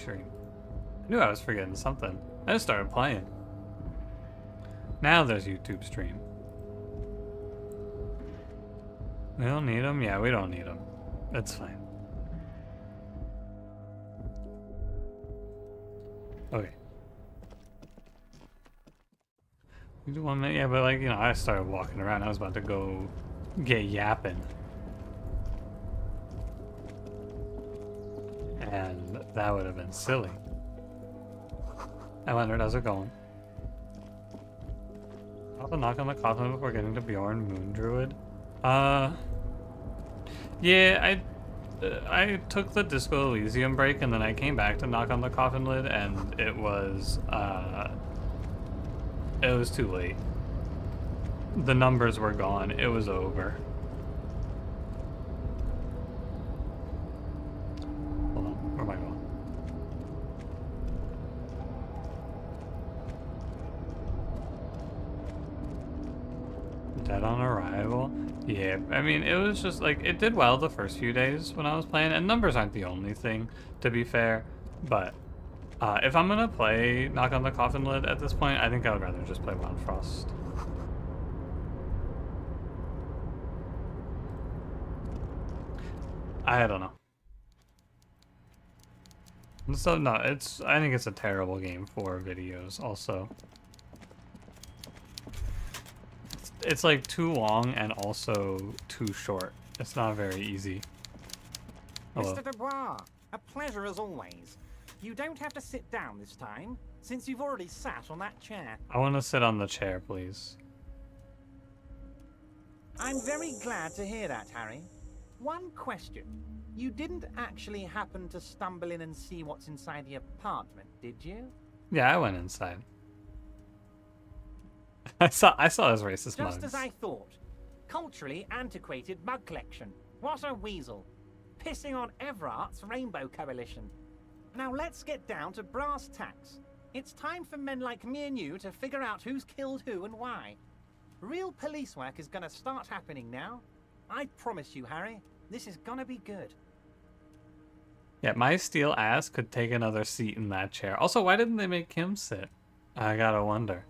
stream. I knew I was forgetting something. I just started playing. Now there's YouTube stream. We don't need them? Yeah, we don't need them. That's fine. Okay. We do 1 minute, yeah, but like, you know, I started walking around. I was about to go get yapping. And that would have been silly. Hi Leonard, how's it going? I'll have to knock on the coffin before getting to Bjorn Moon Druid. Yeah, I took the Disco Elysium break and then I came back to knock on the coffin lid and it was too late. The numbers were gone. It was over. Hold on, where am I going? Dead on arrival? Yeah, I mean, it was just like, it did well the first few days when I was playing, and numbers aren't the only thing, to be fair, but if I'm gonna play Knock on the Coffin Lid at this point, I think I would rather just play Wild Frost. I don't know. So, no, I think it's a terrible game for videos, also. It's like too long and also too short. It's not very easy. Hello. Mr. Dubois, a pleasure as always. You don't have to sit down this time, since you've already sat on that chair. I want to sit on the chair, please. I'm very glad to hear that, Harry. One question. You didn't actually happen to stumble in and see what's inside the apartment, did you? Yeah, I went inside. I saw his racist mugs. Just as I thought. Culturally antiquated mug collection. What a weasel. Pissing on Everart's Rainbow Coalition. Now let's get down to brass tacks. It's time for men like me and you to figure out who's killed who and why. Real police work is gonna start happening now. I promise you, Harry, this is gonna be good. Yeah, my steel ass could take another seat in that chair. Also, why didn't they make him sit? I gotta wonder.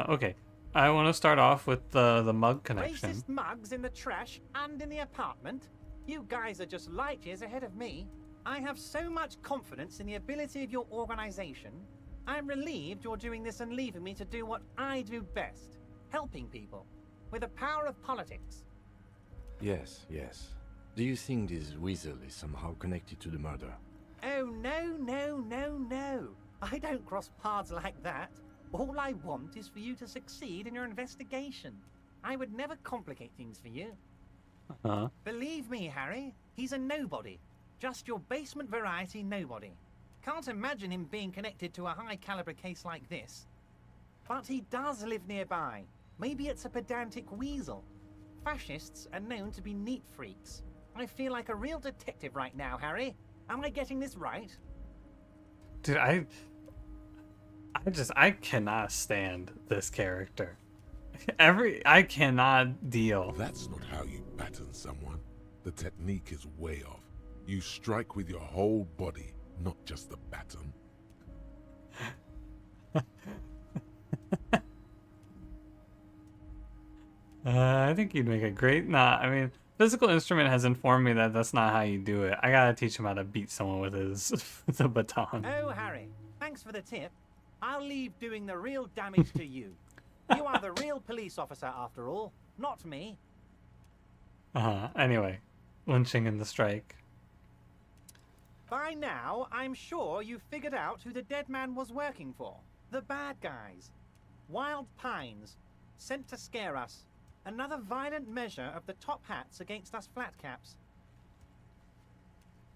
Okay. I want to start off with the mug connection. Racist mugs in the trash and in the apartment? You guys are just light years ahead of me. I have so much confidence in the ability of your organization. I'm relieved you're doing this and leaving me to do what I do best. Helping people. With the power of politics. Yes, yes. Do you think this weasel is somehow connected to the murder? Oh, no, no, no, no. I don't cross paths like that. All I want is for you to succeed in your investigation. I would never complicate things for you. Uh-huh. Believe me, Harry, he's a nobody. Just your basement variety nobody. Can't imagine him being connected to a high-caliber case like this. But he does live nearby. Maybe it's a pedantic weasel. Fascists are known to be neat freaks. I feel like a real detective right now, Harry. Am I getting this right? Dude, I cannot stand this character. I cannot deal. That's not how you baton someone. The technique is way off. You strike with your whole body, not just the baton. I think you'd make a great... Nah, I mean, Physical Instrument has informed me that that's not how you do it. I gotta teach him how to beat someone with his the baton. Oh, Harry, thanks for the tip. I'll leave doing the real damage to you. You are the real police officer after all, not me. Anyway, lynching in the strike. By now, I'm sure you've figured out who the dead man was working for. The bad guys. Wild Pines. Sent to scare us. Another violent measure of the top hats against us flatcaps.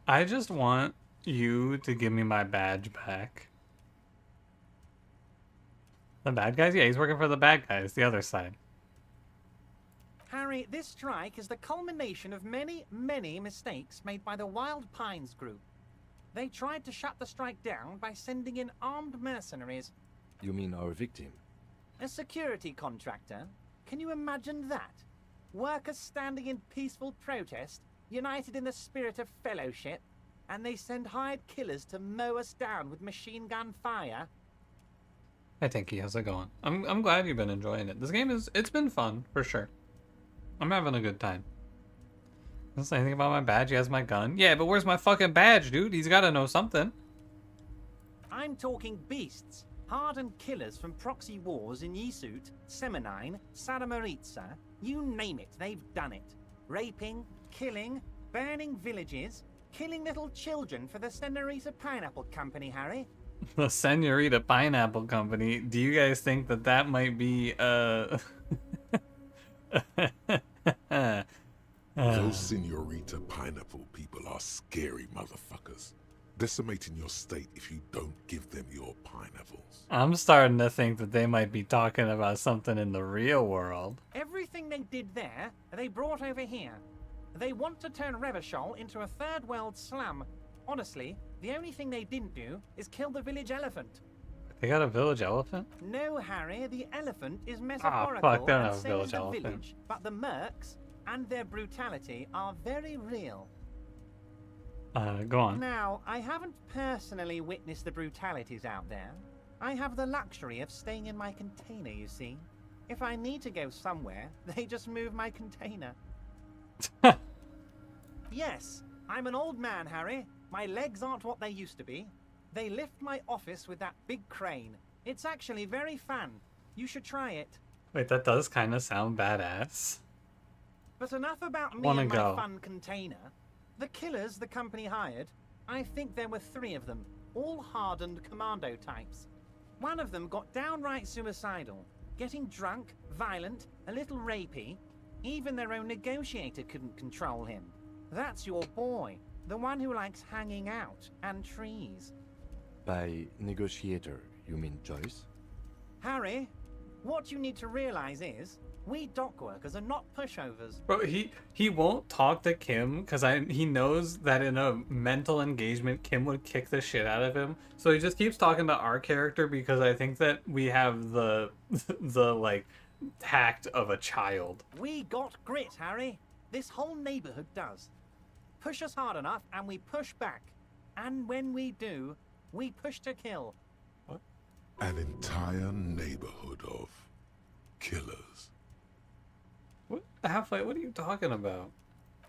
I just want you to give me my badge back. The bad guys? Yeah, he's working for the bad guys, the other side. Harry, this strike is the culmination of many, many mistakes made by the Wild Pines group. They tried to shut the strike down by sending in armed mercenaries. You mean our victim? A security contractor? Can you imagine that? Workers standing in peaceful protest, united in the spirit of fellowship, and they send hired killers to mow us down with machine gun fire. Hey Tinky, how's it going? I'm glad you've been enjoying it. This game it's been fun, for sure. I'm having a good time. Doesn't say anything about my badge, he has my gun. Yeah, but where's my fucking badge, dude? He's gotta know something. I'm talking beasts. Hardened killers from proxy wars in Yisut, Semenine, Saramaritsa, you name it, they've done it. Raping, killing, burning villages, killing little children for the Senorita Pineapple Company, Harry. The Senorita Pineapple Company. Do you guys think that that might be, Those Senorita Pineapple people are scary motherfuckers. Decimating your state if you don't give them your pineapples. I'm starting to think that they might be talking about something in the real world. Everything they did there, they brought over here. They want to turn Revachol into a third world slum. Honestly, the only thing they didn't do is kill the village elephant. They got a village elephant? No, Harry, the elephant is metaphorical fuck, they don't have and a so village is the elephant. village. But the mercs and their brutality are very real. Go on. Now, I haven't personally witnessed the brutalities out there. I have the luxury of staying in my container, you see. If I need to go somewhere, they just move my container. Yes, I'm an old man, Harry. My legs aren't what they used to be. They lift my office with that big crane. It's actually very fun. You should try it. Wait, that does kind of sound badass. But enough about me Wanna and my go. fun container. The killers the company hired, I think there were 3 of them, all hardened commando types. One of them got downright suicidal, getting drunk, violent, a little rapey. Even their own negotiator couldn't control him. That's your boy, the one who likes hanging out and trees. By negotiator, you mean Joyce? Harry, what you need to realize is, we dock workers are not pushovers. Bro, he won't talk to Kim because he knows that in a mental engagement Kim would kick the shit out of him. So he just keeps talking to our character because I think that we have the like tact of a child. We got grit, Harry. This whole neighborhood does. Push us hard enough and we push back. And when we do, we push to kill. An entire neighborhood of killers. What halfway? What are you talking about?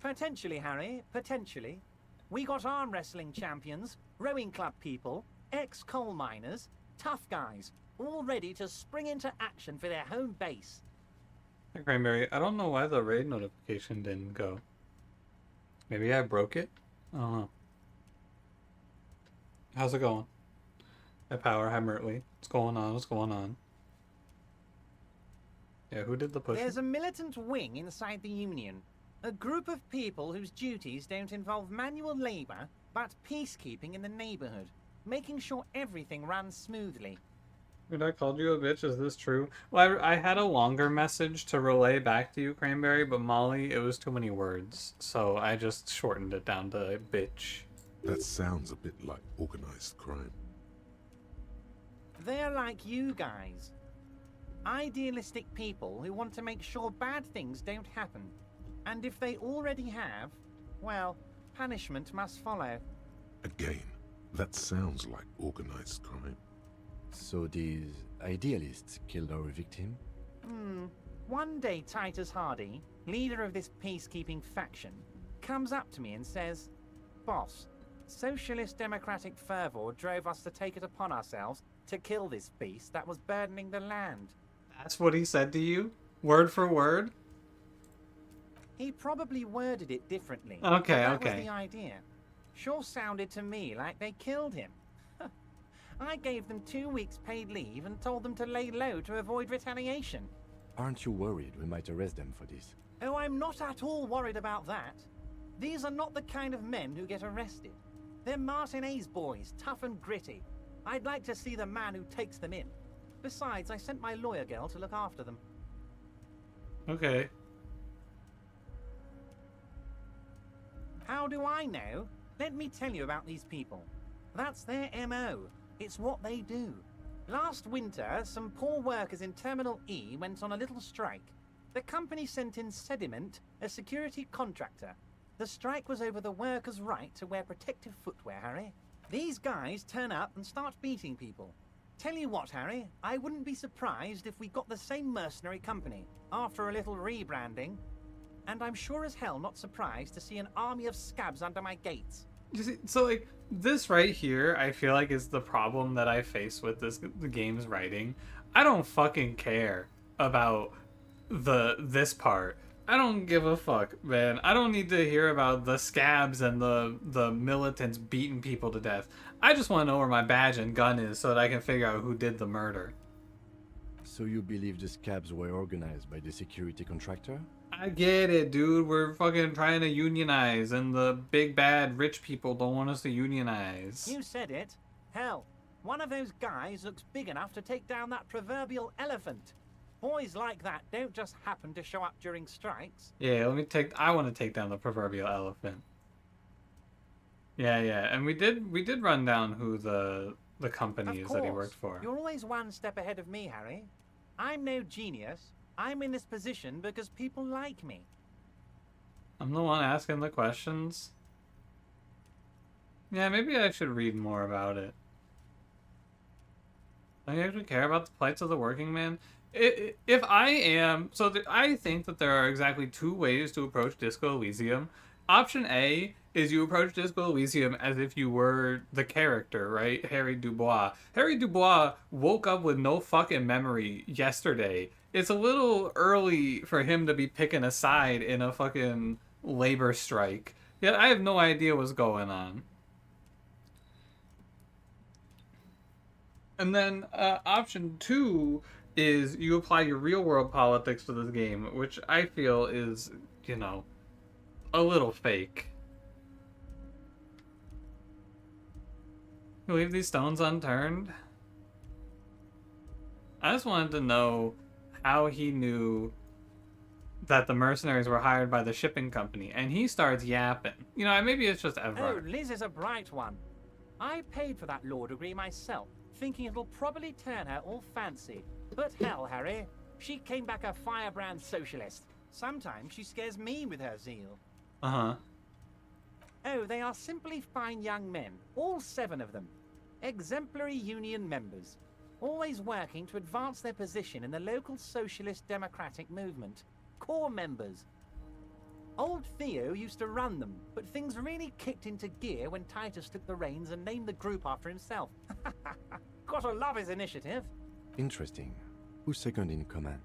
Potentially, Harry, potentially. We got arm wrestling champions, rowing club people, ex-coal miners, tough guys, all ready to spring into action for their home base. Hey, Cranberry, I don't know why the raid notification didn't go. Maybe I broke it? I don't know. How's it going? Hi Power, hi Mertley. What's going on? What's going on? Yeah, who did the push? There's a militant wing inside the Union. A group of people whose duties don't involve manual labor, but peacekeeping in the neighborhood, making sure everything runs smoothly. Dude, I called you a bitch, is this true? Well, I had a longer message to relay back to you, Cranberry, but Molly, it was too many words, so I just shortened it down to bitch. That sounds a bit like organized crime. They're like you guys. Idealistic people who want to make sure bad things don't happen. And if they already have, well, punishment must follow. Again, that sounds like organized crime. So these idealists killed our victim? One day Titus Hardy, leader of this peacekeeping faction, comes up to me and says, "Boss, socialist democratic fervor drove us to take it upon ourselves to kill this beast that was burdening the land." That's what he said to you? Word for word? He probably worded it differently. Okay, but that okay. was the idea. Sure sounded to me like they killed him. I gave them 2 weeks paid leave and told them to lay low to avoid retaliation. Aren't you worried we might arrest them for this? Oh, I'm not at all worried about that. These are not the kind of men who get arrested. They're Martinez boys, tough and gritty. I'd like to see the man who takes them in. Besides, I sent my lawyer girl to look after them. Okay. How do I know? Let me tell you about these people. That's their MO. It's what they do. Last winter, some poor workers in Terminal E went on a little strike. The company sent in Sediment, a security contractor. The strike was over the workers' right to wear protective footwear, Harry. These guys turn up and start beating people. Tell you what, Harry, I wouldn't be surprised if we got the same mercenary company after a little rebranding. And I'm sure as hell not surprised to see an army of scabs under my gates. You see, so like this right here, I feel like is the problem that I face with the game's writing. I don't fucking care about this part. I don't give a fuck, man. I don't need to hear about the scabs and the militants beating people to death. I just want to know where my badge and gun is so that I can figure out who did the murder. So you believe the scabs were organized by the security contractor? I get it, dude. We're fucking trying to unionize, and the big bad rich people don't want us to unionize. You said it. Hell, one of those guys looks big enough to take down that proverbial elephant. Boys like that don't just happen to show up during strikes. Yeah, I want to take down the proverbial elephant. Yeah, and we did run down who the company is that he worked for. You're always one step ahead of me, Harry. I'm no genius. I'm in this position because people like me. I'm the one asking the questions. Yeah, maybe I should read more about it. Do you actually care about the plights of the working man? If I am... I think that there are exactly two ways to approach Disco Elysium. Option A is you approach Disco Elysium as if you were the character, right? Harry Dubois. Harry Dubois woke up with no fucking memory yesterday. It's a little early for him to be picking a side in a fucking labor strike. Yet I have no idea what's going on. And then option 2 is you apply your real world politics to this game, which I feel is, you know, a little fake. You leave these stones unturned? I just wanted to know how he knew that the mercenaries were hired by the shipping company, and he starts yapping. You know, maybe it's just Oh, Everard. Liz is a bright one. I paid for that law degree myself, thinking it'll probably turn her all fancy. But hell, Harry, she came back a firebrand socialist. Sometimes she scares me with her zeal. Uh-huh. Oh, they are simply fine young men, all 7 of them. Exemplary union members, always working to advance their position in the local socialist democratic movement. Core members. Old Theo used to run them, but things really kicked into gear when Titus took the reins and named the group after himself. Gotta love his initiative. Interesting. Who's second in command?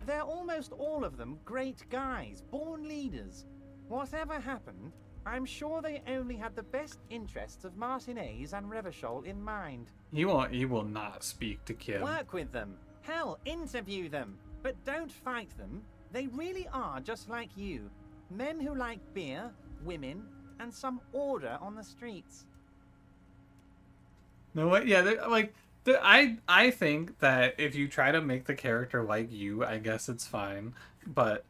They're almost all of them great guys, born leaders. Whatever happened, I'm sure they only had the best interests of Martinez and Revachol in mind. He will not speak to Kim. Work with them. Hell, interview them. But don't fight them. They really are just like you. Men who like beer, women, and some order on the streets. No, what? Yeah, I think that if you try to make the character like you, I guess it's fine. But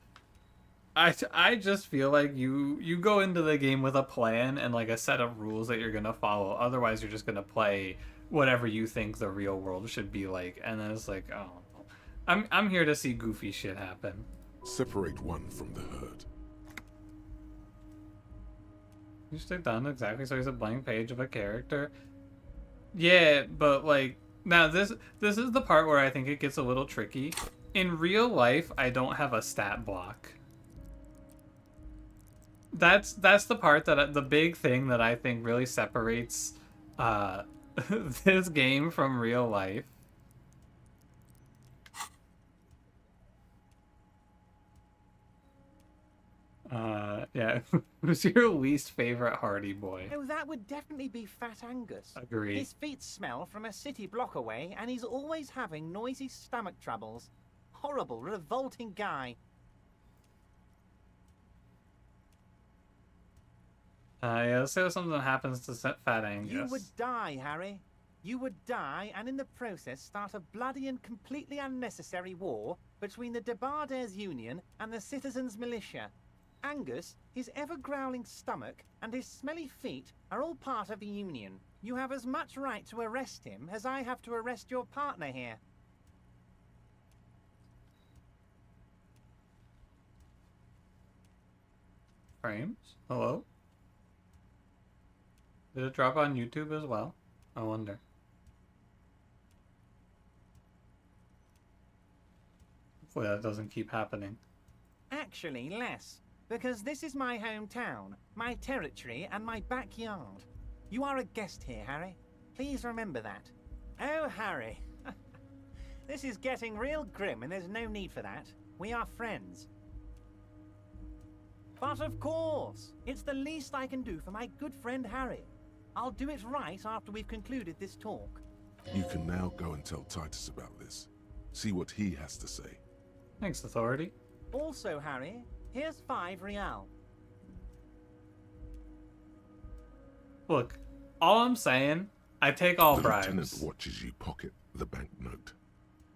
I just feel like you go into the game with a plan and like a set of rules that you're gonna follow. Otherwise, you're just gonna play whatever you think the real world should be like, and then it's like, oh, I'm here to see goofy shit happen. Separate one from the herd. You stick done exactly so he's a blank page of a character. Yeah, but like now this is the part where I think it gets a little tricky. In real life, I don't have a stat block. That's the part that the big thing that I think really separates this game from real life. Yeah. Who's your least favorite Hardy Boy? Oh, that would definitely be Fat Angus. Agreed. His feet smell from a city block away, and he's always having noisy stomach troubles. Horrible, revolting guy. Yeah, let's say if something happens to Fat Angus. You would die, Harry. You would die, and in the process start a bloody and completely unnecessary war between the Debarders Union and the Citizens Militia. Angus, his ever-growling stomach, and his smelly feet are all part of the Union. You have as much right to arrest him as I have to arrest your partner here. frames? Hello? Did it drop on YouTube as well? I wonder. Hopefully that doesn't keep happening. Actually, less. Because this is my hometown, my territory, and my backyard. You are a guest here, Harry. Please remember that. Oh, Harry. This is getting real grim, and there's no need for that. We are friends. But of course, it's the least I can do for my good friend Harry. I'll do it right after we've concluded this talk. You can now go and tell Titus about this. See what he has to say. Thanks, Authority. Also, Harry, here's 5 real. Look, all I'm saying, I take all The lieutenant bribes. watches you pocket the banknote.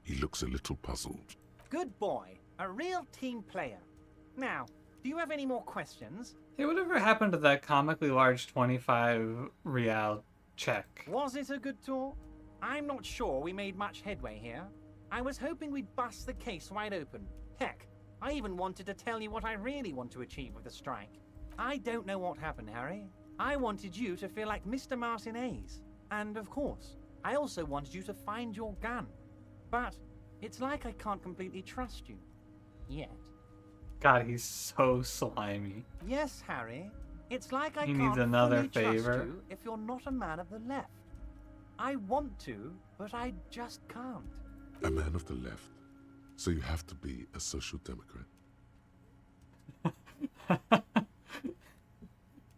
He looks a little puzzled. Good boy. A real team player. Now, do you have any more questions? Hey, whatever happened to that comically large 25 real check? Was it a good tour? I'm not sure we made much headway here. I was hoping we'd bust the case wide open. Heck, I even wanted to tell you what I really want to achieve with the strike. I don't know what happened, Harry. I wanted you to feel like Mr. Martinez. And of course, I also wanted you to find your gun. But it's like I can't completely trust you. Yet. God, he's so slimy. Yes, Harry. It's like I He can't needs another fully trust favor. you if you're not a man of the left. I want to, but I just can't. A man of the left. So you have to be a social democrat.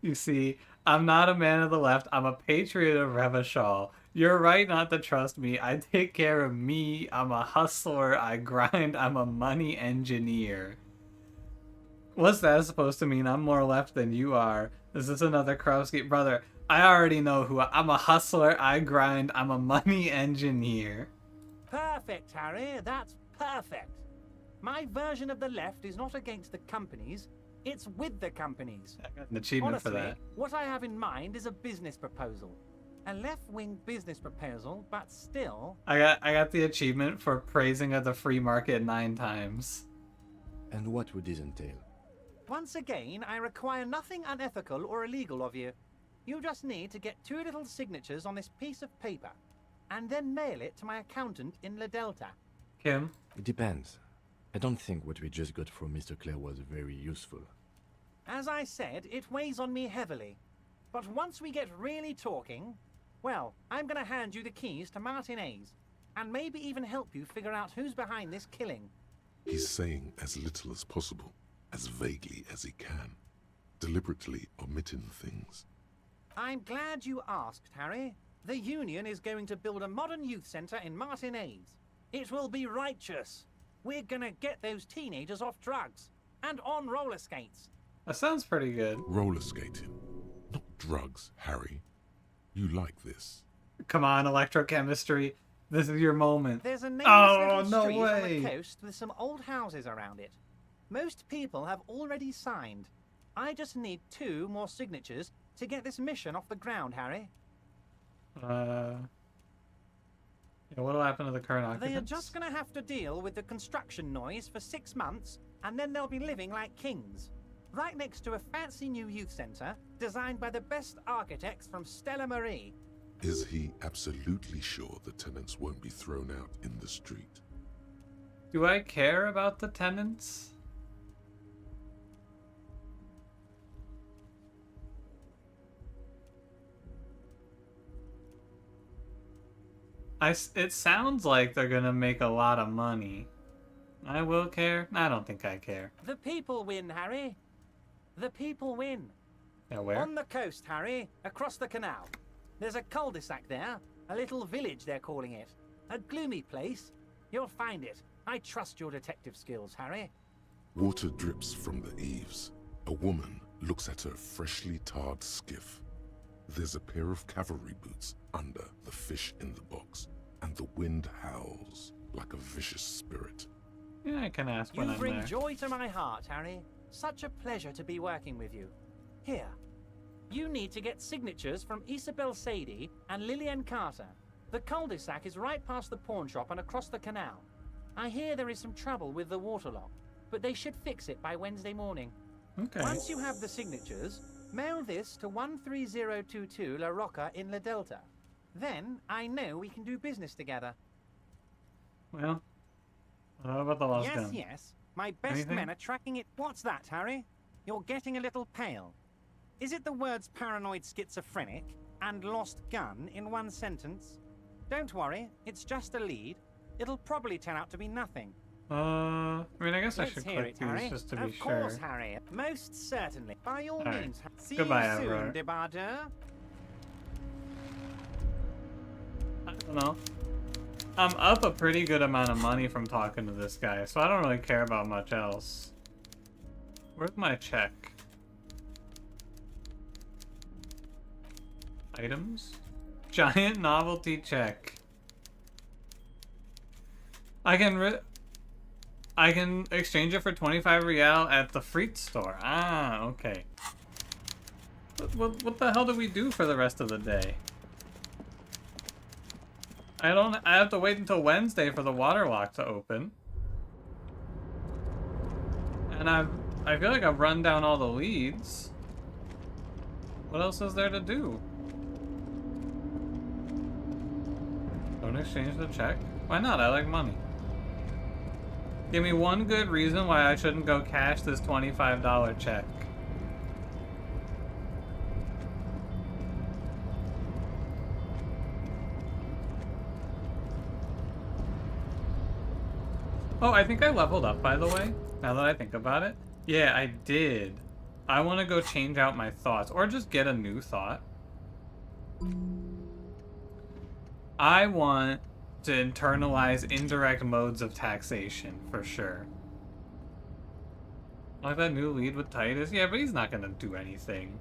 You see, I'm not a man of the left. I'm a patriot of Revachol. You're right not to trust me. I take care of me. I'm a hustler. I grind. I'm a money engineer. What's that supposed to mean? I'm more left than you are. Is this another Krowski? Brother, I already know who I'm a hustler. I grind. I'm a money engineer. Perfect, Harry. That's perfect. My version of the left is not against the companies. It's with the companies. I got an achievement Honestly, for that. what I have in mind is a business proposal. A left-wing business proposal, but still... I got the achievement for praising of the free market 9 times. And what would this entail? Once again, I require nothing unethical or illegal of you. You just need to get 2 little signatures on this piece of paper, and then mail it to my accountant in La Delta. Kim? It depends. I don't think what we just got from Mr. Clare was very useful. As I said, it weighs on me heavily. But once we get really talking, well, I'm gonna hand you the keys to Martinez, and maybe even help you figure out who's behind this killing. He's saying as little as possible, as vaguely as he can, deliberately omitting things. I'm glad you asked, Harry. The Union is going to build a modern youth center in Martinez. It will be righteous. We're gonna get those teenagers off drugs and on roller skates. That sounds pretty good. Roller skating, not drugs, Harry. You like this. Come on, electrochemistry. This is your moment. There's a nameless Oh, little no street on way. the coast with some old houses around it. Most people have already signed. I just need 2 more signatures to get this mission off the ground, Harry. Yeah, what'll happen to the current occupants? They are just gonna have to deal with the construction noise for 6 months, and then they'll be living like kings. Right next to a fancy new youth centre, designed by the best architects from Stella Marie. Is he absolutely sure the tenants won't be thrown out in the street? Do I care about the tenants? It sounds like they're gonna make a lot of money. I will care? I don't think I care. The people win, Harry. The people win. Yeah, where? On the coast, Harry, across the canal. There's a cul-de-sac there, a little village they're calling it. A gloomy place. You'll find it. I trust your detective skills, Harry. Water drips from the eaves. A woman looks at her freshly tarred skiff. There's a pair of cavalry boots under the fish in the box, and the wind howls like a vicious spirit. Yeah, I can ask You when I'm bring there. joy to my heart, Harry. Such a pleasure to be working with you. Here. You need to get signatures from Isabel Sadie and Lillian Carter. The cul-de-sac is right past the pawn shop and across the canal. I hear there is some trouble with the water lock, but they should fix it by Wednesday morning. Okay. Once you have the signatures, mail this to 13022 La Rocca in La Delta. Then I know we can do business together. Well, how about the lost Yes, gun? yes. My best Anything? men are tracking it. What's that, Harry? You're getting a little pale. Is it the words paranoid schizophrenic and lost gun in one sentence? Don't worry, it's just a lead. It'll probably turn out to be nothing. I mean, I guess I Let's should hear click it, Harry. these just to be Of sure. course, Harry. Most certainly. By all All right. means. See Goodbye, you soon, Everard. Debardeur. I don't know. I'm up a pretty good amount of money from talking to this guy, so I don't really care about much else. Where's my check? Items? Giant novelty check. I can exchange it for 25 real at the Freet store. Ah, okay. What the hell do we do for the rest of the day? I have to wait until Wednesday for the water lock to open. And I feel like I've run down all the leads. What else is there to do? Don't exchange the check? Why not? I like money. Give me one good reason why I shouldn't go cash this $25 check. Oh, I think I leveled up, by the way, now that I think about it. Yeah, I did. I want to go change out my thoughts, or just get a new thought. I want to internalize indirect modes of taxation, for sure. Like that new lead with Titus? Yeah, but he's not gonna do anything.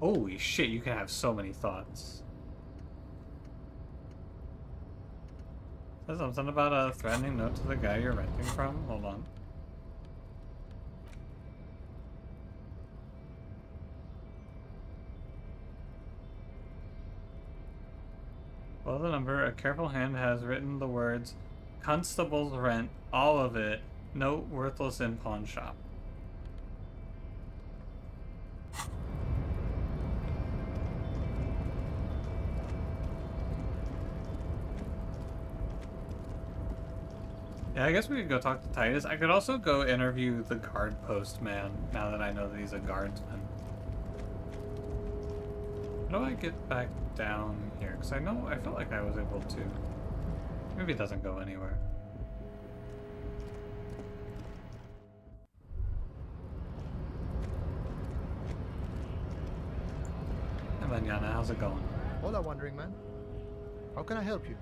Holy shit, you can have so many thoughts. There's something about a threatening note to the guy you're renting from? Hold on. Below the number, a careful hand has written the words, Constable's rent, all of it, note worthless in pawn shop. Yeah, I guess we could go talk to Titus. I could also go interview the guard postman, now that I know that he's a guardsman. How do I get back down here? Because I felt like I was able to. Maybe it doesn't go anywhere. Hey, Manana, how's it going? Hola, Wandering Man. How can I help you?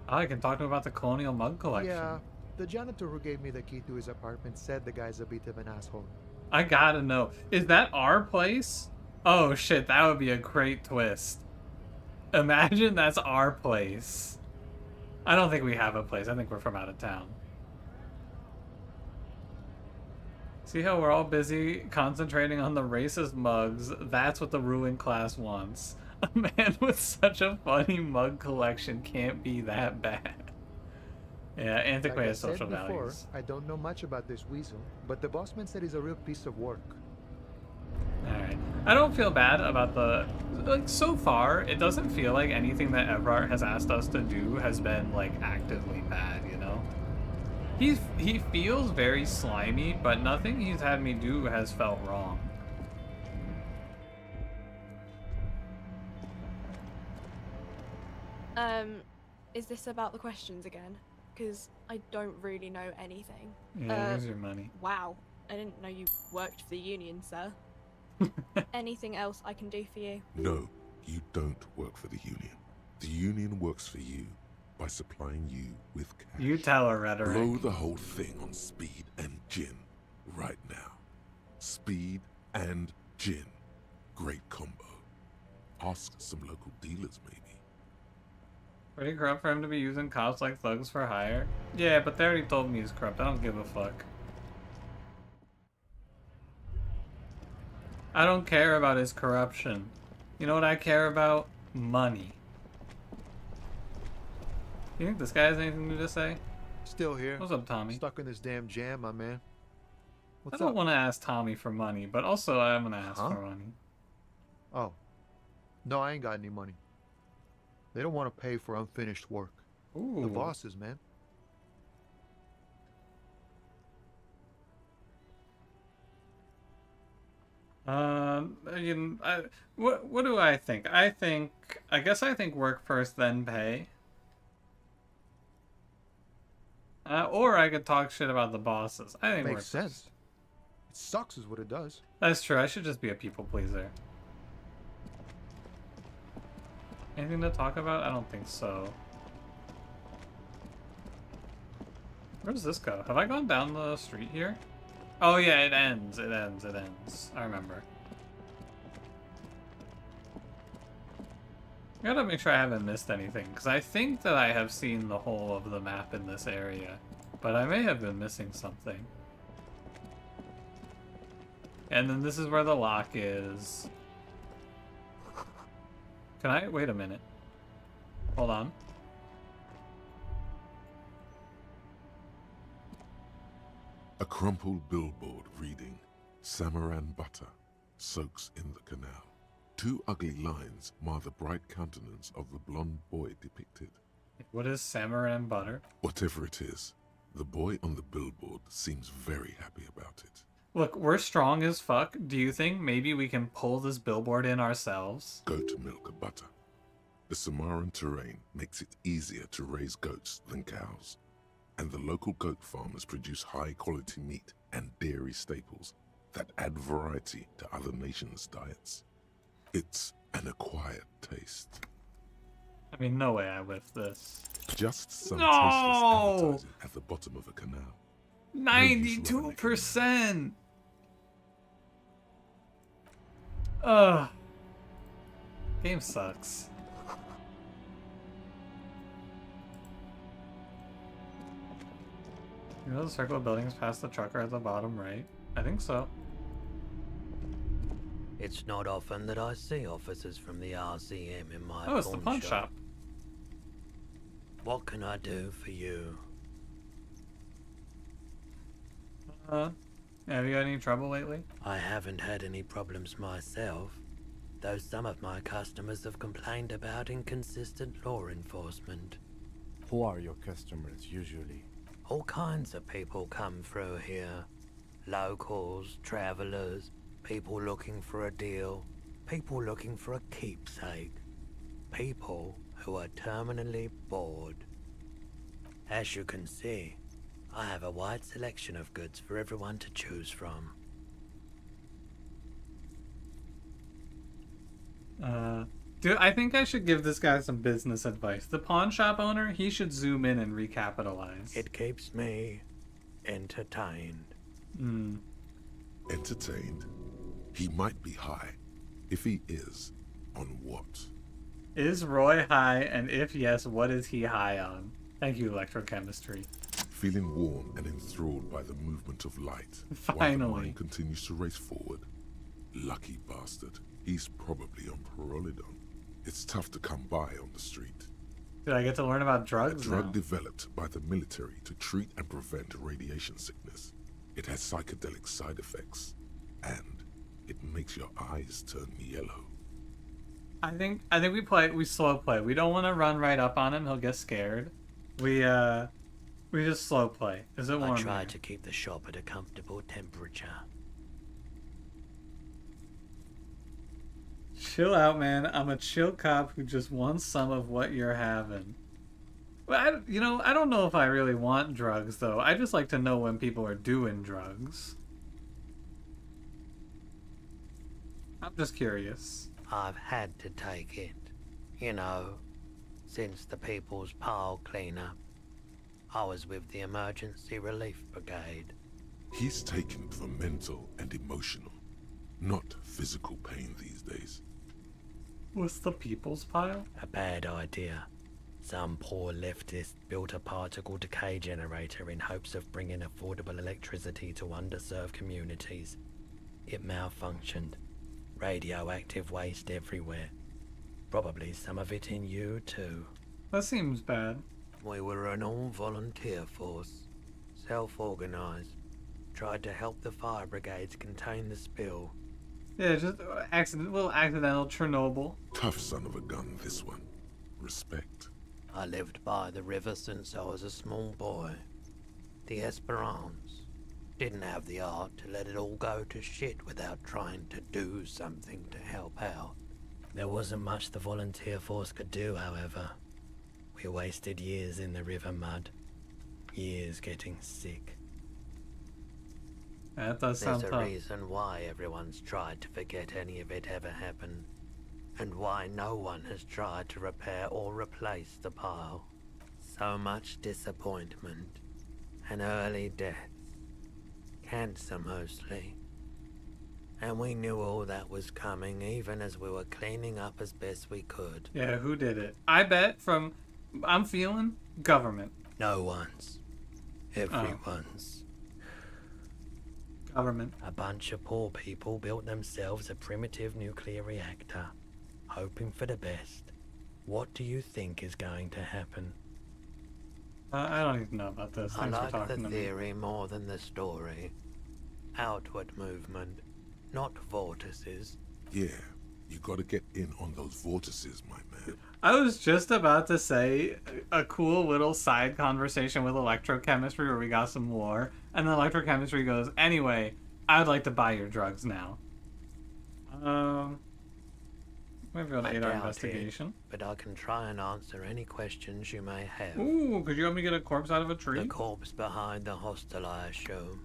I can talk to him about the Colonial Mug Collection. Yeah, the janitor who gave me the key to his apartment said the guy's a bit of an asshole. I gotta know. Is that our place? Oh shit, that would be a great twist. Imagine that's our place. I don't think we have a place. I think we're from out of town. See how we're all busy concentrating on the racist mugs? That's what the ruling class wants. A man with such a funny mug collection can't be that bad. Yeah, Like I antiquated said social before, values. I don't know much about this weasel, but the bossman said he's a real piece of work. Alright. I don't feel bad about the... Like, so far, it doesn't feel like anything that Everard has asked us to do has been, like, actively bad, you know? He feels very slimy, but nothing he's had me do has felt wrong. Is this about the questions again? Because I don't really know anything. Yeah, here's your money. Wow, I didn't know you worked for the union, sir. Anything else I can do for you? No, you don't work for the Union. The Union works for you by supplying you with cash. You tell her, rhetoric. Blow the whole thing on speed and gin right now. Speed and gin. Great combo. Ask some local dealers, maybe. Pretty corrupt for him to be using cops like thugs for hire. Yeah, but they already told me he's corrupt. I don't give a fuck. I don't care about his corruption. You know what I care about? Money. You think this guy has anything new to say? Still here. What's up, Tommy? Stuck in this damn jam, my man. I What's don't up? want to ask Tommy for money, but also I'm gonna ask Huh? for money. Oh. No, I ain't got any money. They don't want to pay for unfinished work. Ooh. The bosses, man. What do I think? I guess I think work first, then pay. Or I could talk shit about the bosses. I think work Makes sense. first. It sucks is what it does. That's true. I should just be a people pleaser. Anything to talk about? I don't think so. Where does this go? Have I gone down the street here? Oh yeah, it ends. It ends. It ends. I remember. I gotta make sure I haven't missed anything, because I think that I have seen the whole of the map in this area, but I may have been missing something. And then this is where the lock is. Can I? Wait a minute. Hold on. A crumpled billboard reading, Samaran butter soaks in the canal. Two ugly lines mar the bright countenance of the blonde boy depicted. What is Samaran butter? Whatever it is, the boy on the billboard seems very happy about it. Look, we're strong as fuck. Do you think maybe we can pull this billboard in ourselves? Goat milk butter. The Samaran terrain makes it easier to raise goats than cows, and the local goat farmers produce high-quality meat and dairy staples that add variety to other nations' diets. It's an acquired taste. I mean, no way I whiffed this. Just some No! tasteless advertising at the bottom of a canal. 92%! Ugh. Game sucks. You know the circle of buildings past the trucker at the bottom right? I think so. It's not often that I see officers from the RCM in my Oh, it's the pawn shop. What can I do for you? Have you had any trouble lately? I haven't had any problems myself, though some of my customers have complained about inconsistent law enforcement. Who are your customers usually? All kinds of people come through here. Locals, travelers, people looking for a deal, people looking for a keepsake, people who are terminally bored. As you can see, I have a wide selection of goods for everyone to choose from. Dude, I think I should give this guy some business advice. The pawn shop owner, he should zoom in and recapitalize. It keeps me entertained. Entertained? He might be high. If he is, on what? Is Roy high, and if yes, what is he high on? Thank you, electrochemistry. Feeling warm and enthralled by the movement of light, while the Finally. mind continues to race forward. Lucky bastard. He's probably on Pyrrolidon. It's tough to come by on the street. Did I get to learn about A drugs drug now? developed by the military to treat and prevent radiation sickness. It has psychedelic side effects, and it makes your eyes turn yellow. I think we slow play. We don't want to run right up on him. He'll get scared. We just slow play. Is it warm? I try here? to keep the shop at a comfortable temperature. Chill out, man. I'm a chill cop who just wants some of what you're having. Well, I don't know if I really want drugs, though. I just like to know when people are doing drugs. I'm just curious. I've had to take it. You know, since the People's Pile cleanup. I was with the Emergency Relief Brigade. He's taken it for mental and emotional, not physical pain these days. What's the people's pile? A bad idea. Some poor leftist built a particle decay generator in hopes of bringing affordable electricity to underserved communities. It malfunctioned. Radioactive waste everywhere. Probably some of it in you too. That seems bad. We were an all-volunteer force, self-organized, tried to help the fire brigades contain the spill. Yeah, just little accidental Chernobyl. Tough son of a gun, this one. Respect. I lived by the river since I was a small boy. The Esperance didn't have the art to let it all go to shit without trying to do something to help out. There wasn't much the volunteer force could do, however. We wasted years in the river mud. Years getting sick. That does There's sound a tough. reason why everyone's tried to forget any of it ever happened. And why no one has tried to repair or replace the pile. So much disappointment. And early deaths. Cancer mostly. And we knew all that was coming even as we were cleaning up as best we could. Yeah, who did it? I bet I'm feeling government. No one's. Everyone's. Government. A bunch of poor people built themselves a primitive nuclear reactor, hoping for the best. What do you think is going to happen? I don't even know about this. I Thanks for like the talking to me. theory more than the story. Outward movement, not vortices. Yeah, you gotta get in on those vortices, my man. I was just about to say a cool little side conversation with electrochemistry where we got some lore, and then electrochemistry goes, anyway, I'd like to buy your drugs now. Maybe we'll I aid our doubt investigation. But I can try and answer any questions you may have. Ooh, could you help me get a corpse out of a tree? The corpse behind the hostel, I assume.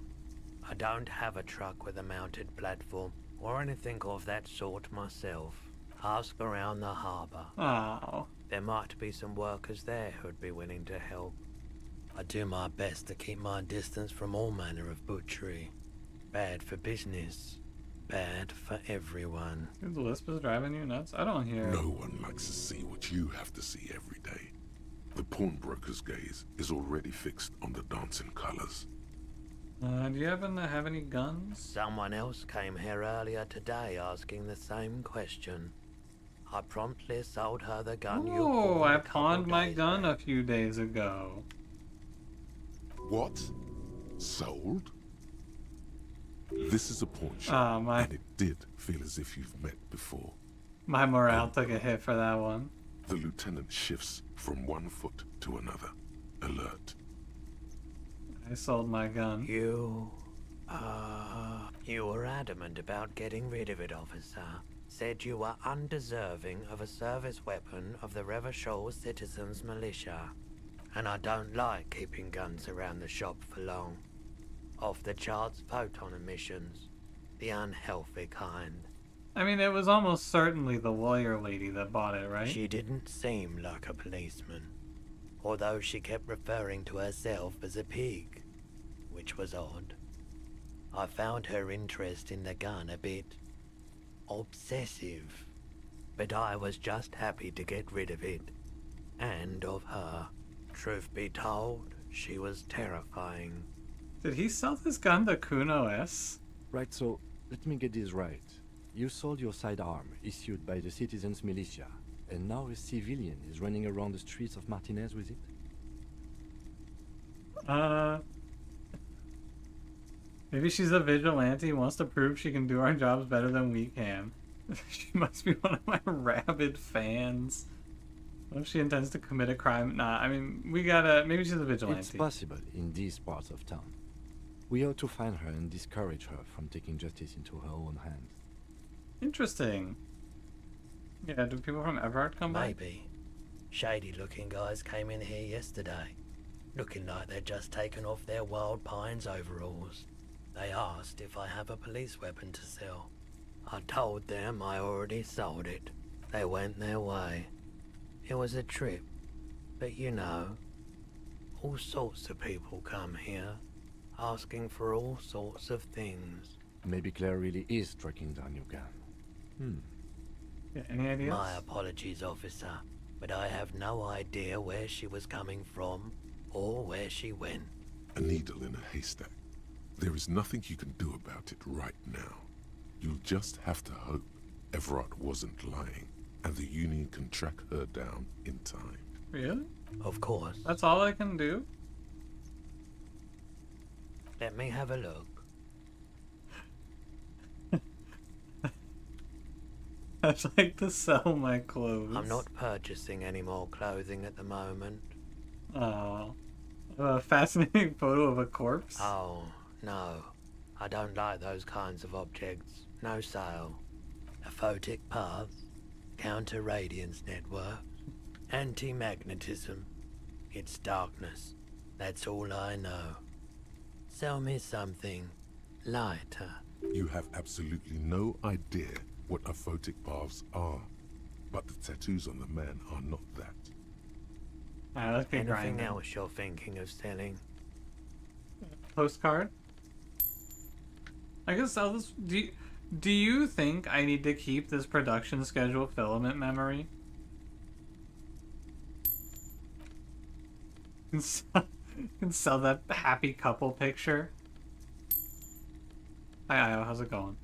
I don't have a truck with a mounted platform or anything of that sort myself. Ask around the harbour. Oh. There might be some workers there who'd be willing to help. I do my best to keep my distance from all manner of butchery. Bad for business. Bad for everyone. The lisp is driving you nuts? I don't hear. No one likes to see what you have to see every day. The pawnbroker's gaze is already fixed on the dancing colors. Do you happen to have any guns? Someone else came here earlier today asking the same question. I promptly sold her the gun you Oh, bought I a couple pawned my days gun back. a few days ago. What? Sold? This is a pawn shop, Ah, my and it did feel as if you've met before. morale took a hit for that one. The lieutenant shifts from one foot to another, alert. I sold my gun. You were adamant about getting rid of it, officer. Said you were undeserving of a service weapon of the Revachol Citizens Militia. And I don't like keeping guns around the shop for long. Off the charts photon emissions. The unhealthy kind. I mean, it was almost certainly the lawyer lady that bought it, right? She didn't seem like a policeman. Although she kept referring to herself as a pig. Which was odd. I found her interest in the gun a bit obsessive, but I was just happy to get rid of it, and of her. Truth be told, she was terrifying. Did he sell this gun to Kuno S? Right, so let me get this right. You sold your sidearm, issued by the Citizens Militia, and now a civilian is running around the streets of Martinez with it? Maybe she's a vigilante and wants to prove she can do our jobs better than we can. She must be one of my rabid fans. What if she intends to commit a crime? Nah, I mean, we gotta... Maybe she's a vigilante. It's possible in these parts of town. We ought to find her and discourage her from taking justice into her own hands. Interesting. Yeah, do people from Everard come by? Maybe. Shady-looking guys came in here yesterday, looking like they'd just taken off their Wild Pines overalls. They asked if I have a police weapon to sell. I told them I already sold it. They went their way. It was a trip, but you know, all sorts of people come here, asking for all sorts of things. Maybe Claire really is tracking down your gun. Yeah, any ideas? My apologies, officer, but I have no idea where she was coming from or where she went. A needle in a haystack. There is nothing you can do about it right now. You'll just have to hope Everard wasn't lying, and the Union can track her down in time. Really? Of course. That's all I can do? Let me have a look. I'd like to sell my clothes. I'm not purchasing any more clothing at the moment. Oh. A fascinating photo of a corpse? Oh, no. I don't like those kinds of objects. No sale. A photic path, counter-radiance network, anti-magnetism. It's darkness. That's all I know. Sell me something lighter. You have absolutely no idea what aphotic paths are, but the tattoos on the man are not that. Alright, let's get Anything grinding. else you're thinking of selling? Postcard? I can sell this. Do you think I need to keep this production schedule filament memory? Can sell that happy couple picture. Hi Io, how's it going?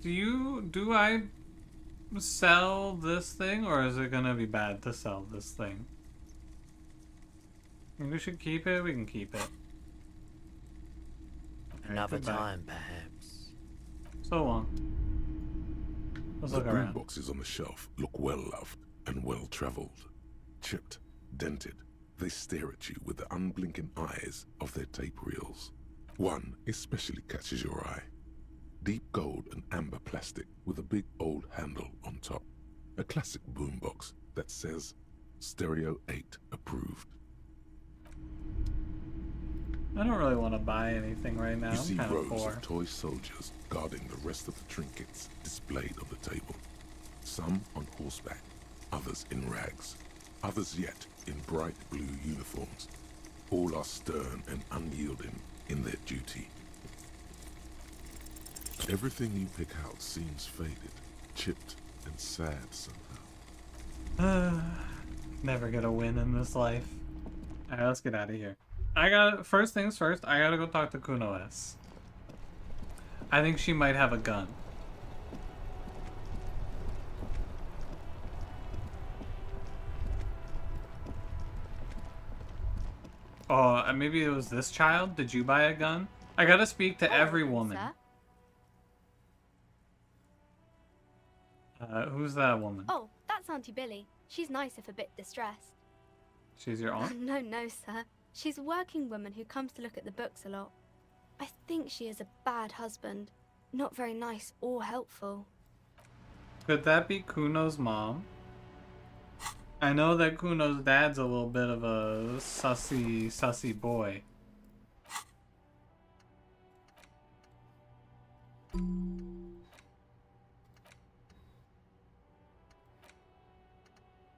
Do I sell this thing, or is it gonna be bad to sell this thing? Maybe we should keep it. We can keep it. Another goodbye. time, perhaps. So long. Let's The look boom around. boxes on the shelf look well loved and well traveled. Chipped, dented, they stare at you with the unblinking eyes of their tape reels. One especially catches your eye. Deep gold and amber plastic with a big old handle on top. A classic boombox that says Stereo 8 approved. I don't really want to buy anything right now. You I'm see kind of rows poor. of toy soldiers guarding the rest of the trinkets displayed on the table. Some on horseback, others in rags, others yet in bright blue uniforms. All are stern and unyielding in their duty. Everything you pick out seems faded, chipped, and sad somehow. Never gonna win in this life. Alright, let's get out of here. First things first, I gotta go talk to Kuno S. I think she might have a gun. Oh, maybe it was this child? Did you buy a gun? I gotta speak to every woman. Who's that woman? Oh, that's Auntie Billy. She's nice if a bit distressed. She's your aunt? No, sir. She's a working woman who comes to look at the books a lot. I think she is a bad husband. Not very nice or helpful. Could that be Kuno's mom? I know that Kuno's dad's a little bit of a sussy boy.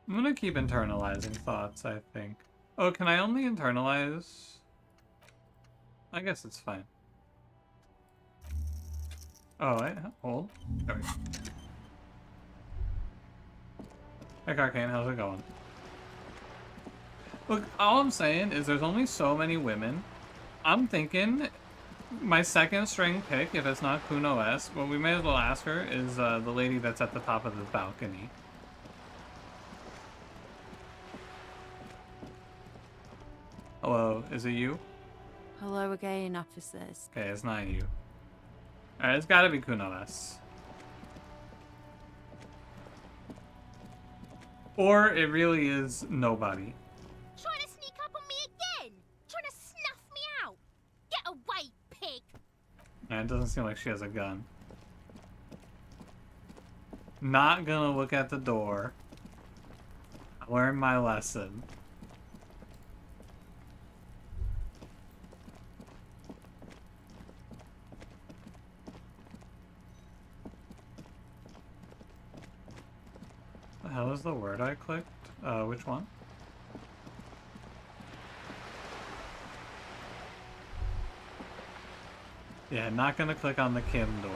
I'm gonna keep internalizing thoughts, I think. Oh, can I only internalize? I guess it's fine. Oh, wait, hold. There we go. Hey, Arcane, how's it going? Look, all I'm saying is there's only so many women. I'm thinking my second string pick, if it's not Kuno S, what we may as well ask her is the lady that's at the top of the balcony. Hello, is it you? Hello again, officers. Okay, it's not you. Alright, it's gotta be Kuno S. Or it really is nobody. Trying to sneak up on me again? Trying to snuff me out? Get away, pig! It doesn't seem like she has a gun. Not gonna look at the door. I learned my lesson. The hell is the word I clicked? Which one? Yeah, not gonna click on the Kim door.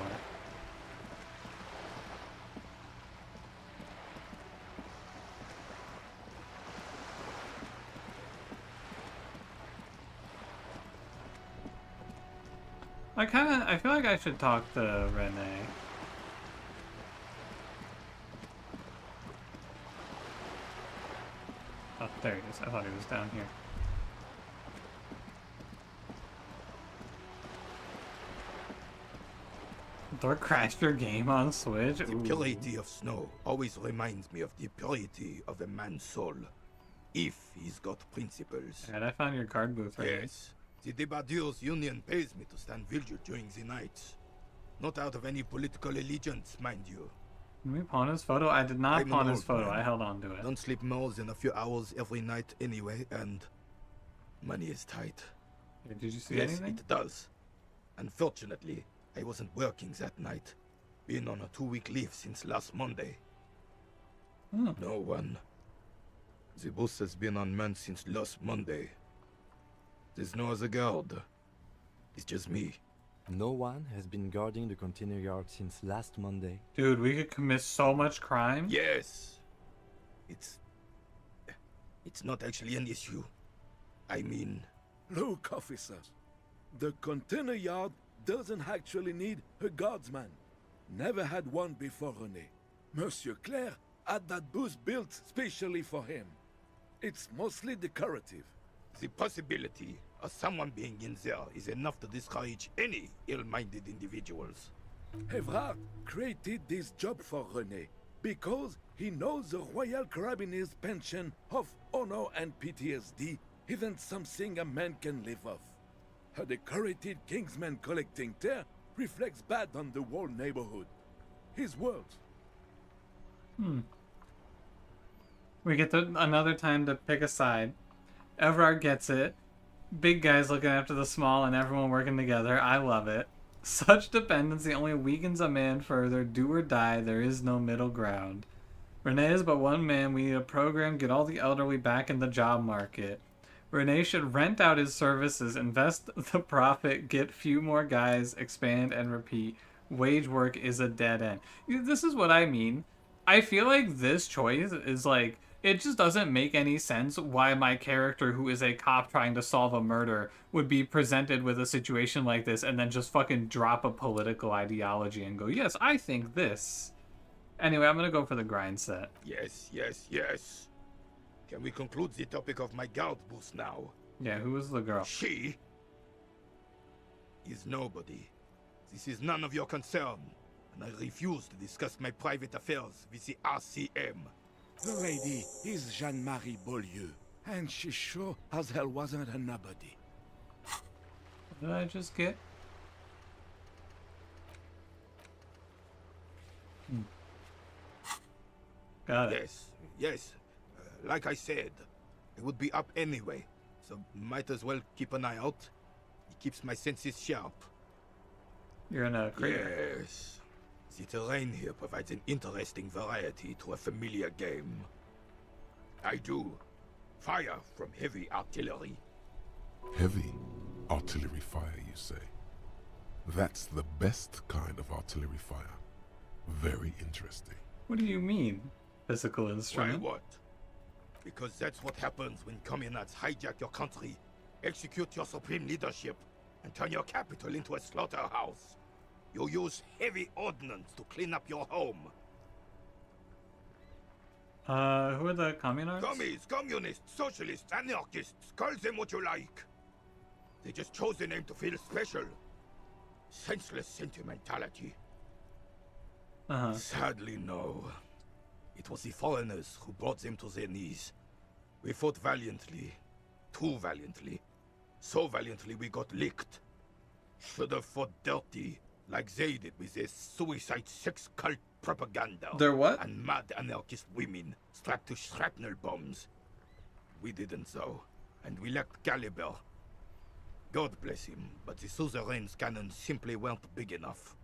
I feel like I should talk to Renee. Oh, there he is. I thought he was down here. Thor crashed your game on Switch? The Ooh. purity of snow always reminds me of the purity of a man's soul. If he's got principles. And I found your card booth right Yes. The Debardiers Union pays me to stand vigil during the nights. Not out of any political allegiance, mind you. Can we pawn his photo? I did not I'm an pawn his old photo. man. I held on to it. Don't sleep more than a few hours every night anyway, and money is tight. Did you see Yes, anything? it does. Unfortunately, I wasn't working that night. Been on a 2-week leave since last Monday. Hmm. No one. The bus has been unmanned since last Monday. There's no other guard. It's just me. No one has been guarding the container yard since last Monday. Dude, we could commit so much crime. Yes. It's not actually an issue. I mean... Look, officers. The container yard doesn't actually need a guardsman. Never had one before René. Monsieur Claire had that booth built specially for him. It's mostly decorative. The possibility of someone being in there is enough to discourage any ill-minded individuals. Evrard created this job for René because he knows the Royal Carabiniers' pension of honor and PTSD isn't something a man can live off. A decorated Kingsman collecting tear reflects bad on the whole neighborhood. His words. We get another time to pick a side. Everard gets it. Big guys looking after the small and everyone working together. I love it. Such dependency only weakens a man further. Do or die. There is no middle ground. René is but one man. We need a program. Get all the elderly back in the job market. René should rent out his services, invest the profit, get few more guys, expand and repeat. Wage work is a dead end. This is what I mean. I feel like this choice is like, it just doesn't make any sense why my character, who is a cop trying to solve a murder, would be presented with a situation like this and then just fucking drop a political ideology and go, yes, I think this. Anyway, I'm gonna go for the grind set. Yes, yes, yes. Can we conclude the topic of my guard booth now? Yeah, who is the girl? She is nobody. This is none of your concern, and I refuse to discuss my private affairs with the RCM. The lady is Jeanne-Marie Beaulieu, and she sure as hell wasn't a nobody. What did I just get? Got it. Yes, yes. Like I said, it would be up anyway, so might as well keep an eye out. It keeps my senses sharp. You're in a crater. Yes. The terrain here provides an interesting variety to a familiar game. I do. Fire from heavy artillery. Heavy artillery fire, you say? That's the best kind of artillery fire. Very interesting. What do you mean? Physical Why instrument? what? Because that's what happens when communards hijack your country, execute your supreme leadership, and turn your capital into a slaughterhouse. You use heavy ordnance to clean up your home. Who are the communards? Commies, communists, socialists, anarchists, call them what you like. They just chose the name to feel special. Senseless sentimentality. Sadly, no. It was the foreigners who brought them to their knees. We fought valiantly. Too valiantly. So valiantly we got licked. Should have fought dirty, like they did with their suicide sex cult propaganda. Their what? And mad anarchist women strapped to shrapnel bombs. We didn't though, and we lacked caliber. God bless him, but the suzerain's cannons simply weren't big enough.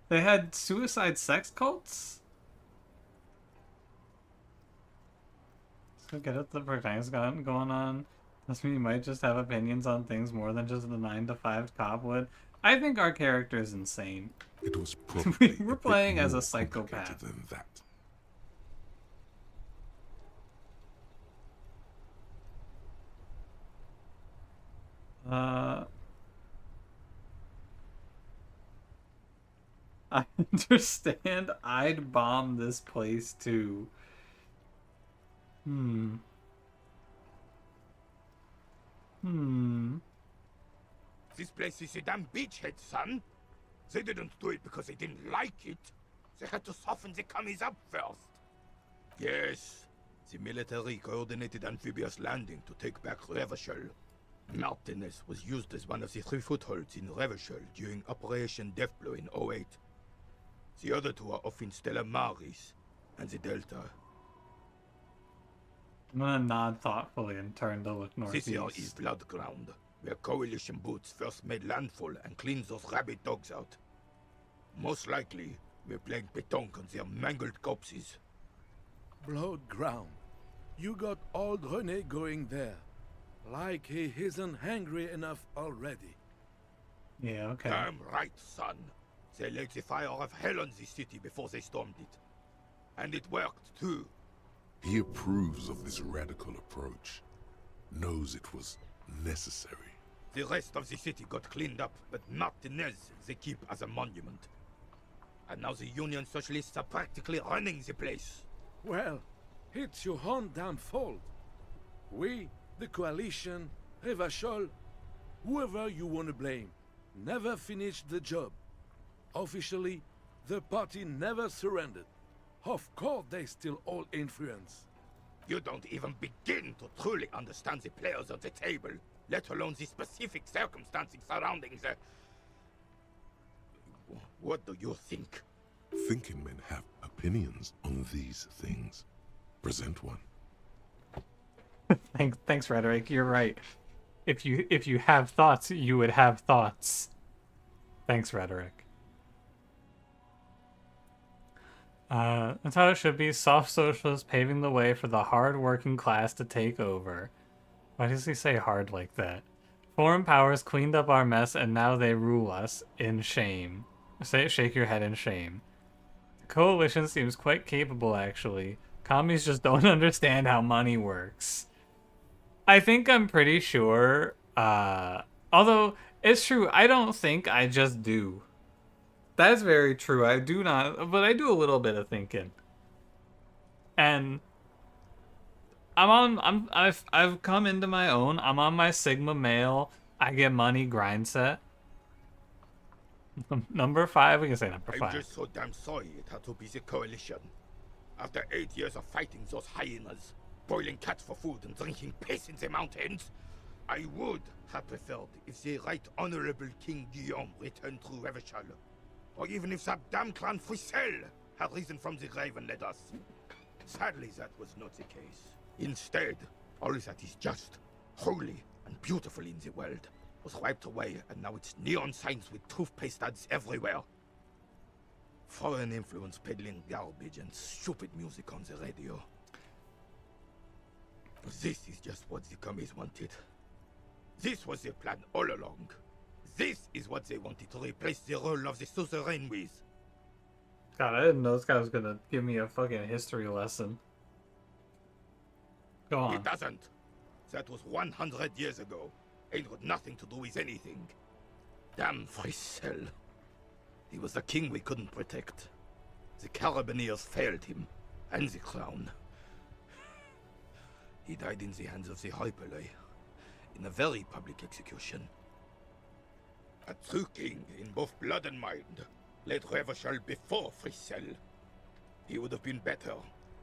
They had suicide sex cults? So get at the protagonist going on. This mean you might just have opinions on things more than just the 9-to-5 cop would. I think our character is insane. It was probably We're a bit playing as more a psychopath. complicated than that. I understand I'd bomb this place too. This place is a damn beachhead, son. They didn't do it because they didn't like it. They had to soften the commies up first. Yes, the military coordinated amphibious landing to take back Revachol. Martinez was used as one of the 3 footholds in Revachol during Operation Deathblow in 08. The other 2 are off in Stella Maris and the Delta. I'm gonna nod thoughtfully and turn to look northeast. This here is Blood Ground, where Coalition boots first made landfall and cleaned those rabid dogs out. Most likely, we're playing pétanque on their mangled corpses. Blood ground. You got old René going there. Like he isn't hungry enough already. Yeah, okay. Damn right, son. They laid the fire of hell on the city before they stormed it. And it worked, too. He approves of this radical approach, knows it was necessary. The rest of the city got cleaned up, but Martinez they keep as a monument. And now the Union Socialists are practically running the place. Well, it's your own damn fault. We, the Coalition, Revachol, whoever you want to blame, never finished the job. Officially, the party never surrendered. Of course they still hold influence. You don't even begin to truly understand the players at the table, let alone the specific circumstances surrounding the... What do you think? Thinking men have opinions on these things. Present one. Thanks, Rhetoric. You're right. If you have thoughts, you would have thoughts. Thanks, Rhetoric. That's how it should be. Soft socialists paving the way for the hard working class to take over. Why does he say hard like that? Foreign powers cleaned up our mess and now they rule us in shame. Shake your head in shame. The coalition seems quite capable, actually. Commies just don't understand how money works. I think I'm pretty sure, although it's true, I don't think I just do. That's very true. I do not, but I do a little bit of thinking. And I've come into my own. I'm on my Sigma male. I get money grind set. Number 5, we can say number 5. I'm just so damn sorry it had to be the Coalition. After 8 years of fighting those hyenas, boiling cats for food and drinking piss in the mountains, I would have preferred if the Right Honorable King Guillaume returned through Revachol. Or even if that damn clan Frissel had risen from the grave and led us. Sadly, that was not the case. Instead, all that is just, holy, and beautiful in the world was wiped away, and now it's neon signs with toothpaste ads everywhere. Foreign influence peddling garbage and stupid music on the radio. This is just what the commies wanted. This was their plan all along. This is what they wanted to replace the role of the suzerain with. God, I didn't know this guy was gonna give me a fucking history lesson. Go on. It doesn't. That was 100 years ago. Ain't got nothing to do with anything. Damn Frissel. He was the king we couldn't protect. The Carabineers failed him, and the crown. He died in the hands of the Hyperlay, in a very public execution. A true king in both blood and mind led Revachol before Frissel. He would have been better,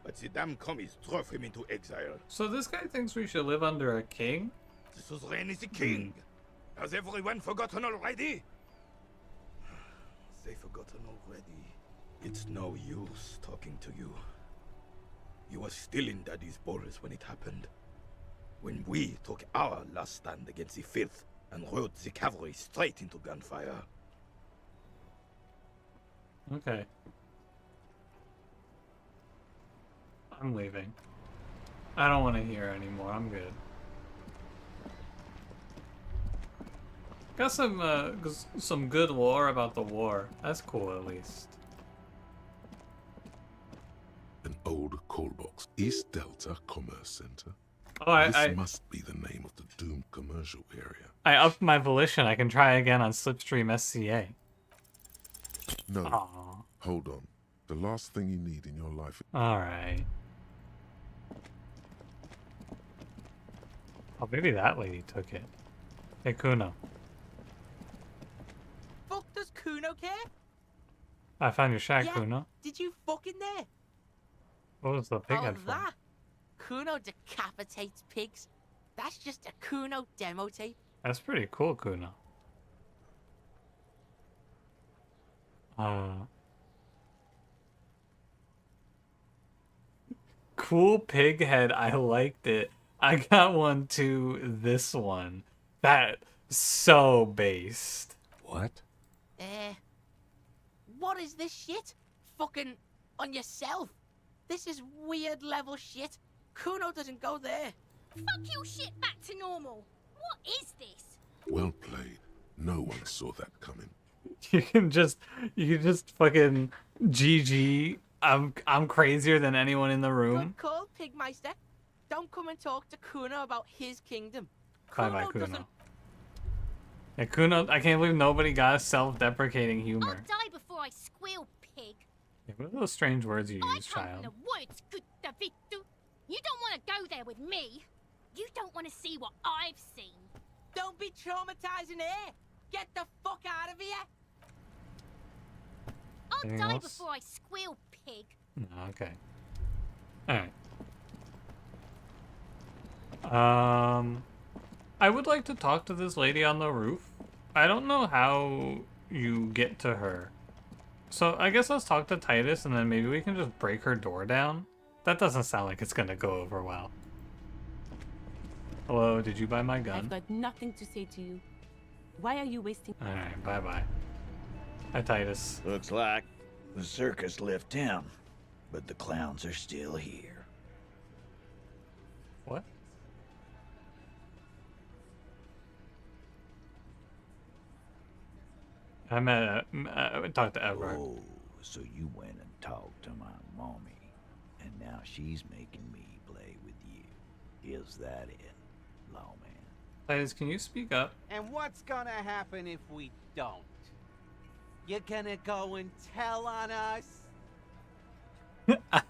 but the damn commies drove him into exile. So this guy thinks we should live under a king? The suzerain is the king. Has everyone forgotten already? They've forgotten already. It's no use talking to you. You were still in Daddy's balls when it happened. When we took our last stand against the Filth and rode the cavalry straight into gunfire. Okay. I'm leaving. I don't want to hear anymore. I'm good. Got some good lore about the war. That's cool, at least. An old call box. East Delta Commerce Center. Oh, This must be the name of the doomed commercial area. I upped my volition. I can try again on Slipstream SCA. No. Aww. Hold on. The last thing you need in your life. Alright. Oh, maybe that lady took it. Hey, Kuno. I found your shack, Yeah, Kuno. did you fuck in there? What was the pig Oh, head for? that? Kuno decapitates pigs. That's just a Kuno demo tape. That's pretty cool, Kuno. Cool pig head. I liked it. I got one too. This one. That so based. What? What is this shit? Fucking on yourself. This is weird level shit. Kuno doesn't go there. Fuck your shit back to normal. What is this? Well played. No one saw that coming. You can just fucking GG. I'm crazier than anyone in the room. Good call, Pigmeister. Don't come and talk to Kuno about his kingdom. Bye bye, Kuno Kuno. Yeah, Kuno, I can't believe nobody got self-deprecating humor. I'll die before I squeal, pig. Yeah, what are those strange words you use, From child? the woods, good Davidu. You don't want to go there with me. You don't want to see what I've seen. Don't be traumatizing here. Get the fuck out of here. I'll Anything die else? before I squeal, pig. No, okay. Alright. I would like to talk to this lady on the roof. I don't know how you get to her. So I guess let's talk to Titus and then maybe we can just break her door down. That doesn't sound like it's gonna go over well. Hello, did you buy my gun? I've got nothing to say to you. Why are you wasting... Alright, bye-bye. Hi, Titus. Looks like the circus left town, but the clowns are still here. What? I talked to Everard. Oh, so you went and talked to my mommy, and now she's making me play with you. Is that it, lawman? Titus, can you speak up? And what's gonna happen if we don't? You're gonna go and tell on us?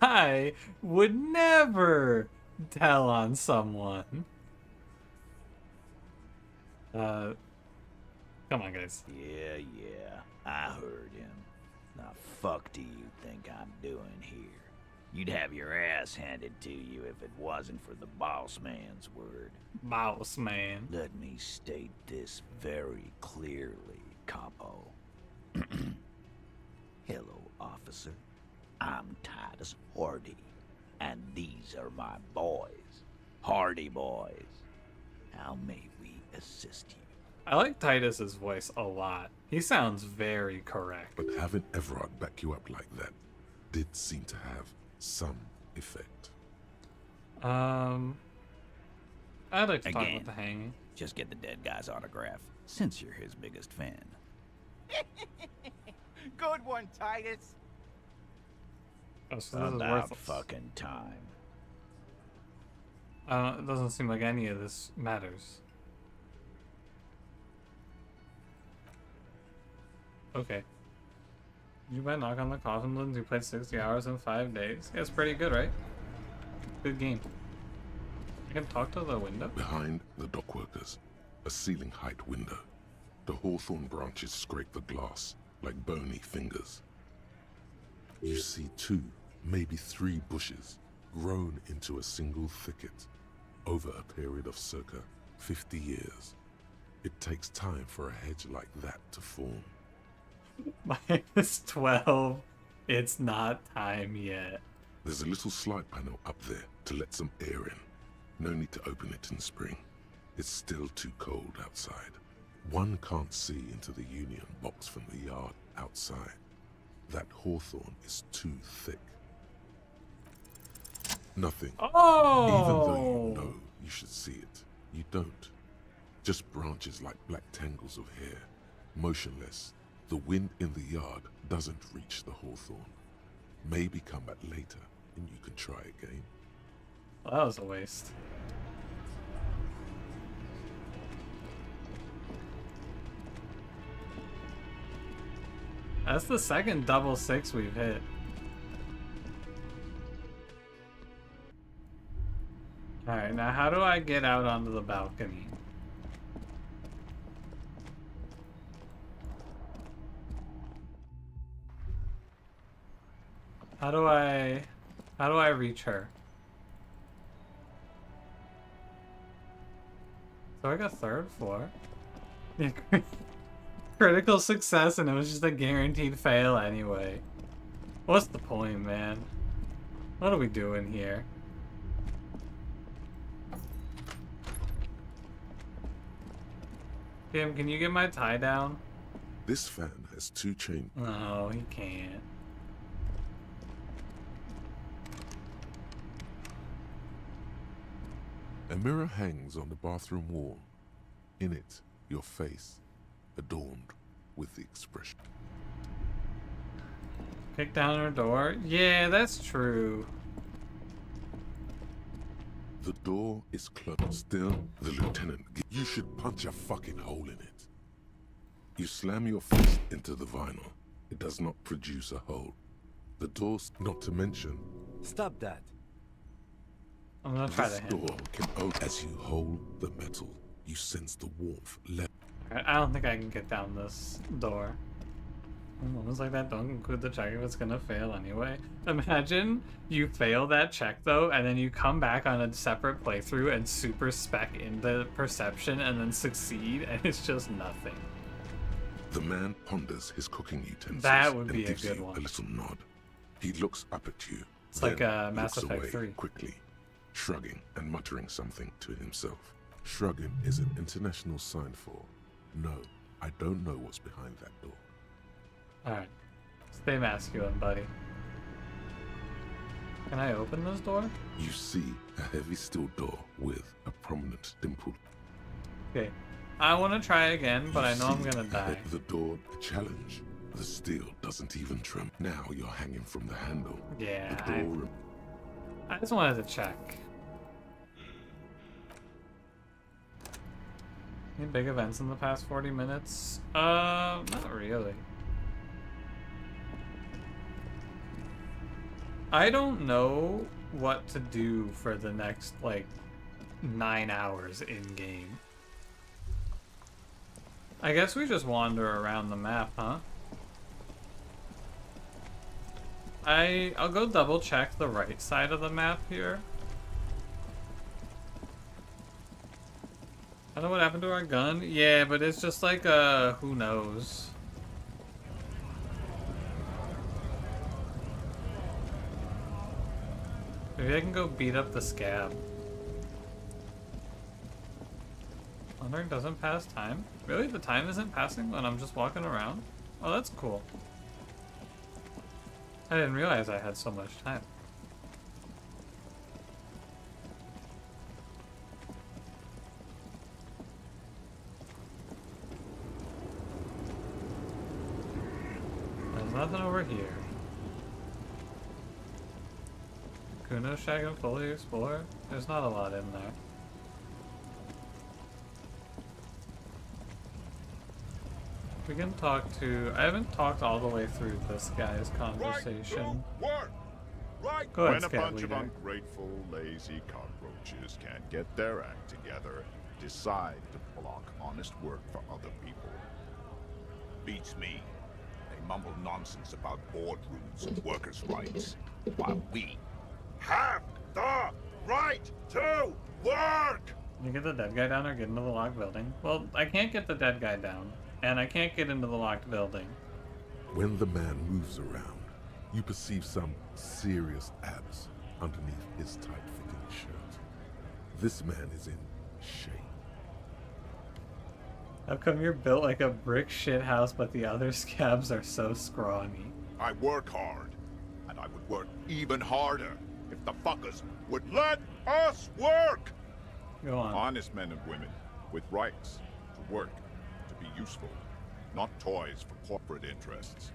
I would never tell on someone. Come on, guys. Yeah, I heard him. Now fuck do you think I'm doing here? You'd have your ass handed to you if it wasn't for the boss man's word. Boss man. Let me state this very clearly, Capo. Hello, officer. I'm Titus Hardy, and these are my boys. Hardy boys. How may we assist you? I like Titus's voice a lot. He sounds very correct. But having Everard back you up like that did seem to have some effect. I'd like to talk Again, about the hanging. just get the dead guy's autograph, since you're his biggest fan. Good one, Titus. Oh, so this is About worthless. fucking time. It doesn't seem like any of this matters. Okay. Did you buy Knock on the Coffin Lens? You played 60 hours in 5 days. Yeah, it's pretty good, right? Good game. I can talk to the window? Behind the dockworkers, a ceiling height window. The hawthorn branches scrape the glass like bony fingers. You see 2, maybe 3 bushes grown into a single thicket over a period of circa 50 years. It takes time for a hedge like that to form. -12. It's not time yet. There's a little slide panel up there to let some air in. No need to open it in spring. It's still too cold outside. One can't see into the Union box from the yard outside. That hawthorn is too thick. Nothing. Oh! Even though you know you should see it, you don't. Just branches like black tangles of hair, motionless. The wind in the yard doesn't reach the hawthorn. Maybe come back later and you can try again. Well, that was a waste. That's the second double 6 we've hit. Alright, now how do I get out onto the balcony? How do I reach her? So I got third floor. Yeah, critical success, and it was just a guaranteed fail anyway. What's the point, man? What are we doing here? Tim, can you get my tie down? This fan has 2 chambers. No, he can't. A mirror hangs on the bathroom wall. In it, your face, adorned with the expression. Kick down her door? Yeah, that's true. The door is closed. Still, the lieutenant. You should punch a fucking hole in it. You slam your fist into the vinyl. It does not produce a hole. The door's not to mention. Stop that. I'm gonna try This to handle door can open as you hold the metal. You sense the warmth left. I don't think I can get down this door. Moments like that don't include the check if it's gonna fail anyway. Imagine you fail that check though, and then you come back on a separate playthrough and super spec into perception and then succeed, and it's just nothing. The man ponders his cooking utensils. That would and be a gives good you one. a little nod. He looks up at you. It's like then Mass looks Effect away 3. quickly, shrugging and muttering something to himself. Shrugging is an international sign for, no, I don't know what's behind that door. Alright. Stay masculine, buddy. Can I open this door? You see a heavy steel door with a prominent dimple. Okay. I want to try again, but I know I'm gonna die. Ahead of the door, a challenge. The steel doesn't even tremble. Now you're hanging from the handle. Yeah, The door I just wanted to check. Any big events in the past 40 minutes? Not really. I don't know what to do for the next, like, 9 hours in-game. I guess we just wander around the map, huh? I'll go double check the right side of the map here. I don't know what happened to our gun. Yeah, but it's just like, who knows? Maybe I can go beat up the scab. Wandering doesn't pass time? Really? The time isn't passing when I'm just walking around? Oh, that's cool. I didn't realize I had so much time. There's nothing over here. Kuno Shack and fully explore? There's not a lot in there. We can talk to... I haven't talked all the way through this guy's conversation. Right. Go ahead, When a Scout bunch of Leader. ungrateful, lazy cockroaches can't get their act together, decide to block honest work for other people. Beats me. They mumble nonsense about boardrooms and workers' rights, while we have the right to work! Can you get the dead guy down or get into the locked building? Well, I can't get the dead guy down, and I can't get into the locked building. When the man moves around, you perceive some serious abs underneath his tight-fitting shirt. This man is in shape. How come you're built like a brick shithouse, but the other scabs are so scrawny? I work hard, and I would work even harder if the fuckers would let us work! Go on. Honest men and women with rights to work, to be useful, not toys for corporate interests.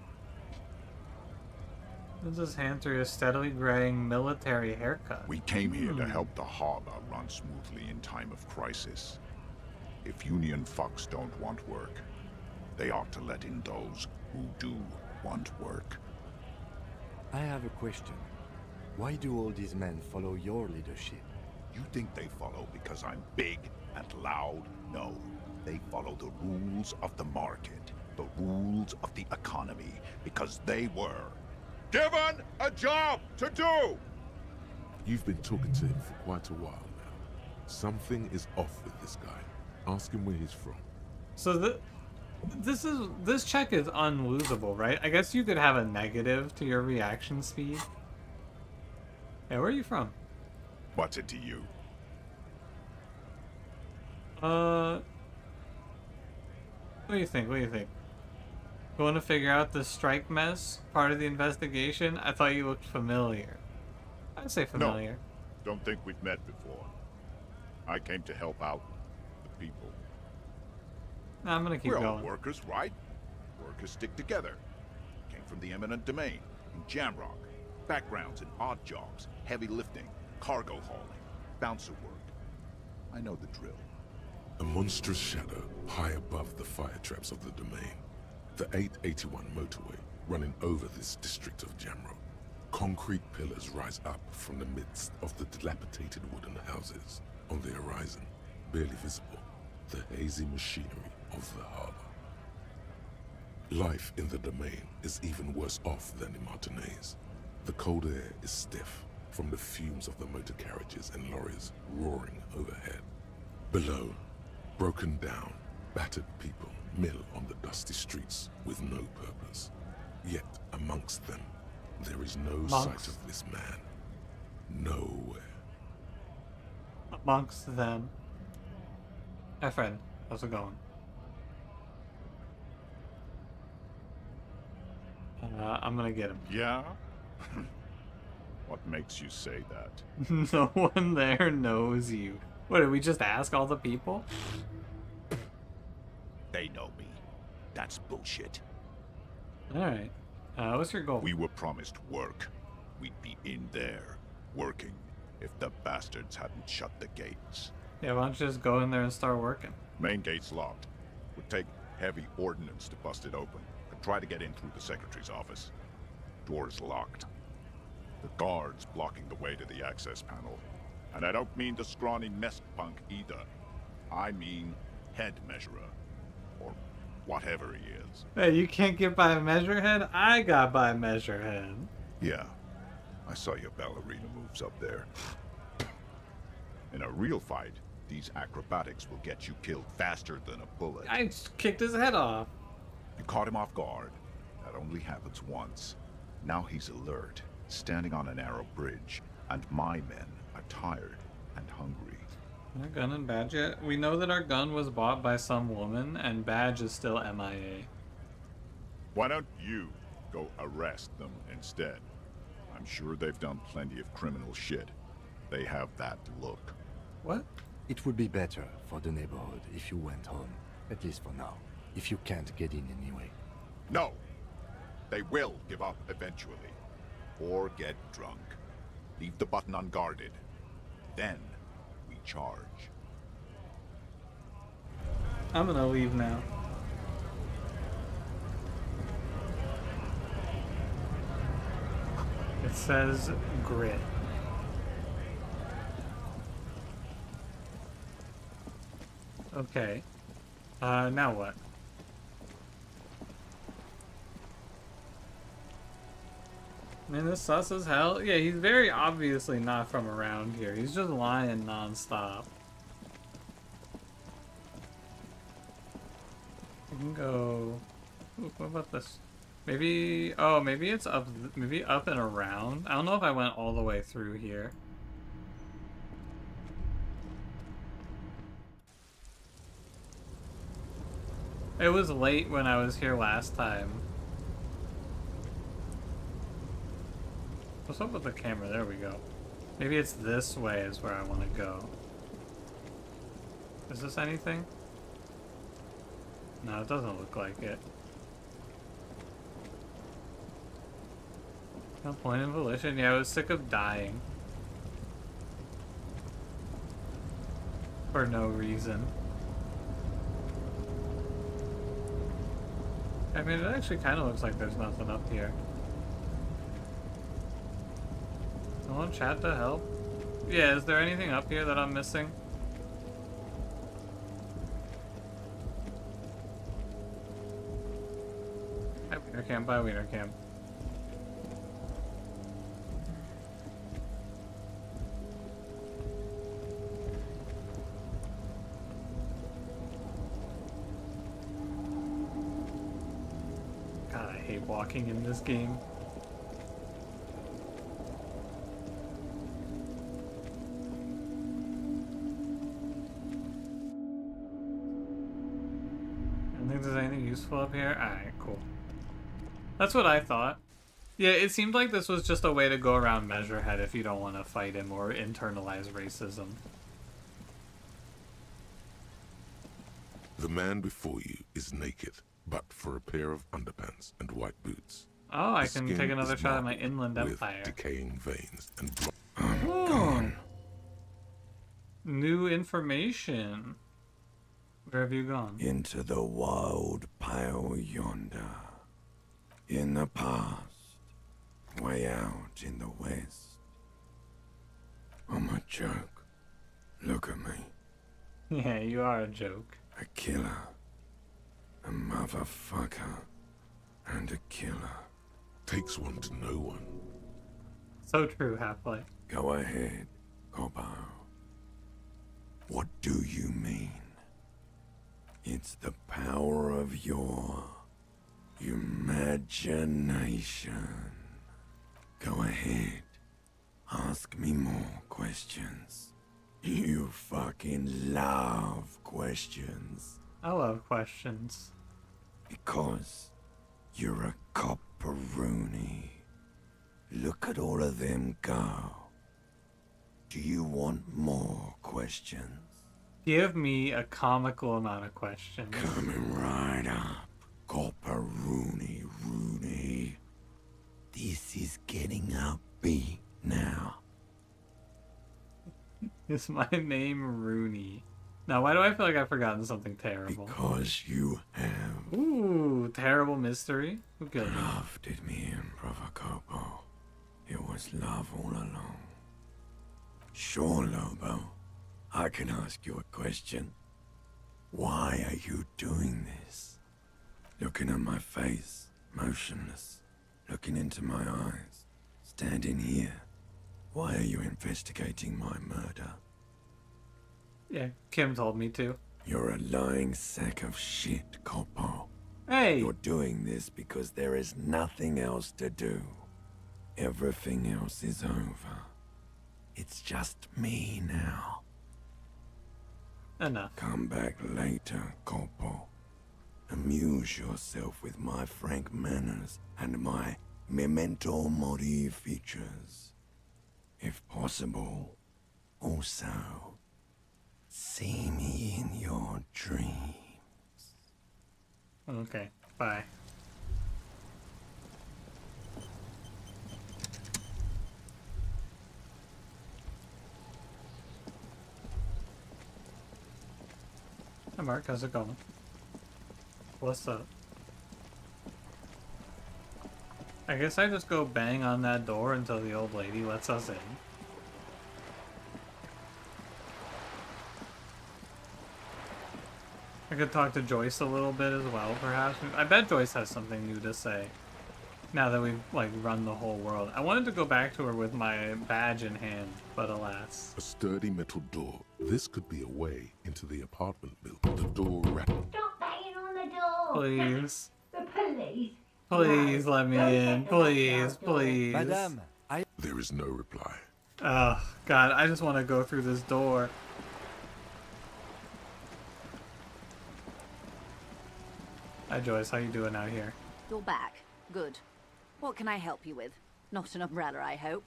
This is hand through a steadily graying military haircut. We came here to help the harbor run smoothly in time of crisis. If Union fucks don't want work, they ought to let in those who do want work. I have a question. Why do all these men follow your leadership? You think they follow because I'm big and loud? No. They follow the rules of the market, the rules of the economy, because they were given a job to do! You've been talking to him for quite a while now. Something is off with this guy. Ask him where he's from. So this check is unlosable, right? I guess you could have a negative to your reaction speed. Hey, where are you from? What's it to you? What do you think? What do you think? Going to figure out the strike mess part of the investigation? I thought you looked familiar. I'd say familiar. No, don't think we've met before. I came to help out the people. Nah, I'm gonna keep We're going. all workers, right? Workers stick together. Came from the eminent domain in Jamrock. Backgrounds in odd jobs, heavy lifting, cargo hauling, bouncer work. I know the drill. A monstrous shadow high above the fire traps of the domain. The 881 motorway running over this district of Jamrock. Concrete pillars rise up from the midst of the dilapidated wooden houses. On the horizon, barely visible, the hazy machinery of the harbor. Life in the domain is even worse off than in Martinez. The cold air is stiff from the fumes of the motor carriages and lorries roaring overhead. Below, broken down, battered people mill on the dusty streets with no purpose. Yet amongst them, there is no sight of this man. Nowhere. Amongst them. Hi, friend. How's it going? I'm gonna get him. Yeah? What makes you say that? No one there knows you. What, did we just ask all the people? They know me. That's bullshit. Alright. What's your goal? We were promised work. We'd be in there, working, if the bastards hadn't shut the gates. Yeah, why don't you just go in there and start working? Main gate's locked. Would take heavy ordnance to bust it open. Could try to get in through the secretary's office. Door's locked. The guard's blocking the way to the access panel. And I don't mean the scrawny nest punk either. I mean head measurer. Or whatever he is. Hey, you can't get by Measurehead? I got by Measurehead. Yeah. I saw your ballerina moves up there. In a real fight, these acrobatics will get you killed faster than a bullet. I just kicked his head off. You caught him off guard. That only happens once. Now he's alert, standing on a narrow bridge, and my men are tired and hungry. Our gun and badge yet? We know that our gun was bought by some woman, and badge is still MIA. Why don't you go arrest them instead? I'm sure they've done plenty of criminal shit. They have that look. What? It would be better for the neighborhood if you went home, at least for now, if you can't get in anyway. No! They will give up eventually. Or get drunk. Leave the button unguarded. Then we charge. I'm gonna leave now. It says grit. Okay. Now what? Man, this sus as hell. Yeah, he's very obviously not from around here. He's just lying non-stop. We can go... Ooh, what about this? Maybe... Oh, maybe it's up... Maybe up and around? I don't know if I went all the way through here. It was late when I was here last time. What's up with the camera? There we go. Maybe it's this way is where I want to go. Is this anything? No, it doesn't look like it. No point in volition. Yeah, I was sick of dying. For no reason. I mean, it actually kind of looks like there's nothing up here. Someone chat to help? Yeah, is there anything up here that I'm missing? Hi, Wiener Cam. Bye, Wiener Cam. walking in this game. I don't think there's anything useful up here. Alright, cool. That's what I thought. Yeah, it seemed like this was just a way to go around Measurehead if you don't want to fight him or internalize racism. The man before you is naked, but for a pair of underpants and white boots. Oh, I The can skin take another is shot at my marbled Inland with Empire. decaying veins and blood. Gone. New information. Where have you gone? Into the wild pale yonder. In the past. Way out in the west. I'm a joke. Look at me. Yeah, you are a joke. A killer. A motherfucker. And a killer. Takes one to know one. So true, Half-Life. Go ahead, Cobo. What do you mean? It's the power of your imagination. Go ahead. Ask me more questions. You fucking love questions. I love questions. Because you're a copperoonie. Look at all of them go. Do you want more questions? Give me a comical amount of questions. Coming right up, copperoonie Rooney. This is getting upbeat now. Is my name Rooney? Now, why do I feel like I've forgotten something terrible? Because you have. Ooh, terrible mystery. Who killed me? Love did me in, Brother Copo. It was love all along. Sure, Lobo. I can ask you a question. Why are you doing this? Looking at my face, motionless. Looking into my eyes. Standing here. Why are you investigating my murder? Yeah, Kim told me to. You're a lying sack of shit, Copo. Hey! You're doing this because there is nothing else to do. Everything else is over. It's just me now. Enough. Come back later, Copo. Amuse yourself with my frank manners and my memento mori features. If possible, also, see me in your dreams. Okay, bye. Hi Mark, how's it going? What's up? I guess I just go bang on that door until the old lady lets us in. I could talk to Joyce a little bit as well, perhaps. I bet Joyce has something new to say. Now that we've, like, run the whole world. I wanted to go back to her with my badge in hand, but alas. A sturdy metal door. This could be a way into the apartment building. The door rattled. Stop banging on the door! Please. The police! Please let me in. Please, please. Madame, There is no reply. Oh, God, I just want to go through this door. Hi, Joyce. How you doing out here? You're back. Good. What can I help you with? Not an umbrella, I hope.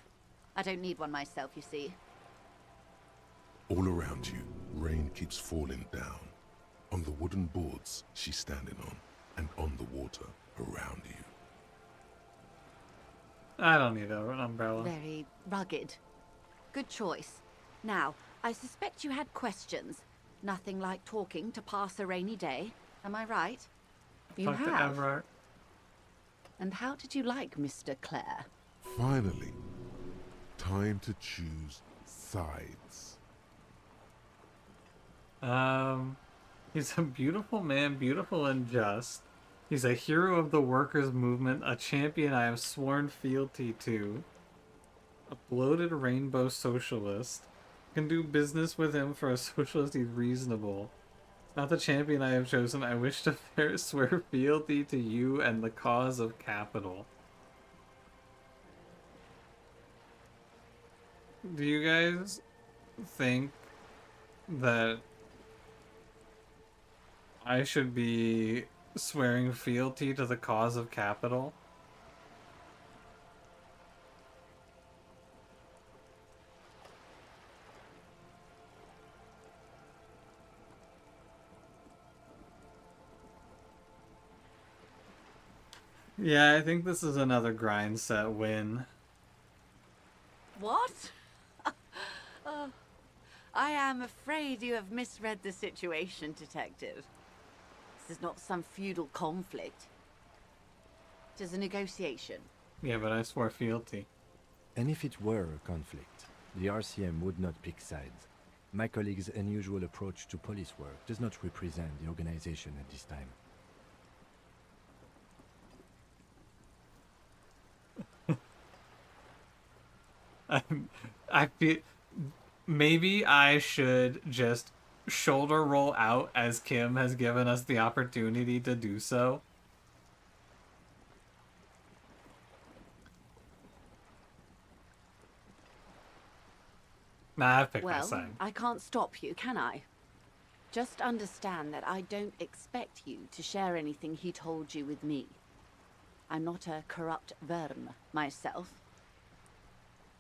I don't need one myself, you see. All around you, rain keeps falling down. On the wooden boards she's standing on, and on the water around you. I don't need an umbrella. Very rugged. Good choice. Now, I suspect you had questions. Nothing like talking to pass a rainy day. Am I right? You Talk to have. Everard. And how did you like Mr. Clare? Finally, time to choose sides. He's a beautiful man, beautiful and just. He's a hero of the workers' movement, a champion I have sworn fealty to. A bloated rainbow socialist. Can do business with him for a socialist, he's reasonable. Not the champion I have chosen. I wish to swear fealty to you and the cause of capital. Do you guys think that I should be swearing fealty to the cause of capital? Yeah, I think this is another grind set win. What? Oh, I am afraid you have misread the situation, Detective. This is not some feudal conflict. It is a negotiation. Yeah, but I swore fealty. And if it were a conflict, the RCM would not pick sides. My colleague's unusual approach to police work does not represent the organization at this time. I feel maybe I should just shoulder roll out as Kim has given us the opportunity to do so. Nah, I've picked my Well, side. I can't stop you, can I? Just understand that I don't expect you to share anything he told you with me. I'm not a corrupt verm myself.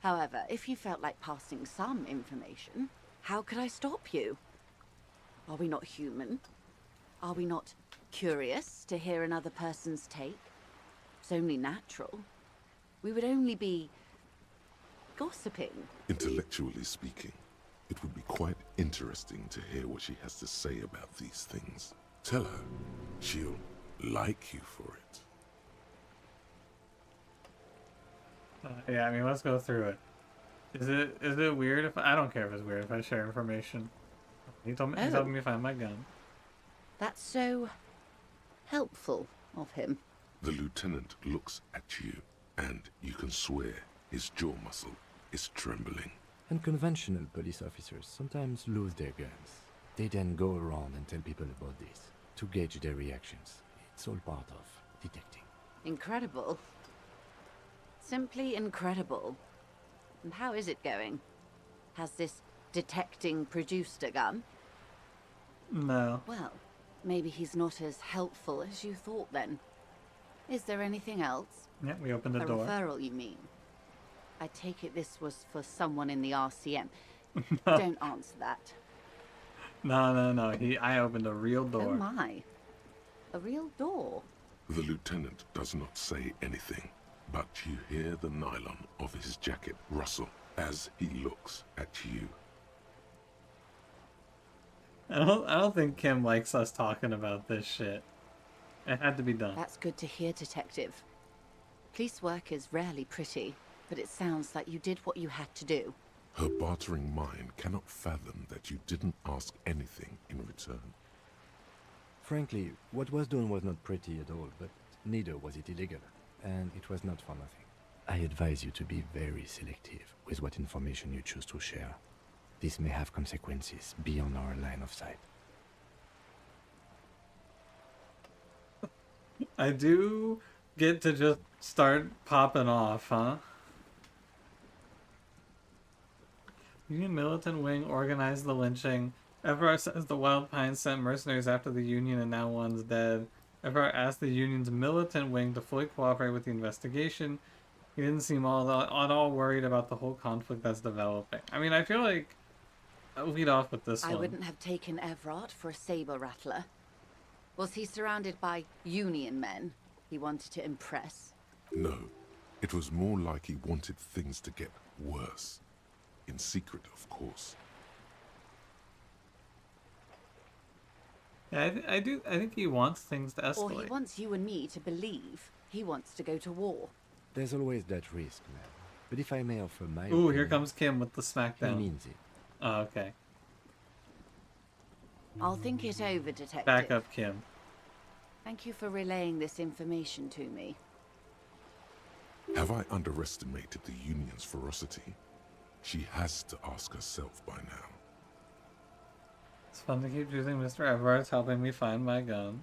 However, if you felt like passing some information, how could I stop you? Are we not human? Are we not curious to hear another person's take? It's only natural. We would only be gossiping. Intellectually speaking, it would be quite interesting to hear what she has to say about these things. Tell her she'll like you for it. Yeah, I mean, let's go through it. Is it weird if I don't care if it's weird if I share information? He's helping me find my gun. That's so helpful of him. The lieutenant looks at you, and you can swear his jaw muscle is trembling. Unconventional police officers sometimes lose their guns. They then go around and tell people about this, to gauge their reactions. It's all part of detecting. Incredible. Simply incredible. And how is it going? Has this detecting produced a gun? No. Well, maybe he's not as helpful as you thought then. Is there anything else? Yeah, we opened the a door. referral, you mean? I take it this was for someone in the RCM. Don't answer that. No. I opened a real door. Oh my. A real door? The lieutenant does not say anything, but you hear the nylon of his jacket rustle as he looks at you. I don't think Kim likes us talking about this shit. It had to be done. That's good to hear, Detective. Police work is rarely pretty, but it sounds like you did what you had to do. Her bartering mind cannot fathom that you didn't ask anything in return. Frankly, what was done was not pretty at all, but neither was it illegal, and it was not for nothing. I advise you to be very selective with what information you choose to share. This may have consequences beyond our line of sight. I do get to just start popping off, huh? Union militant wing organized the lynching. Everard says the Wild Pines sent mercenaries after the Union and now one's dead. Everard asked the Union's militant wing to fully cooperate with the investigation. He didn't seem at all worried about the whole conflict that's developing. I mean, I feel like I'll lead off with this one. I wouldn't have taken Everard for a saber rattler. Was he surrounded by Union men he wanted to impress? No, it was more like he wanted things to get worse. In secret, of course. Yeah, I think he wants things to escalate. Or he wants you and me to believe he wants to go to war. There's always that risk, man. But if I may offer my Ooh, here opinion, comes Kim with the smackdown. he means it. Oh, okay. I'll think it over, Detective. Back up, Kim. Thank you for relaying this information to me. Have I underestimated the Union's ferocity? She has to ask herself by now. It's fun to keep choosing Mr. Everard's helping me find my gun.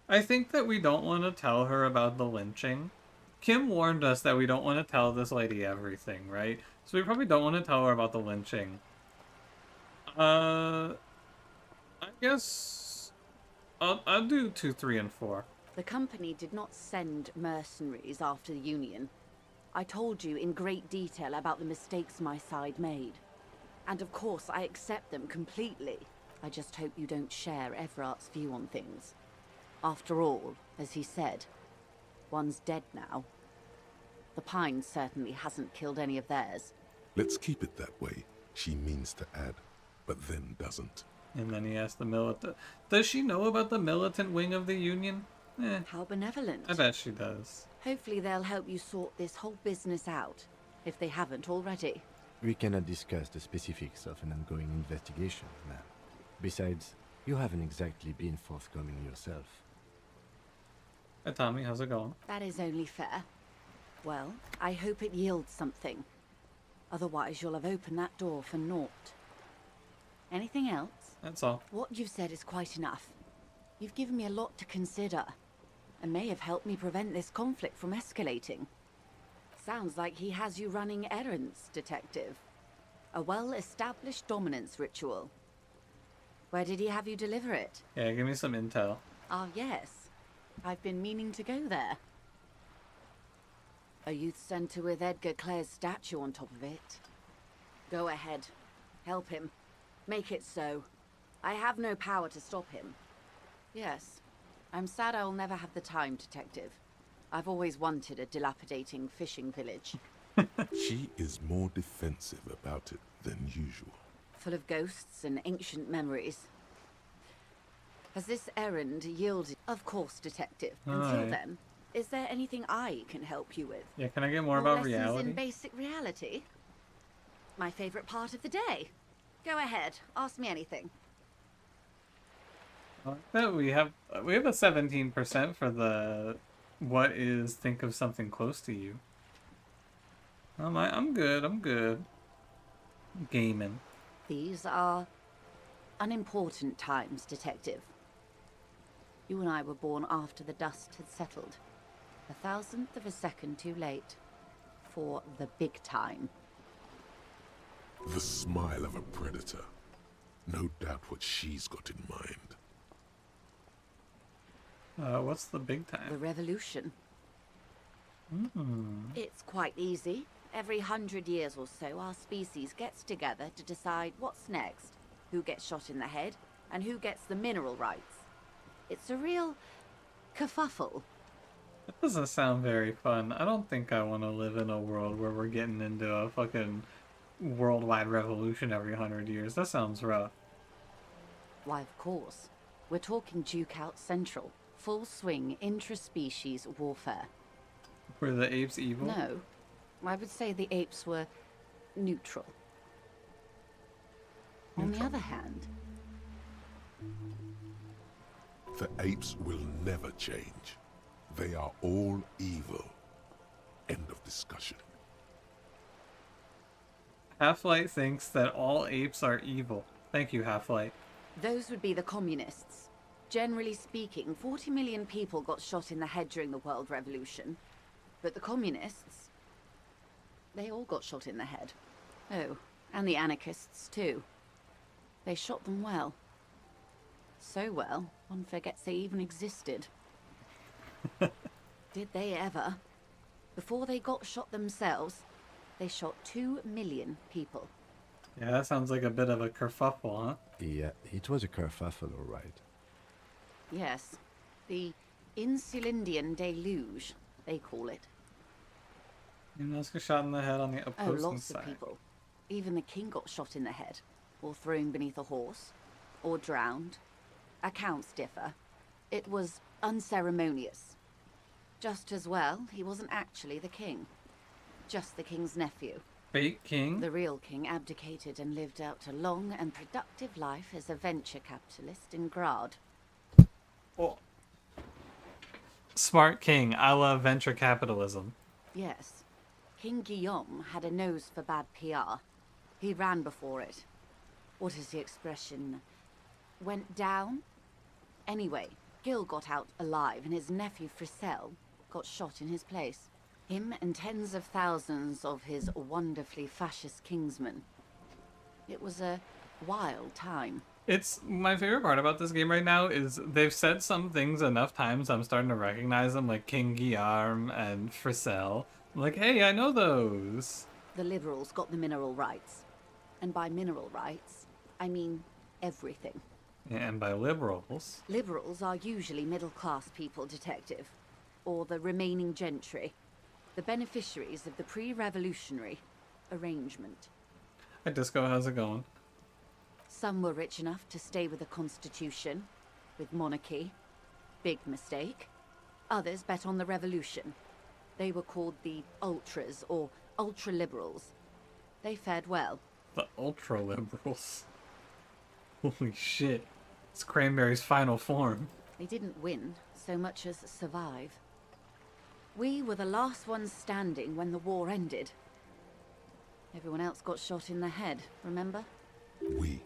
I think that we don't want to tell her about the lynching. Kim warned us that we don't want to tell this lady everything, right? So we probably don't want to tell her about the lynching. I guess I'll do 2, 3, and 4. The company did not send mercenaries after the Union. I told you in great detail about the mistakes my side made. And of course, I accept them completely. I just hope you don't share Everart's view on things. After all, as he said, one's dead now. The Pine certainly hasn't killed any of theirs. Let's keep it that way. She means to add, but then doesn't. And then he asked the militant, does she know about the militant wing of the Union? How benevolent. I bet she does. Hopefully they'll help you sort this whole business out, if they haven't already. We cannot discuss the specifics of an ongoing investigation, ma'am. Besides, you haven't exactly been forthcoming yourself. Hey Tommy, how's it going? That is only fair. Well, I hope it yields something. Otherwise, you'll have opened that door for naught. Anything else? That's all. What you've said is quite enough. You've given me a lot to consider, and may have helped me prevent this conflict from escalating. Sounds like he has you running errands, Detective. A well-established dominance ritual. Where did he have you deliver it? Yeah, give me some intel. Ah, yes. I've been meaning to go there. A youth centre with Edgar Clare's statue on top of it. Go ahead. Help him. Make it so. I have no power to stop him. Yes. I'm sad I'll never have the time, Detective. I've always wanted a dilapidating fishing village. She is more defensive about it than usual. Full of ghosts and ancient memories. Has this errand yielded? Of course, Detective. Until Aye. then, is there anything I can help you with? Yeah, can I get more Or about lessons reality? in basic reality? My favorite part of the day. Go ahead, ask me anything. I like that we have a 17% for the what is think of something close to you. I'm good. Gaming. These are unimportant times, Detective. You and I were born after the dust had settled. 1,000th of a second too late. For the big time. The smile of a predator. No doubt what she's got in mind. What's the big The time? revolution. It's quite easy. Every 100 years or so, our species gets together to decide what's next. Who gets shot in the head, and who gets the mineral rights. It's a real kerfuffle. That doesn't sound very fun. I don't think I want to live in a world where we're getting into a fucking worldwide revolution every 100 years. That sounds rough. Why, of course. We're talking Duke Out Central. Full swing intra-species warfare. Were the apes evil? No. I would say the apes were neutral. On the other hand, The apes will never change. They are all evil. End of discussion. Half-Light thinks that all apes are evil. Thank you, Half-Light. those would be the communists. Generally speaking, 40 million people got shot in the head during the World Revolution. But the communists, they all got shot in the head. Oh, and the anarchists too. They shot them well. So well, one forgets they even existed. Did they ever? Before they got shot themselves, they shot 2 million people. Yeah, that sounds like a bit of a kerfuffle, huh? Yeah, it was a kerfuffle, all right. Yes, the Insulindian deluge, they call it. Anyone else get shot in the head on the Oh, opposing lots side? of people. Even the king got shot in the head, or thrown beneath a horse, or drowned. Accounts differ. It was unceremonious. Just as well, he wasn't actually the king. Just the king's nephew. Fake king? The real king abdicated and lived out a long and productive life as a venture capitalist in Grad. Oh. Smart king, a la venture capitalism. Yes. King Guillaume had a nose for bad PR. He ran before it. What is the expression? Went down? Anyway, Gil got out alive and his nephew Frisell got shot in his place. Him and tens of thousands of his wonderfully fascist kingsmen. It was a wild time. It's my favorite part about this game right now is they've said some things enough times I'm starting to recognize them, like King Guillarm and Frisell. I'm like, hey, I know those. The liberals got the mineral rights. And by mineral rights, I mean everything. And by liberals. Liberals are usually middle-class people, Detective. Or the remaining gentry. The beneficiaries of the pre-revolutionary arrangement. Hi, Disco, how's it going? Some were rich enough to stay with the Constitution, with monarchy. Big mistake. Others bet on the revolution. They were called the Ultras, or Ultra-Liberals. They fared well. The Ultra-Liberals. Holy shit. It's Cranberry's final form. They didn't win so much as survive. We were the last ones standing when the war ended. Everyone else got shot in the head, remember? We.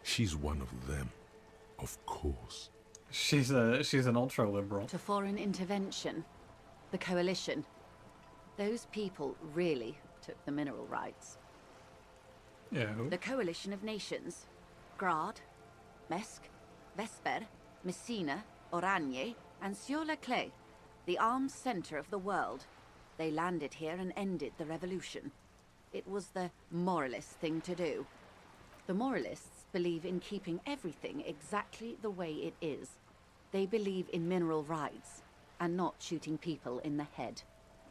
She's one of them. Of course. She's an ultra-liberal. To foreign intervention. The coalition. Those people really took the mineral rights. Yeah, who? The coalition of nations. Grad, Mesk, Vesper, Messina, Oranje, and Sur-le-Clay. The armed center of the world. They landed here and ended the revolution. It was the moralist thing to do. The moralists believe in keeping everything exactly the way it is. They believe in mineral rights, and not shooting people in the head.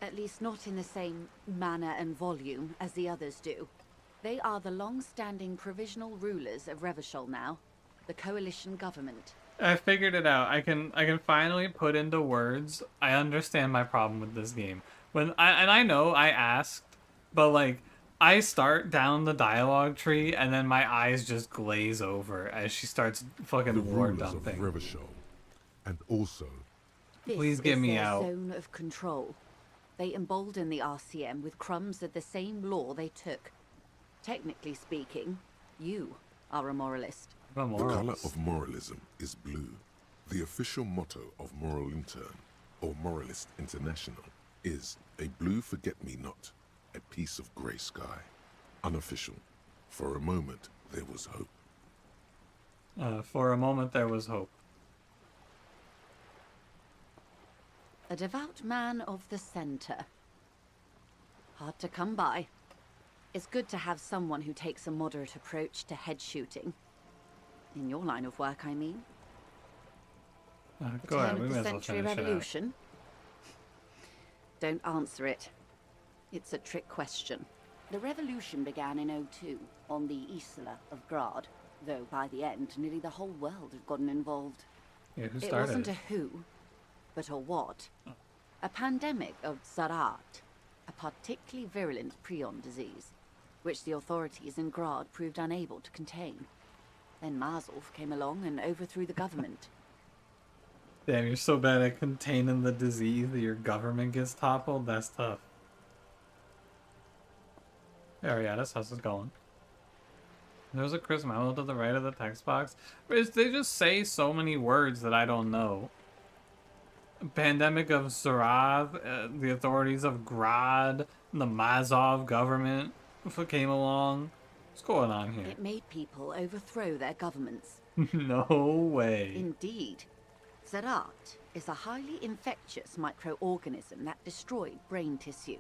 At least not in the same manner and volume as the others do. They are the long-standing provisional rulers of Revachol now, the coalition government. I figured it out. I can finally put into words. I understand my problem with this game. I know I asked, but like I start down the dialogue tree and then my eyes just glaze over as she starts fucking war dumping. The rulers of Revachol, and also. Please get me out. This is their zone of control. They embolden the RCM with crumbs of the same law they took. Technically speaking, you are a moralist. The color of moralism is blue. The official motto of Moral Intern, or Moralist International, is a blue forget-me-not, a piece of grey sky. Unofficial. For a moment, there was hope. For a moment, there was hope. A devout man of the center. Hard to come by. It's good to have someone who takes a moderate approach to head shooting. In your line of work, I mean. Go ahead, Turn we of may the as well century finish it out. revolution? Don't answer it. It's a trick question. The revolution began in '02 on the Isla of Grad, though by the end, nearly the whole world had gotten involved. Yeah, who It started wasn't it? a who, but a what. A pandemic of Zarat, a particularly virulent prion disease, which the authorities in Grad proved unable to contain. Then Mazov came along and overthrew the government. Damn, you're so bad at containing the disease that your government gets toppled? That's tough. Ariadis, how's it going? There's a Chris Mello to the right of the text box. But they just say so many words that I don't know. Pandemic of Zarath, the authorities of Grad, the Mazov government came along. What's going on here? It made people overthrow their governments. No way. Indeed. Zarat is a highly infectious microorganism that destroyed brain tissue.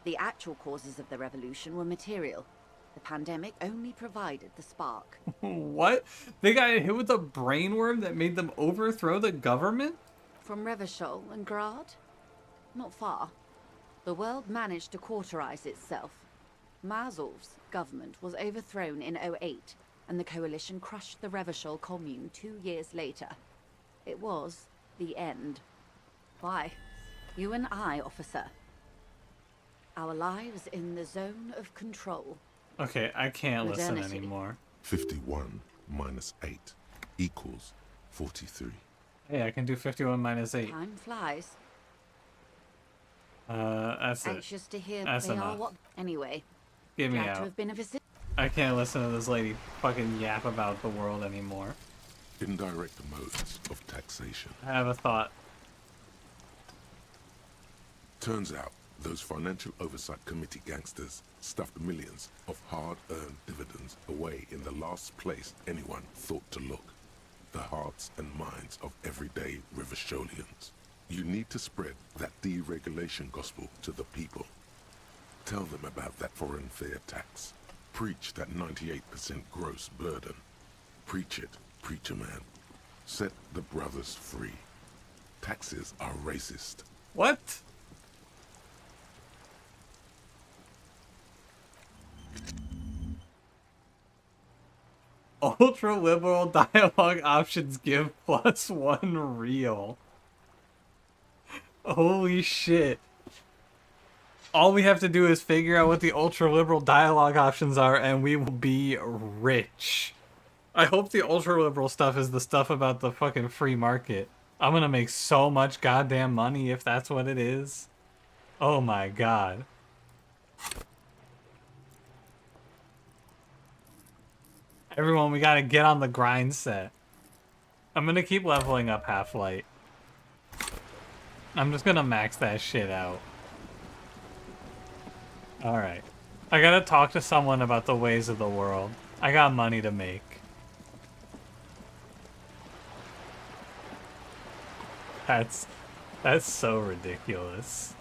The actual causes of the revolution were material. The pandemic only provided the spark. What? They got hit with a brainworm that made them overthrow the government? From Revachol and Grad? Not far. The world managed to cauterize itself. Mazov's government was overthrown in '08, and the coalition crushed the Revachol commune 2 years later. It was the end. Why? You and I, officer. Our lives in the zone of control. Okay, I can't listen Modernity. anymore. 51 minus 8 equals 43. Hey, I can do 51 minus 8. Time flies. That's it. Anxious to hear That's they enough. are what. Anyway, Get me glad out. to have been a visit. I can't listen to this lady fucking yap about the world anymore. Indirect modes of taxation. I have a thought. Turns out those Financial Oversight Committee gangsters stuffed millions of hard-earned dividends away in the last place anyone thought to look. The hearts and minds of everyday Riversholians. You need to spread that deregulation gospel to the people. Tell them about that foreign fair tax. Preach that 98% gross burden. Preach it, preacher man. Set the brothers free. Taxes are racist. What? Ultra liberal dialogue options give +1 real. Holy shit. All we have to do is figure out what the ultra liberal dialogue options are and we will be rich. I hope the ultra liberal stuff is the stuff about the fucking free market. I'm gonna make so much goddamn money if that's what it is. Oh my god. Everyone, we gotta get on the grind set. I'm gonna keep leveling up Half-Light. I'm just gonna max that shit out. Alright. I gotta talk to someone about the ways of the world. I got money to make. That's so ridiculous.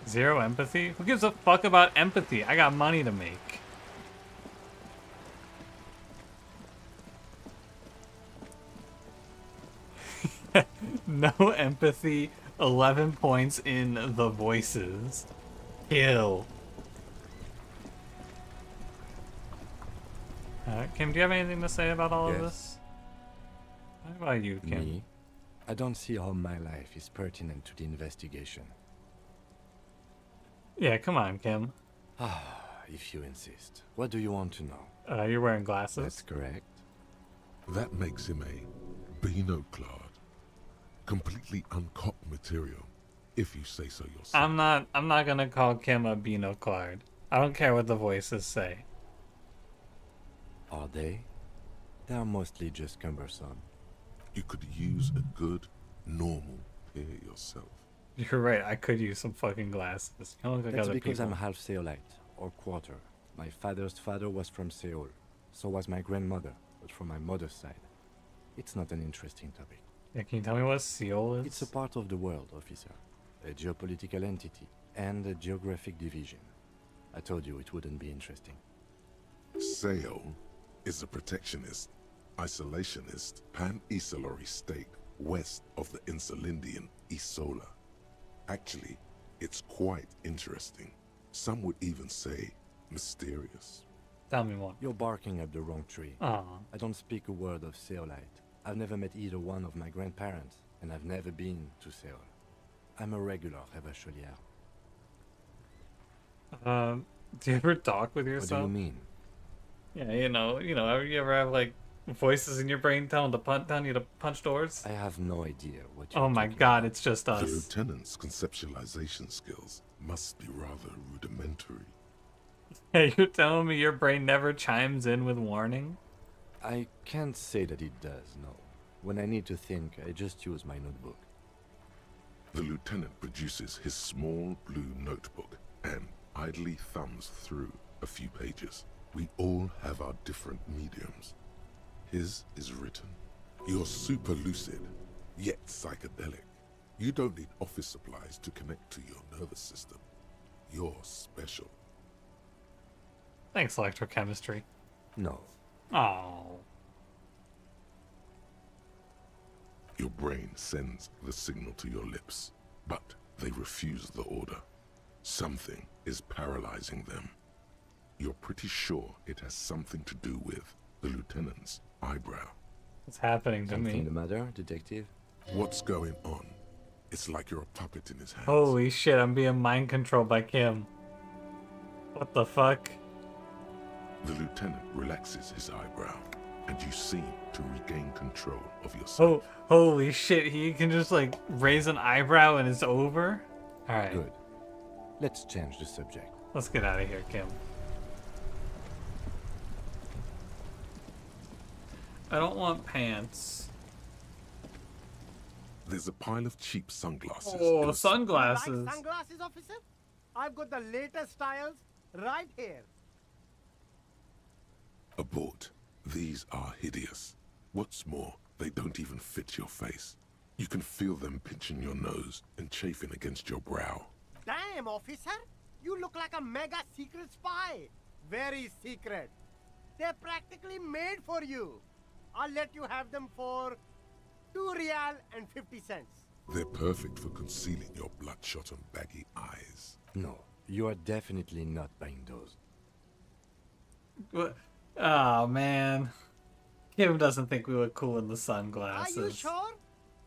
Zero empathy? Who gives a fuck about empathy? I got money to make. No empathy, 11 points in the voices. Kill. Kim, do you have anything to say about all of this? What about you, Kim? Me? I don't see how my life is pertinent to the investigation. Yeah, come on, Kim. If you insist. What do you want to know? You're wearing glasses? That's correct. That makes him a Binoclard. Completely uncopped material, if you say so yourself. I'm not gonna call Kim a Binoclard. I don't care what the voices say. Are they? They are mostly just cumbersome. You could use a good, normal pair yourself. You're right, I could use some fucking glasses. You don't look like That's other because people. I'm half Seolite, or quarter. My father's father was from Seoul. So was my grandmother, but from my mother's side. It's not an interesting topic. Yeah, can you tell me what Seoul is? It's a part of the world, officer. A geopolitical entity, and a geographic division. I told you it wouldn't be interesting. Seoul is a protectionist, isolationist, pan-Isolari state west of the Insulindian Isola. Actually, it's quite interesting. Some would even say mysterious. Tell me more. You're barking up the wrong tree. Aw. I don't speak a word of Seolite. I've never met either one of my grandparents, and I've never been to Seoul. I'm a regular Revacholier. Do you ever talk with What yourself? do you mean? Yeah, you know, you ever have like voices in your brain telling you to punch doors? I have no idea what you're Oh my god, it's just The us. lieutenant's conceptualization skills must be rather rudimentary. Hey, you're telling me your brain never chimes in with warning? I can't say that it does, no. When I need to think, I just use my notebook. The lieutenant produces his small blue notebook and idly thumbs through a few pages. We all have our different mediums. His is written. You're super lucid, yet psychedelic. You don't need office supplies to connect to your nervous system. You're special. Thanks, electrochemistry. No. Oh. Your brain sends the signal to your lips, but they refuse the order. Something is paralyzing them. You're pretty sure it has something to do with the lieutenant's eyebrow. It's happening to me. Something the matter, detective? What's going on? It's like you're a puppet in his hands. Holy shit, I'm being mind controlled by Kim. What the fuck? The lieutenant relaxes his eyebrow. and you seem to regain control of yourself. Oh, holy shit, he can just like raise an eyebrow and it's over? Alright. Good. Let's change the subject. Let's get out of here, Kim. I don't want pants. There's a pile of cheap sunglasses. Oh, You sunglasses. like sunglasses, officer? I've got the latest styles right here. Abort. These are hideous. What's more, they don't even fit your face. You can feel them pinching your nose and chafing against your brow. Damn, officer! You look like a mega secret spy. Very secret. They're practically made for you. I'll let you have them for 2 real and 50 cents. They're perfect for concealing your bloodshot and baggy eyes. No, you are definitely not buying those. What? Oh, man. Kim doesn't think we look cool in the Are sunglasses. you sure?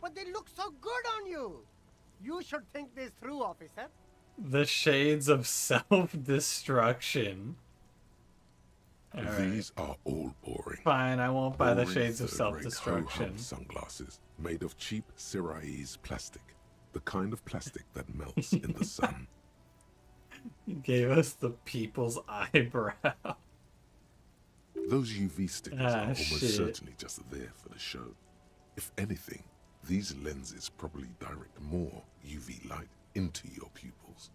But they look so good on you. You should think this through, officer. The shades of self-destruction. These are all boring. Fine, I won't buy the Boring shades of third-rate self-destruction. ho-hum sunglasses made of cheap Syrahese plastic. The kind of plastic that melts in the sun. You gave us the people's eyebrow. Those UV stickers are almost shit. certainly just there for the show. If anything, these lenses probably direct more UV light into your pupils.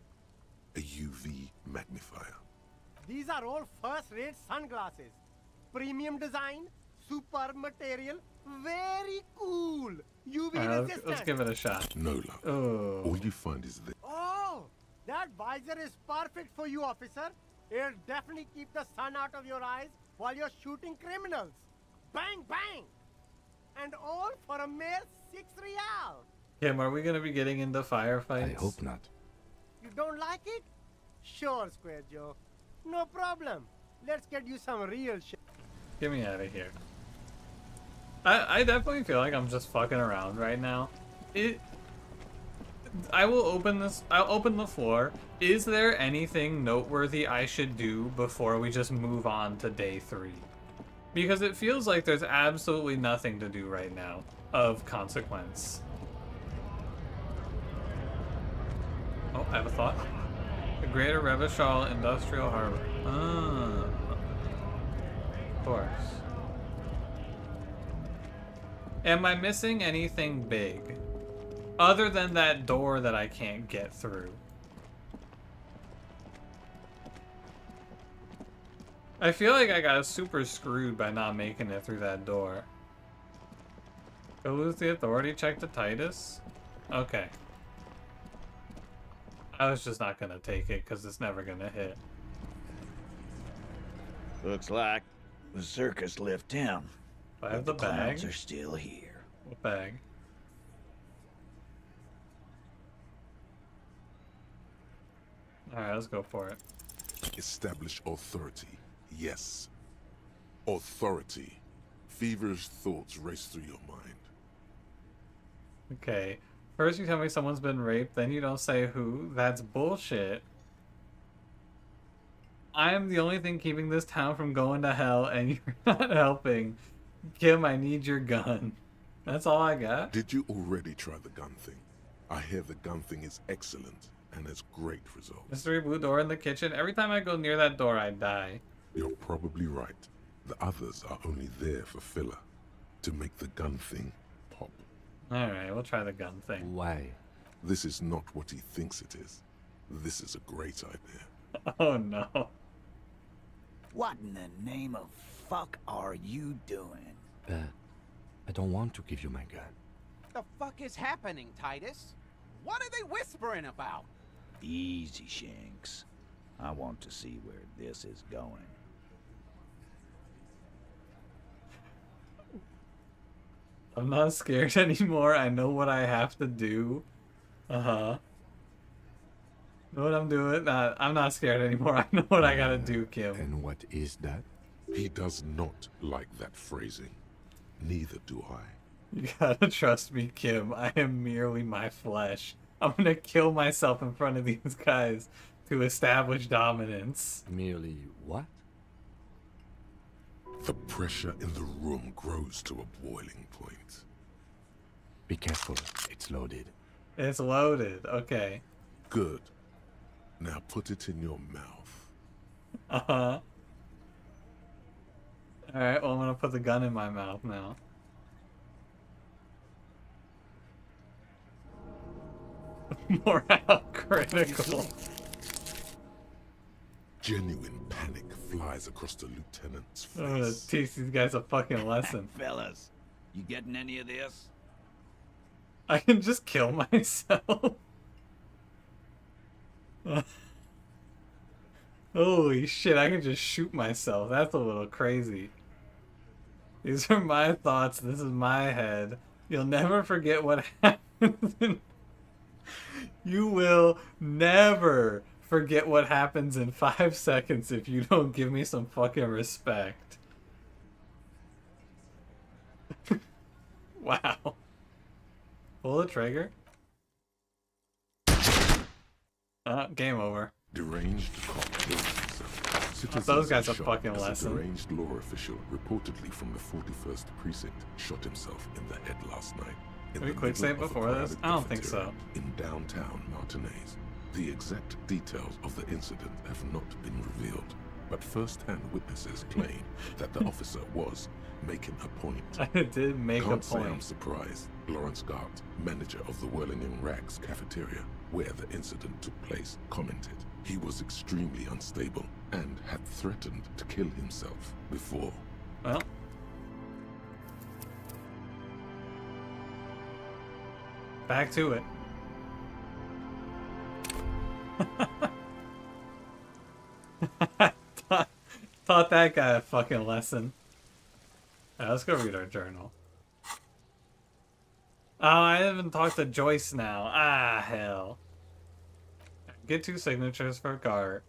A UV magnifier. These are all first-rate sunglasses. Premium design, superb material, very cool. UV Alright, resistant. let's give it a shot. No luck. Oh. All you find is this. Oh, that visor is perfect for you, officer. It'll definitely keep the sun out of your eyes while you're shooting criminals. Bang, bang! And all for a mere 6 real. Kim, are we going to be getting into firefights? I hope not. You don't like it? Sure, Square Joe. No problem. Let's get you some real shit. Get me out of here. I definitely feel like I'm just fucking around right now. I will open this. I'll open the floor. Is there anything noteworthy I should do before we just move on to day 3? Because it feels like there's absolutely nothing to do right now of consequence. Oh, I have a thought. The Greater Revachol Industrial Harbor. Ah. Of course. Am I missing anything big? Other than that door that I can't get through. I feel like I got super screwed by not making it through that door. Go lose the authority, check the Titus? Okay. I was just not gonna take it because it's never gonna hit. Looks like the circus left town. I have but the bag. clowns are still here. What bag? Alright, let's go for it. Establish authority. Yes. Authority. Feverish thoughts race through your mind. Okay. First you tell me someone's been raped, then you don't say who. That's bullshit. I am the only thing keeping this town from going to hell, and you're not helping. Kim, I need your gun. That's all I got. Did you already try the gun thing? I hear the gun thing is excellent and has great results. Mystery blue door in the kitchen. Every time I go near that door, I die. You're probably right. The others are only there for filler. To make the gun thing pop. Alright, we'll try the gun thing. Why? This is not what he thinks it is. This is a great idea. Oh no. What in the name of fuck are you doing? I don't want to give you my gun. The fuck is happening, Titus? What are they whispering about? Easy, Shanks. I want to see where this is going. I'm not scared anymore. I know what I have to do. Uh-huh. Know what I'm doing? I'm not scared anymore. I know what I gotta do, Kim. And what is that? He does not like that phrasing. Neither do I. You gotta trust me, Kim. I am merely my flesh. I'm gonna kill myself in front of these guys to establish dominance. Merely what? The pressure in the room grows to a boiling point. Be careful, it's loaded. It's loaded, okay. Good. Now put it in your mouth. Uh-huh. Alright, well I'm gonna put the gun in my mouth now. Morale critical. Genuine panic flies across the lieutenant's face. I'm gonna teach these guys a fucking lesson. Fellas, you getting any of this? I can just kill myself. Holy shit, I can just shoot myself. That's a little crazy. These are my thoughts. This is my head. You'll never forget what happens. You will never forget what happens in 5 seconds if you don't give me some fucking respect. Wow. Pull the trigger. Game over. Deranged cop killed himself. Citizens Those guys are shot fucking as lesson. A deranged law official, reportedly from the 41st precinct, shot himself in the head last night. In Did we the quick middle save of a before this? crowded I don't think so. cafeteria In downtown Martinez. The exact details of the incident have not been revealed, but first-hand witnesses claim that the officer was making a point. I did make Can't a say I'm point. surprised. Lawrence Gart, manager of the Whirling in Rags cafeteria, where the incident took place, commented he was extremely unstable and had threatened to kill himself before. Well. Back to it. Taught that guy a fucking lesson. Alright, let's go read our journal. Oh, I haven't talked to Joyce now. Ah, hell. Get 2 signatures for Gart.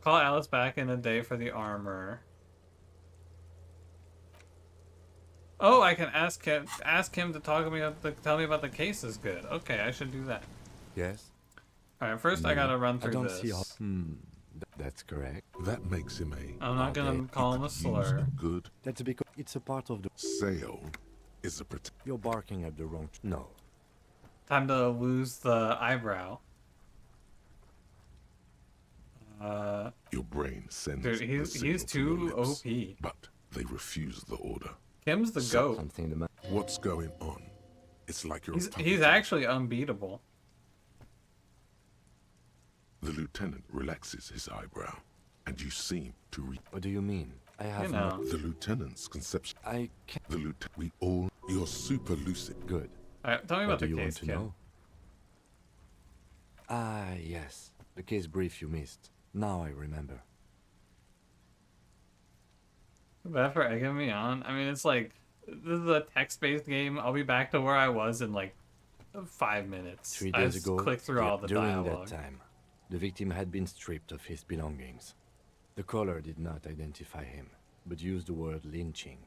Call Alice back in a day for the armor. Oh, I can ask him to talk to me tell me about the case is good. Okay, I should do that. Yes? Alright, first I gotta run through I don't this. see how... that's correct. That makes him a... I'm not gonna call him a slur. Good That's because it's a part of the... sale is a You're barking at the wrong... No. Time to lose the eyebrow. Your brain sends Dude, the he's signal to your too lips, OP. but they refuse the order. Kim's the goat. What's going on? It's like you're He's actually unbeatable. The lieutenant relaxes his eyebrow, and you seem to read. What do you mean? I have You know. The lieutenant's conception. I can't... The lieutenant. We all. You're super lucid. Good. Alright, tell me What about do the you want case, to Kim. know? Ah, yes. The case brief you missed. Now I remember. Bad for egging me on. I mean, it's like, this is a text-based game. I'll be back to where I was in like 5 minutes. 3 I days just ago, click through all the during dialogue. that time, the victim had been stripped of his belongings. The caller did not identify him, but used the word lynching.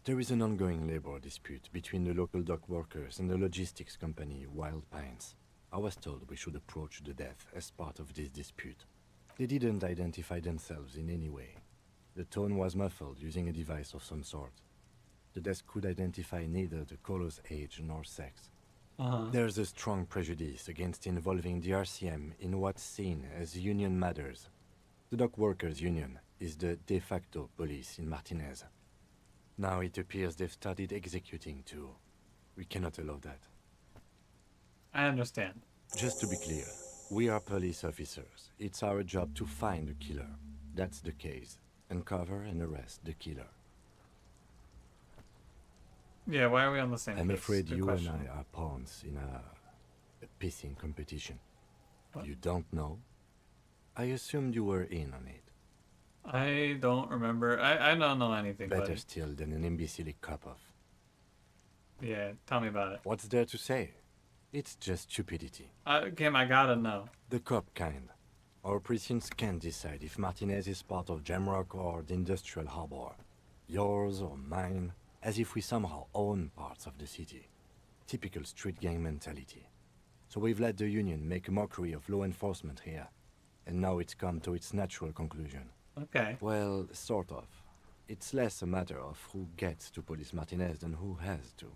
There is an ongoing labor dispute between the local dock workers and the logistics company Wild Pines. I was told we should approach the death as part of this dispute. They didn't identify themselves in any way. The tone was muffled using a device of some sort. The desk could identify neither the caller's age nor sex. There's a strong prejudice against involving the RCM in what's seen as union matters. The dock workers' union is the de facto police in Martinez. Now it appears they've started executing too. We cannot allow that. I understand. Just to be clear, we are police officers. It's our job to find the killer. That's the case. Uncover and arrest the killer. Yeah, why are we on the same I'm page? afraid Good you question. and I are pawns in a pissing competition. You don't know? I assumed you were in on it. I don't remember. I don't know anything, Better buddy. still than an imbecile cop-off. Yeah, tell me about it. What's there to say? It's just stupidity. Kim, I gotta know. The cop kind. Our precincts can't decide if Martinez is part of Jamrock or the Industrial Harbor. Yours or mine, as if we somehow own parts of the city. Typical street gang mentality. So we've let the Union make a mockery of law enforcement here. And now it's come to its natural conclusion. Okay. Well, sort of. It's less a matter of who gets to police Martinez than who has to.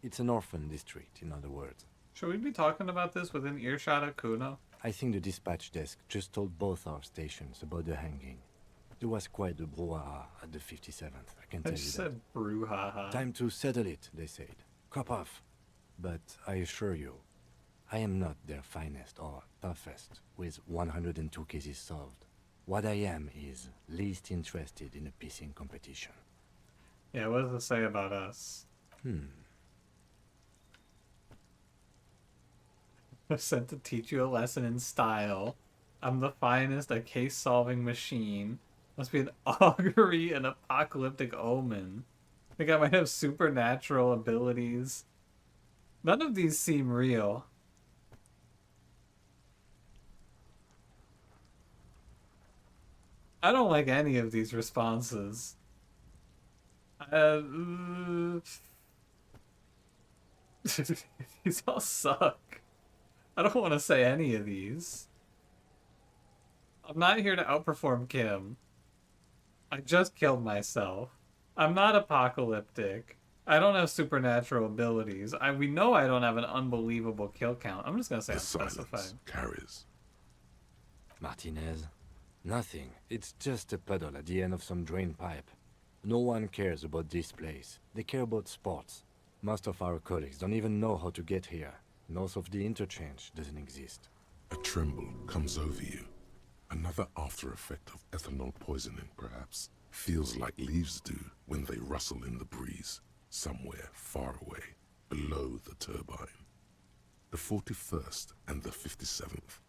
It's an orphan district, in other words. Should we be talking about this within earshot of Kuno? I think the dispatch desk just told both our stations about the hanging. There was quite a brouhaha at the 57th, I can tell I you just that. said brouhaha. Time to settle it, they said. Cop off. But I assure you, I am not their finest or toughest, with 102 cases solved. What I am is least interested in a pissing competition. Yeah, what does it say about us? I'm sent to teach you a lesson in style. I'm the finest, a case-solving machine. Must be an augury, an apocalyptic omen. I think I might have supernatural abilities. None of these seem real. I don't like any of these responses. These all suck. I don't want to say any of these. I'm not here to outperform Kim. I just killed myself. I'm not apocalyptic. I don't have supernatural abilities. We know I don't have an unbelievable kill count. I'm just gonna say The unspecified. silence carries. Martinez? Nothing. It's just a puddle at the end of some drain pipe. No one cares about this place. They care about sports. Most of our colleagues don't even know how to get here. North of the interchange doesn't exist. A tremble comes over you. Another after effect of ethanol poisoning, perhaps. Feels like leaves do when they rustle in the breeze, somewhere far away, below the turbine. The 41st and the 57th.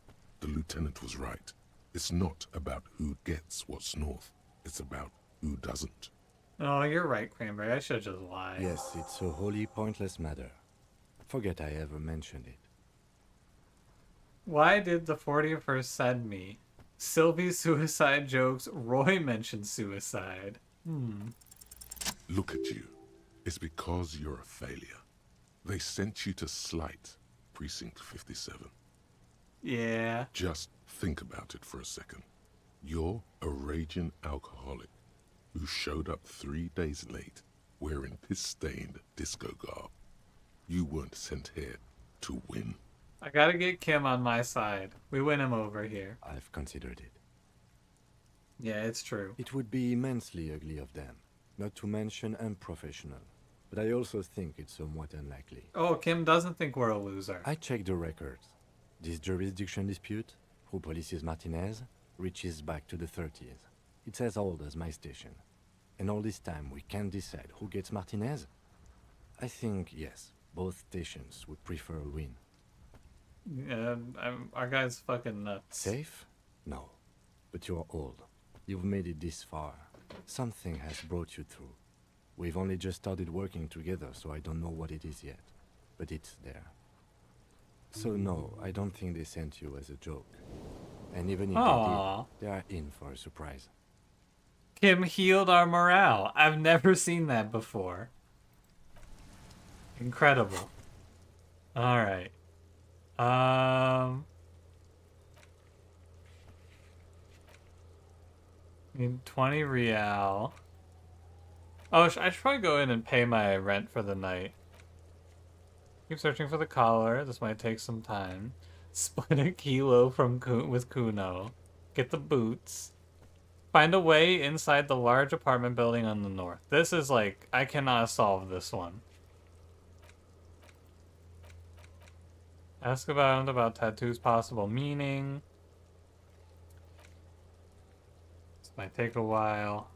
The lieutenant was right. It's not about who gets what's north. It's about who doesn't. Oh, you're right, Cranberry. I should just lie. Yes, it's a wholly pointless matter. Forget I ever mentioned it. Why did the 41st send me? Sylvie's suicide jokes. Roy mentioned suicide. Look at you. It's because you're a failure. They sent you to Slight, Precinct 57. Yeah. Just think about it for a second. You're a raging alcoholic who showed up 3 days late wearing piss-stained disco garb. You weren't sent here to win. I gotta get Kim on my side. We win him over here. I've considered it. Yeah, it's true. It would be immensely ugly of them, not to mention unprofessional. But I also think it's somewhat unlikely. Oh, Kim doesn't think we're a loser. I checked the records. This jurisdiction dispute, who polices Martinez, reaches back to the 30s. It's as old as my station. And all this time we can't decide who gets Martinez? I think, yes, both stations would prefer a win. Yeah, our guy's fucking nuts. Safe? No. But you're old. You've made it this far. Something has brought you through. We've only just started working together, so I don't know what it is yet. But it's there. So no, I don't think they sent you as a joke. And even if they did, they are in for a surprise. Kim healed our morale. I've never seen that before. Incredible. Alright. Need 20 real. Oh, I should probably go in and pay my rent for the night. Keep searching for the collar. This might take some time. Split a kilo with Kuno. Get the boots. Find a way inside the large apartment building on the north. This is like, I cannot solve this one. Ask about tattoos' possible meaning. This might take a while.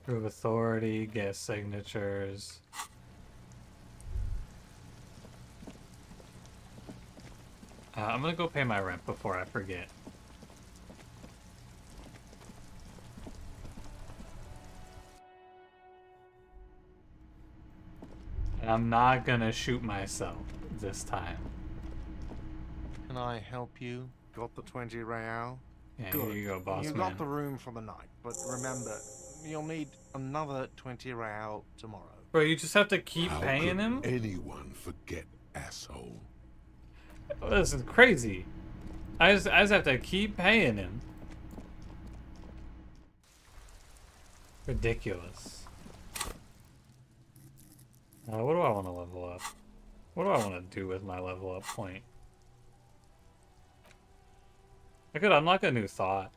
Prove authority, get signatures. I'm gonna go pay my rent before I forget. And I'm not gonna shoot myself this time. Can I help you? Got the 20 real? Yeah, Good. here you go, boss You man. got the room for the night, but remember, you'll need another 20 real tomorrow. Bro, you just have to keep How paying could him? anyone forget, asshole? Oh, this is crazy. I just have to keep paying him. Ridiculous. What do I want to level up? What do I want to do with my level up point? I could unlock a new thought.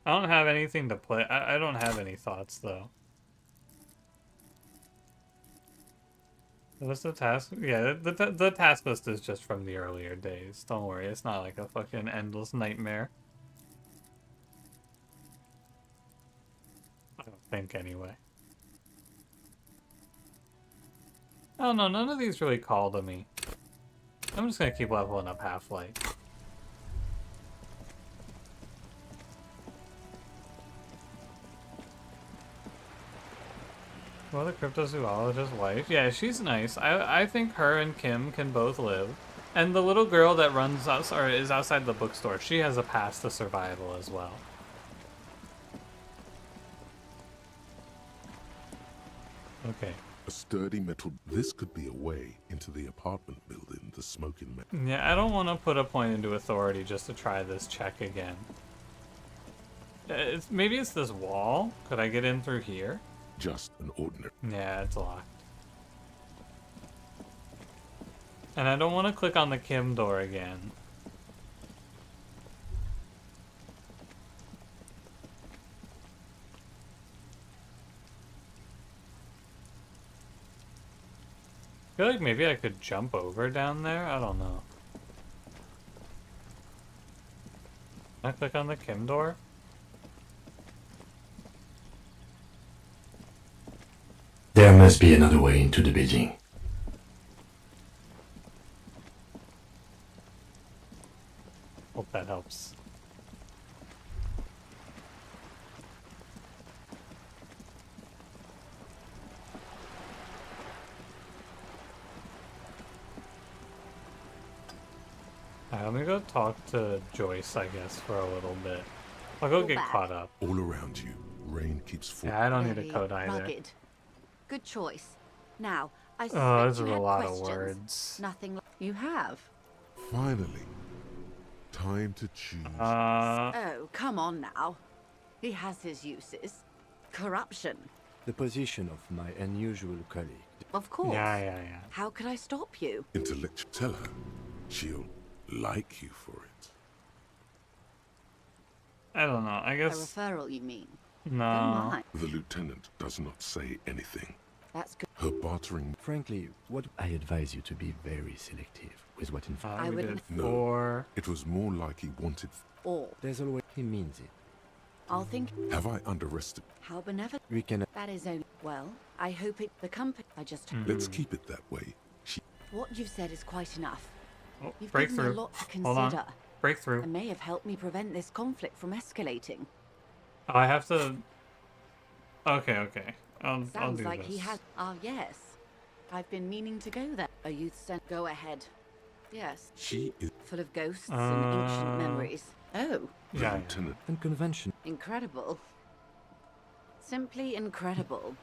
I don't have anything to play. I don't have any thoughts, though. What's the task? Yeah, the task list is just from the earlier days. Don't worry, it's not like a fucking endless nightmare. I don't think, anyway. Oh no, none of these really call to me. I'm just gonna keep leveling up Half-Light. Well, the cryptozoologist's wife. Yeah, she's nice. I think her and Kim can both live. And the little girl that runs us or is outside the bookstore, she has a path to survival as well. Okay. A sturdy metal. This could be a way into the apartment building the smoking metal. Yeah, I don't want to put a point into authority just to try this check again. Maybe it's this wall. Could I get in through here? Just an ordinary. Yeah, it's locked. And I don't want to click on the Kim door again. I feel like maybe I could jump over down there? I don't know. Can I click on the Kim door? There must be another way into the building. Hope that helps. Alright, let me go talk to Joyce, I guess, for a little bit. I'll go get caught up. All around you, rain keeps falling. Yeah, I don't need a code either. Rugged. Good choice. Now, I Oh, suspect those you are a had lot of questions. words. Nothing. You have. Finally, time to choose. Oh, come on now. He has his uses. Corruption. The position of my unusual colleague. Of course. Yeah. How could I stop you? Intellectual. Tell her she'll like you for it. I don't know, I A guess... referral, you mean? No. The lieutenant does not say anything. That's good. Her bartering. Frankly, what I advise you to be very selective with what information. I wouldn't. No, it was more like he wanted. Or. There's always he means it. I'll think. Have I underestimated? How benevolent. We can. That is only. Well, I hope it. The company. I just. Let's keep it that way. What you've said is quite enough. Oh, You've given me breakthrough. a lot to Hold on. consider. Breakthrough. And may have helped me prevent this conflict from escalating. Oh, I have to... Okay. I'll Sounds do like this. he has. Ah, yes. I've been meaning to go there. A youth center. Go ahead. Yes. She is. Full of ghosts and ancient memories. Oh. Yeah. Lieutenant. And convention. Incredible. Simply incredible.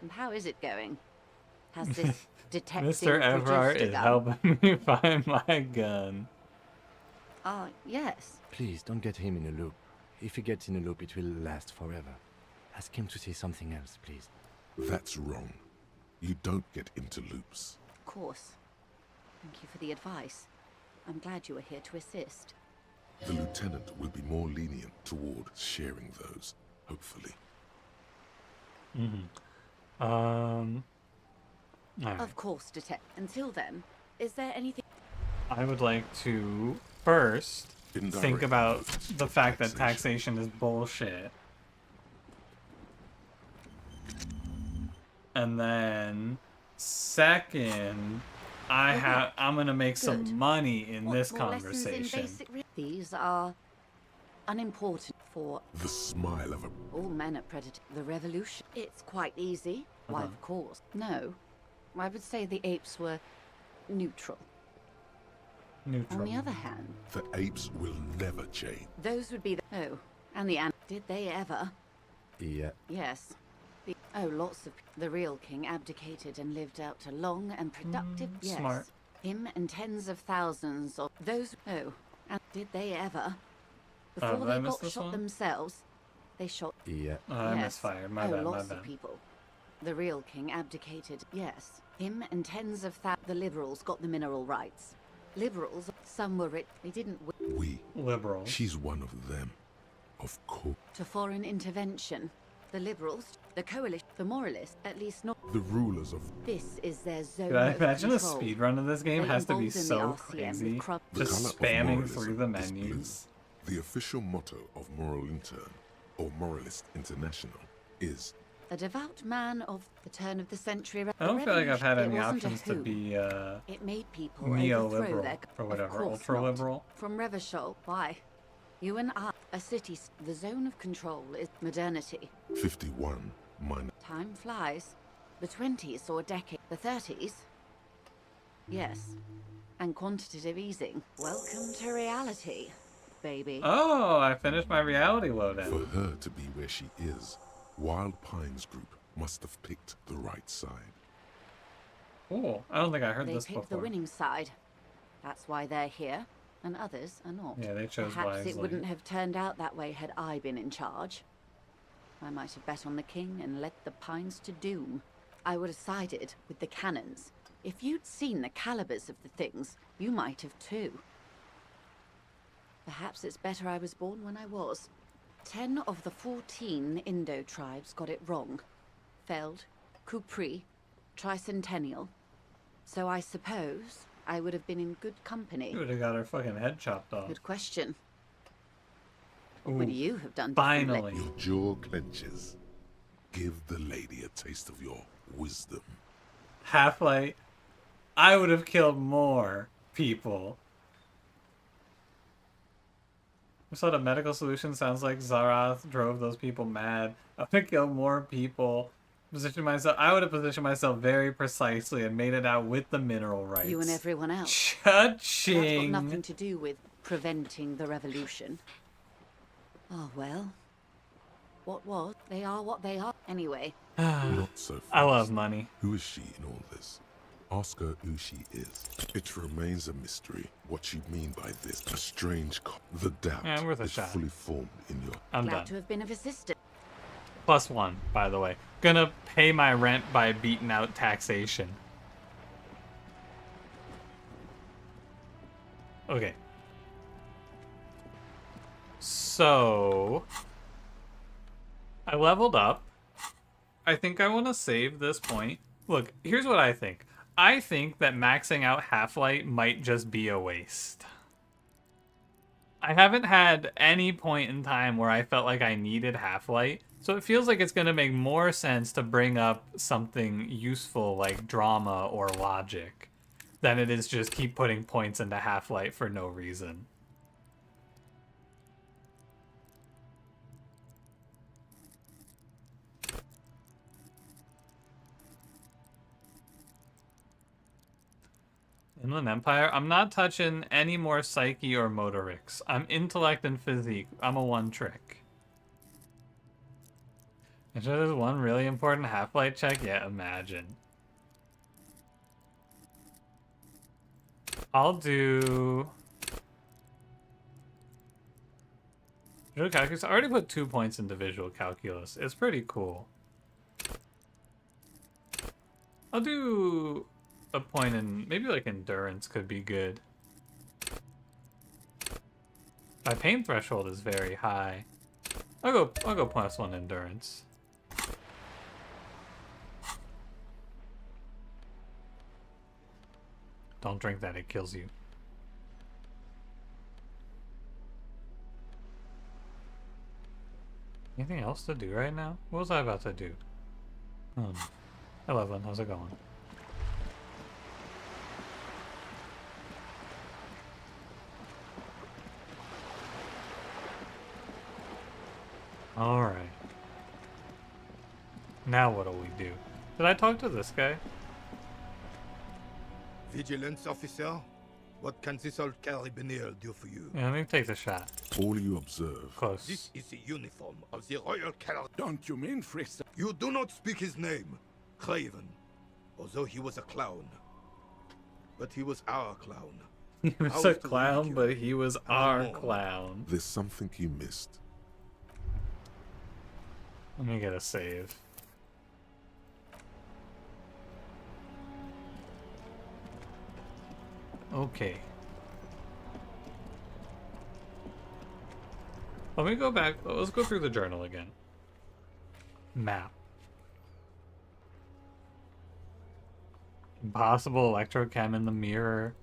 And how is it going? Has this detective Mr. Everard produced a is gun? helping me find my gun. Ah, yes. Please don't get him in a loop. If he gets in a loop, it will last forever. Ask him to say something else, please. That's wrong. You don't get into loops. Of course. Thank you for the advice. I'm glad you were here to assist. The lieutenant will be more lenient toward sharing those, hopefully. Alright. Of course, detective. Until then, is there anything? I would like to first Indirect think about modes the of fact that taxation is bullshit. And then second, I'm gonna make some Good. money in What this more lessons in conversation. basic These are unimportant for The smile of a. all men at Predator. The revolution. It's quite easy. Why, Uh-huh. of course. No. I would say the apes were neutral. Neutral. On the other hand, The apes will never change. those would be the... Oh, and the ant... Did they ever? Yeah. Yes. Lots of... The real king abdicated and lived out a long and productive... yes. smart. Him and tens of thousands of... Those... Oh, and did they ever? Before did I they miss got this shot one? themselves, they shot Yeah. I yes. misfired. My oh, bad, my lots bad. of people. The real king abdicated, yes. Him and tens of thousands. The liberals got the mineral rights. Liberals, some were rich. They didn't We. Liberals. She's one of them. Of course. to foreign intervention. The liberals, the coalition, the moralists, at least not. The rulers of This is their zone Dude, I of imagine a control. speed run of this game They has to be embolden the so RCM crazy. with crop- The Just colour of spamming moralism through the is blue. menus. The official motto of Moral Intern, or Moralist International, is A devout man of the turn of the century. I don't feel like I've had It any wasn't a options to who. be It made people overthrow neoliberal their or of whatever, course ultra not. liberal. From Revachol, why? You and I, a city. The zone of control is modernity. 51 minus. Time flies. The 20s or a decade. The 30s. Yes. And quantitative easing. Welcome to reality, baby. Oh, I finished my reality loadout. For her to be where she is, Wild Pines Group must have picked the right side. Cool. I don't think I heard They this picked the before. winning side. That's why they're here, and others are not. Yeah, they chose Perhaps wisely. it wouldn't have turned out that way had I been in charge. I might have bet on the king and led the Pines to doom. I would have sided with the cannons. If you'd seen the calibers of the things, you might have too. Perhaps it's better I was born when I was. 10 of the 14 Indo tribes got it wrong. Feld, Kupri, Tricentennial. So I suppose I would have been in good company. You would have got her fucking head chopped off. Good question. Ooh, Would you have done finally. differently? Your jaw clenches. Give the lady a taste of your wisdom. Half-Light, I would have killed more people. I saw the medical solution sounds like Zarath drove those people mad. I would have killed more people. Position myself. I would have positioned myself very precisely and made it out with the mineral rights. You and everyone else. Cha-ching. That's got nothing to do with preventing the revolution. Oh well. What was? They are what they are. Anyway. Not so fast. I love money. Who is she in all this? Ask her who she is. It remains a mystery what you mean by this. A strange the doubt Yeah, worth a is shot. fully formed in your... I'm Glad done. to have been of assistance. +1, by the way. Gonna pay my rent by beating out taxation. Okay. So... I leveled up. I think I want to save this point. Look, here's what I think. I think that maxing out Half-Light might just be a waste. I haven't had any point in time where I felt like I needed Half-Light, so it feels like it's going to make more sense to bring up something useful like drama or logic than it is just keep putting points into Half-Light for no reason. Inland Empire, I'm not touching any more Psyche or Motorix. I'm intellect and physique. I'm a one trick. And so there's one really important Half-Light check? Yeah, imagine. I'll do... Visual Calculus. I already put 2 points into Visual Calculus. It's pretty cool. I'll do a point in... Maybe like Endurance could be good. My pain threshold is very high. I'll go +1 Endurance. Don't drink that, it kills you. Anything else to do right now? What was I about to do? 11, how's it going? Alright. Now what do we do? Did I talk to this guy? Vigilance officer, what can this old carabinier do for you? Yeah, let me take the shot. All you observe. Close. This is the uniform of the Royal Carabiniers. Don't you mean Frister? You do not speak his name, Craven, although he was a clown. But he was our clown. He was a clown, but he was our clown. There's something you missed. Let me get a save. Okay. Let me go back. Let's go through the journal again. Map. Impossible electrochem in the mirror.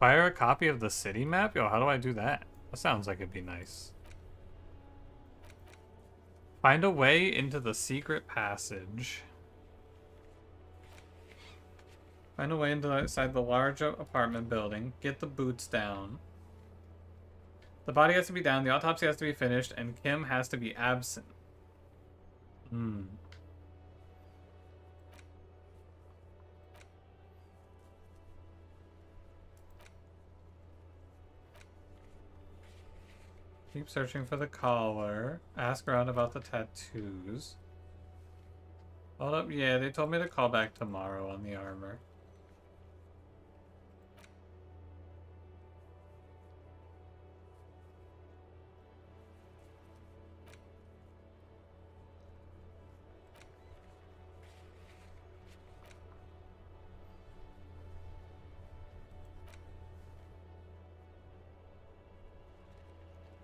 Fire a copy of the city map? Yo, how do I do that? That sounds like it'd be nice. Find a way into the secret passage. Find a way inside the large apartment building. Get the boots down. The body has to be down, the autopsy has to be finished, and Kim has to be absent. Keep searching for the collar. Ask around about the tattoos. Hold up, yeah, they told me to call back tomorrow on the armor.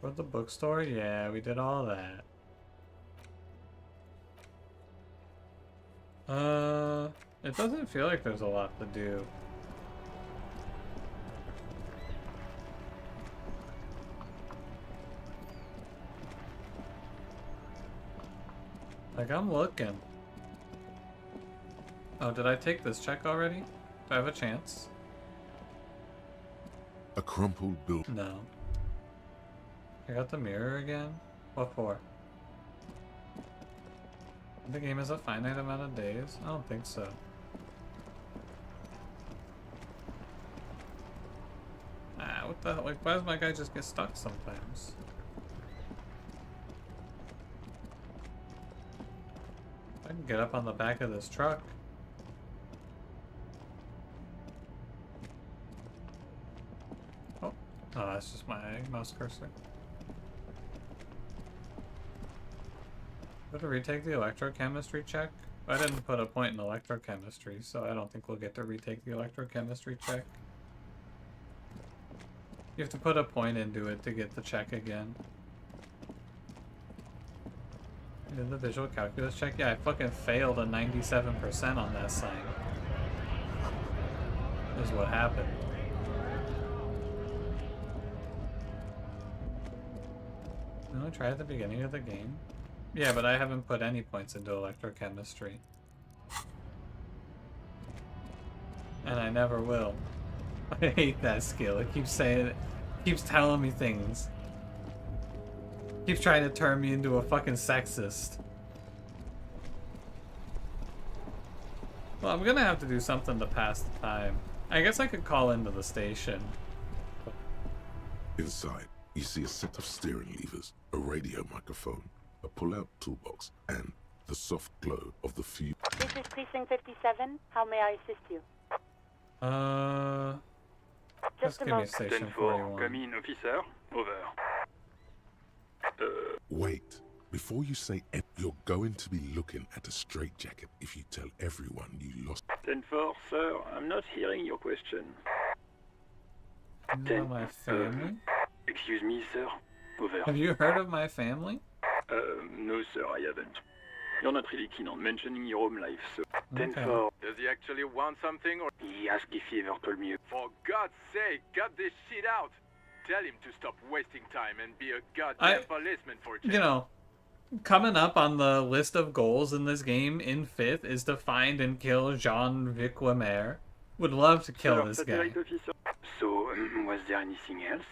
Go to the bookstore? Yeah, we did all that. It doesn't feel like there's a lot to do. Like, I'm looking. Oh, did I take this check already? Do I have a chance? A crumpled building. No. I got the mirror again? What for? The game is a finite amount of days? I don't think so. Ah, what the hell? Like, why does my guy just get stuck sometimes? I can get up on the back of this truck. Oh, that's just my mouse cursor. Got to retake the electrochemistry check? I didn't put a point in electrochemistry, so I don't think we'll get to retake the electrochemistry check. You have to put a point into it to get the check again. Did the visual calculus check? Yeah, I fucking failed a 97% on that sign. Is what happened. Didn't I try at the beginning of the game? Yeah, but I haven't put any points into electrochemistry. And I never will. I hate that skill. It keeps saying it. Keeps telling me things. Keeps trying to turn me into a fucking sexist. Well, I'm gonna have to do something to pass the time. I guess I could call into the station. Inside, you see a set of steering levers, a radio microphone, a pull-out toolbox, and the soft glow of the fuse. This is Precinct 57. How may I assist you? Just give me a station 41. Come in, officer. Over. Wait. Before you say it, you're going to be looking at a straitjacket if you tell everyone you lost. 10-4, sir. I'm not hearing your question. You know my family? Excuse me, sir. Over. Have you heard of my family? No, sir, I haven't. You're not really keen on mentioning your home life, sir. Okay. 10-4. Does he actually want something, or he asked if he ever told me? For God's sake, cut this shit out! Tell him to stop wasting time and be a goddamn policeman for a change. You know, coming up on the list of goals in this game in 5th is to find and kill Jean-Vic Wemer. Would love to kill this guy. So, was there anything else?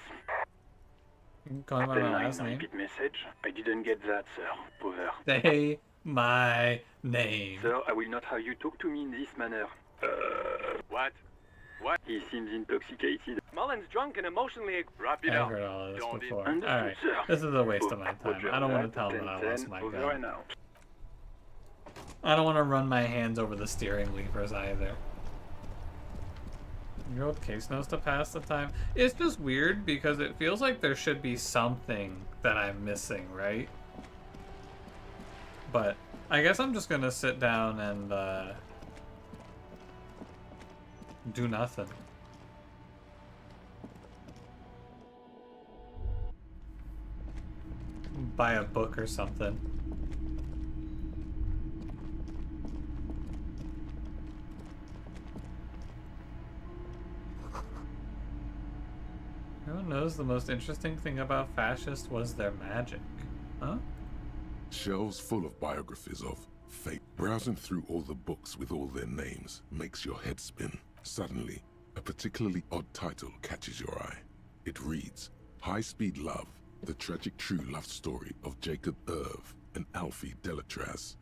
You can call him by my last name. Repeat message. I didn't get that, sir. Over. Say my name. Sir, I will not have you talk to me in this manner. What? What? He seems intoxicated. Mullen's drunk and emotionally... Wrap it I've up. heard all of this Don't before. Understood, Alright, sir. this is a waste of my time. I don't want to tell him that I lost my gun. I don't want to run my hands over the steering levers either. Your old case notes to pass the time. It's just weird because it feels like there should be something that I'm missing, right? But I guess I'm just gonna sit down and do nothing. Buy a book or something. Everyone knows the most interesting thing about fascists was their magic. Huh? Shelves full of biographies of fate. Browsing through all the books with all their names makes your head spin. Suddenly, a particularly odd title catches your eye. It reads, High Speed Love, the tragic true love story of Jacob Irv and Alfie Delatraz,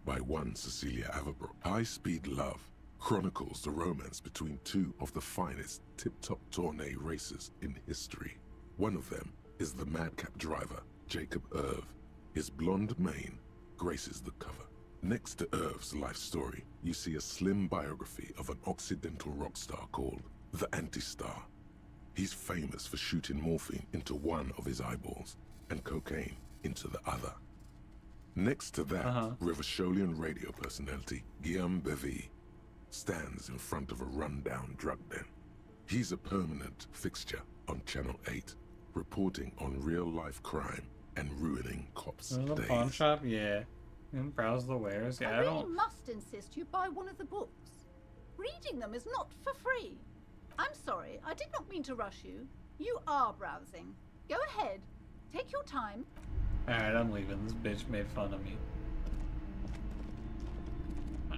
by one Cecilia Averbrook. High Speed Love chronicles the romance between two of the finest tip-top tourney racers in history. One of them is the madcap driver, Jacob Irv. His blonde mane graces the cover. Next to Irv's life story, you see a slim biography of an Occidental rock star called the Anti-Star. He's famous for shooting morphine into one of his eyeballs and cocaine into the other. Next to that, Revacholian radio personality Guillaume Bevy stands in front of a rundown drug den. He's a permanent fixture on Channel 8, reporting on real-life crime and ruining cops' Go to the days. pawn shop, yeah. And browse the wares, yeah. I I really don't. must insist you buy one of the books. Reading them is not for free. I'm sorry, I did not mean to rush you. You are browsing. Go ahead. Take your time. Alright, I'm leaving. This bitch made fun of me.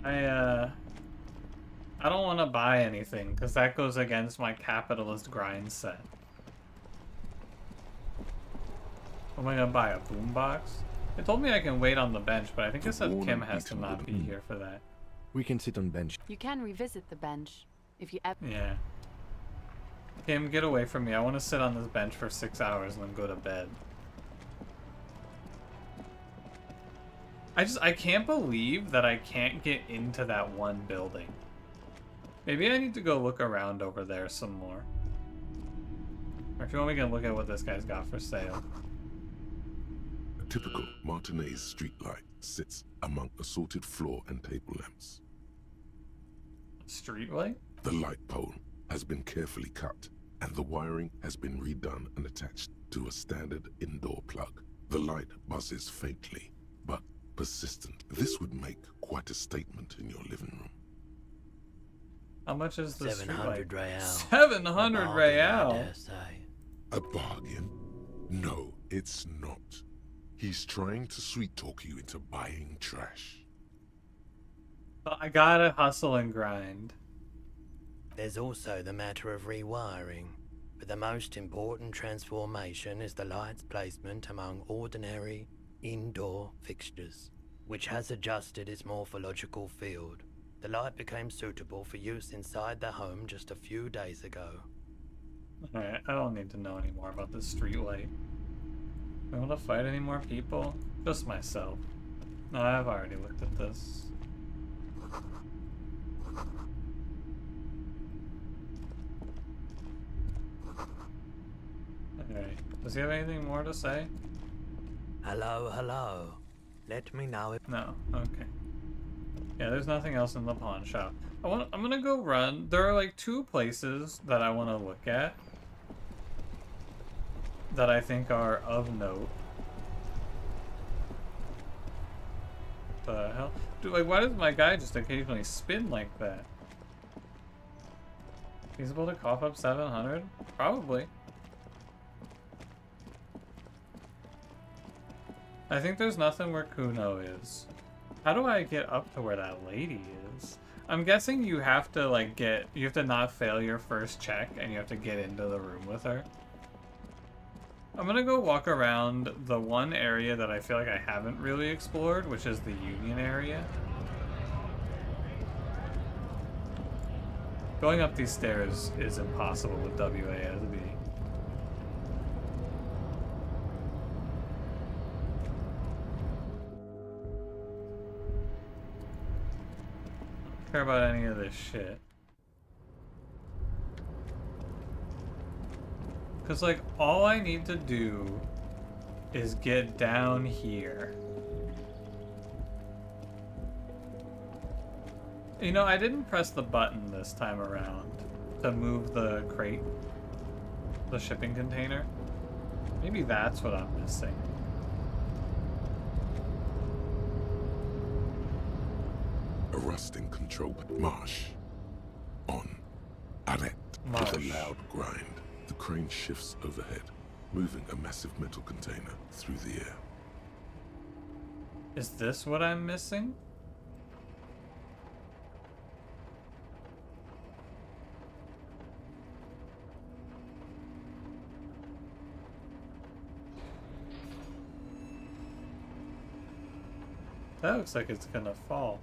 I don't want to buy anything, because that goes against my capitalist grind set. Am I gonna buy a boombox? It told me I can wait on the bench, but I think it said Kim has to not be here for that. We can sit on bench. You can revisit the bench if you ever. Yeah. Kim, get away from me. I want to sit on this bench for 6 hours and then go to bed. I can't believe that I can't get into that one building. Maybe I need to go look around over there some more. Or if you want, we can look at what this guy's got for sale. A typical Martinez streetlight sits among assorted floor and table lamps. Streetlight? The light pole has been carefully cut, and the wiring has been redone and attached to a standard indoor plug. The light buzzes faintly, but persistent. This would make quite a statement in your living room. How much is this? 700 real. 700 real. A bargain? No, it's not. He's trying to sweet talk you into buying trash. I gotta hustle and grind. There's also the matter of rewiring, but the most important transformation is the light's placement among ordinary indoor fixtures, which has adjusted its morphological field. The light became suitable for use inside the home just a few days ago. Alright, I don't need to know any more about this streetlight. Do I want to fight any more people? Just myself. No, I've already looked at this. Alright, does he have anything more to say? Hello, hello. Let me know if... No, okay. Yeah, there's nothing else in the pawn shop. I'm gonna go run. There are like 2 places that I want to look at that I think are of note. The hell? Dude, like, why does my guy just occasionally spin like that? Feasible to cough up 700? Probably. I think there's nothing where Kuno is. How do I get up to where that lady is? I'm guessing you have to like you have to not fail your first check and you have to get into the room with her. I'm gonna go walk around the one area that I feel like I haven't really explored, which is the Union area. Going up these stairs is impossible with WASD. Care about any of this shit. Because, like, all I need to do is get down here. You know, I didn't press the button this time around to move the crate, the shipping container. Maybe that's what I'm missing. A rusting control marsh. On. Arrête. With a loud grind, the crane shifts overhead, moving a massive metal container through the air. Is this what I'm missing? That looks like it's gonna fall.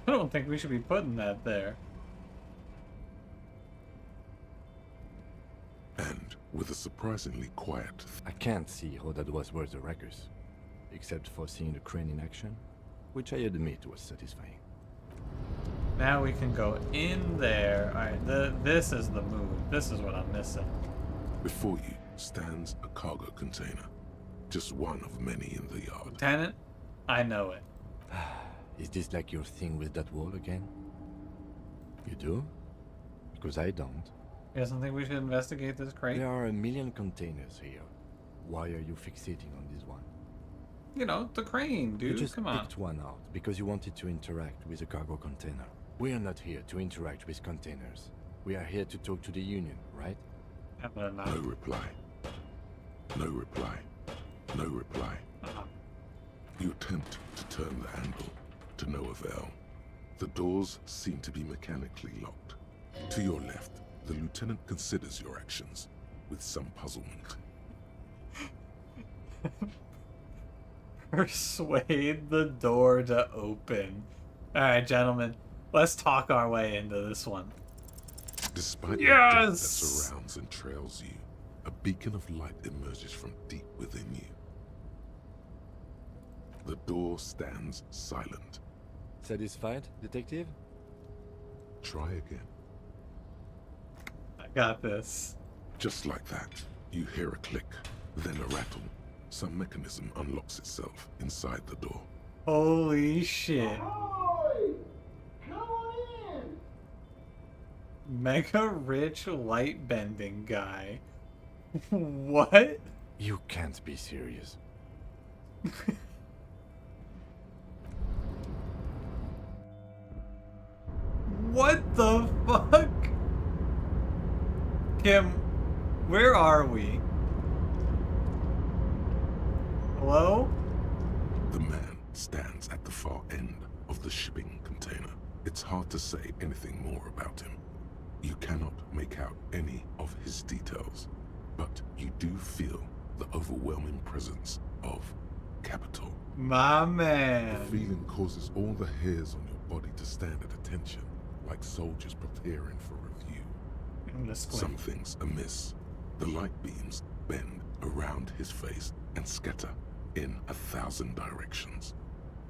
I don't think we should be putting that there. And with a surprisingly quiet... I can't see how that was worth the ruckus, except for seeing the crane in action, which I admit was satisfying. Now we can go in there. Alright, this is the move. This is what I'm missing. Before you stands a cargo container. Just one of many in the yard. Lieutenant, I know it. Is this like your thing with that wall again? You do? Because I don't. You guys don't think we should investigate this crate? There are a million containers here. Why are you fixating on this one? You know, the crane, dude. You just Come on. picked one out because you wanted to interact with a cargo container. We are not here to interact with containers. We are here to talk to the Union, right? No reply. No reply. No reply. You attempt to turn the handle, to no avail. The doors seem to be mechanically locked. To your left, the lieutenant considers your actions with some puzzlement. Persuade the door to open. Alright, gentlemen. Let's talk our way into this one. Despite the death that surrounds and trails you, a beacon of light emerges from deep within you. The door stands silent. Satisfied, detective? Try again. I got this. Just like that, you hear a click, then a rattle. Some mechanism unlocks itself inside the door. Holy shit. Come on in! Mega rich light bending guy. What? You can't be serious. What the fuck? Kim, where are we? Hello? The man stands at the far end of the shipping container. It's hard to say anything more about him. You cannot make out any of his details, but you do feel the overwhelming presence of Capital. My man. The feeling causes all the hairs on your body to stand at attention, like soldiers preparing for review. Something's amiss. The light beams bend around his face and scatter in 1,000 directions.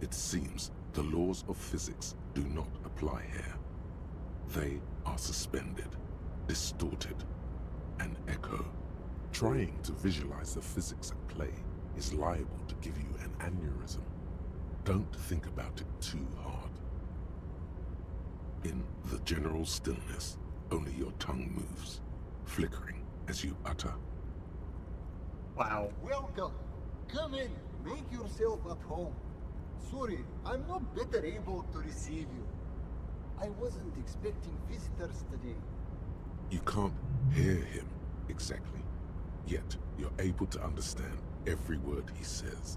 It seems the laws of physics do not apply here. They are suspended, distorted, and echo. Trying to visualize the physics at play is liable to give you an aneurysm. Don't think about it too hard. In the general stillness, only your tongue moves, flickering as you utter. Wow. Welcome. Come in. Make yourself at home. Sorry, I'm not better able to receive you. I wasn't expecting visitors today. You can't hear him exactly, yet you're able to understand every word he says.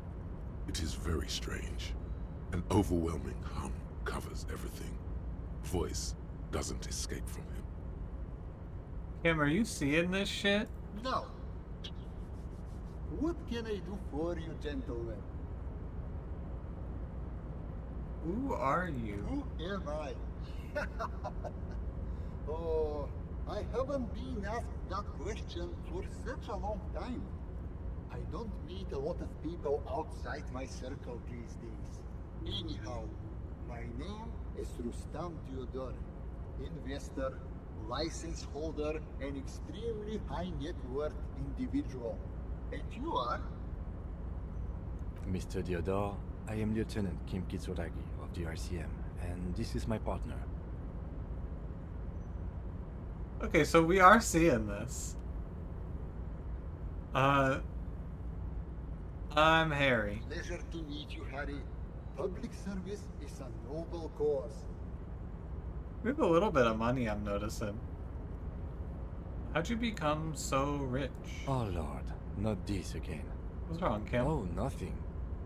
It is very strange. An overwhelming hum covers everything. Voice doesn't escape from him. Kim, are you seeing this shit? Now, what can I do for you, gentlemen? Who are you? Who am I? Oh, I haven't been asked that question for such a long time. I don't meet a lot of people outside my circle these days. Anyhow, my name is Rustam Teodor, investor, license holder, an extremely high net worth individual. And you are? Mr. Diodor, I am Lieutenant Kim Kitsuragi of the RCM, and this is my partner. Okay, so we are seeing this. I'm Harry. Pleasure to meet you, Harry. Public service is a noble cause. We have a little bit of money, I'm noticing. How'd you become so rich? Oh Lord, not this again. What's wrong, Kim? Oh, nothing.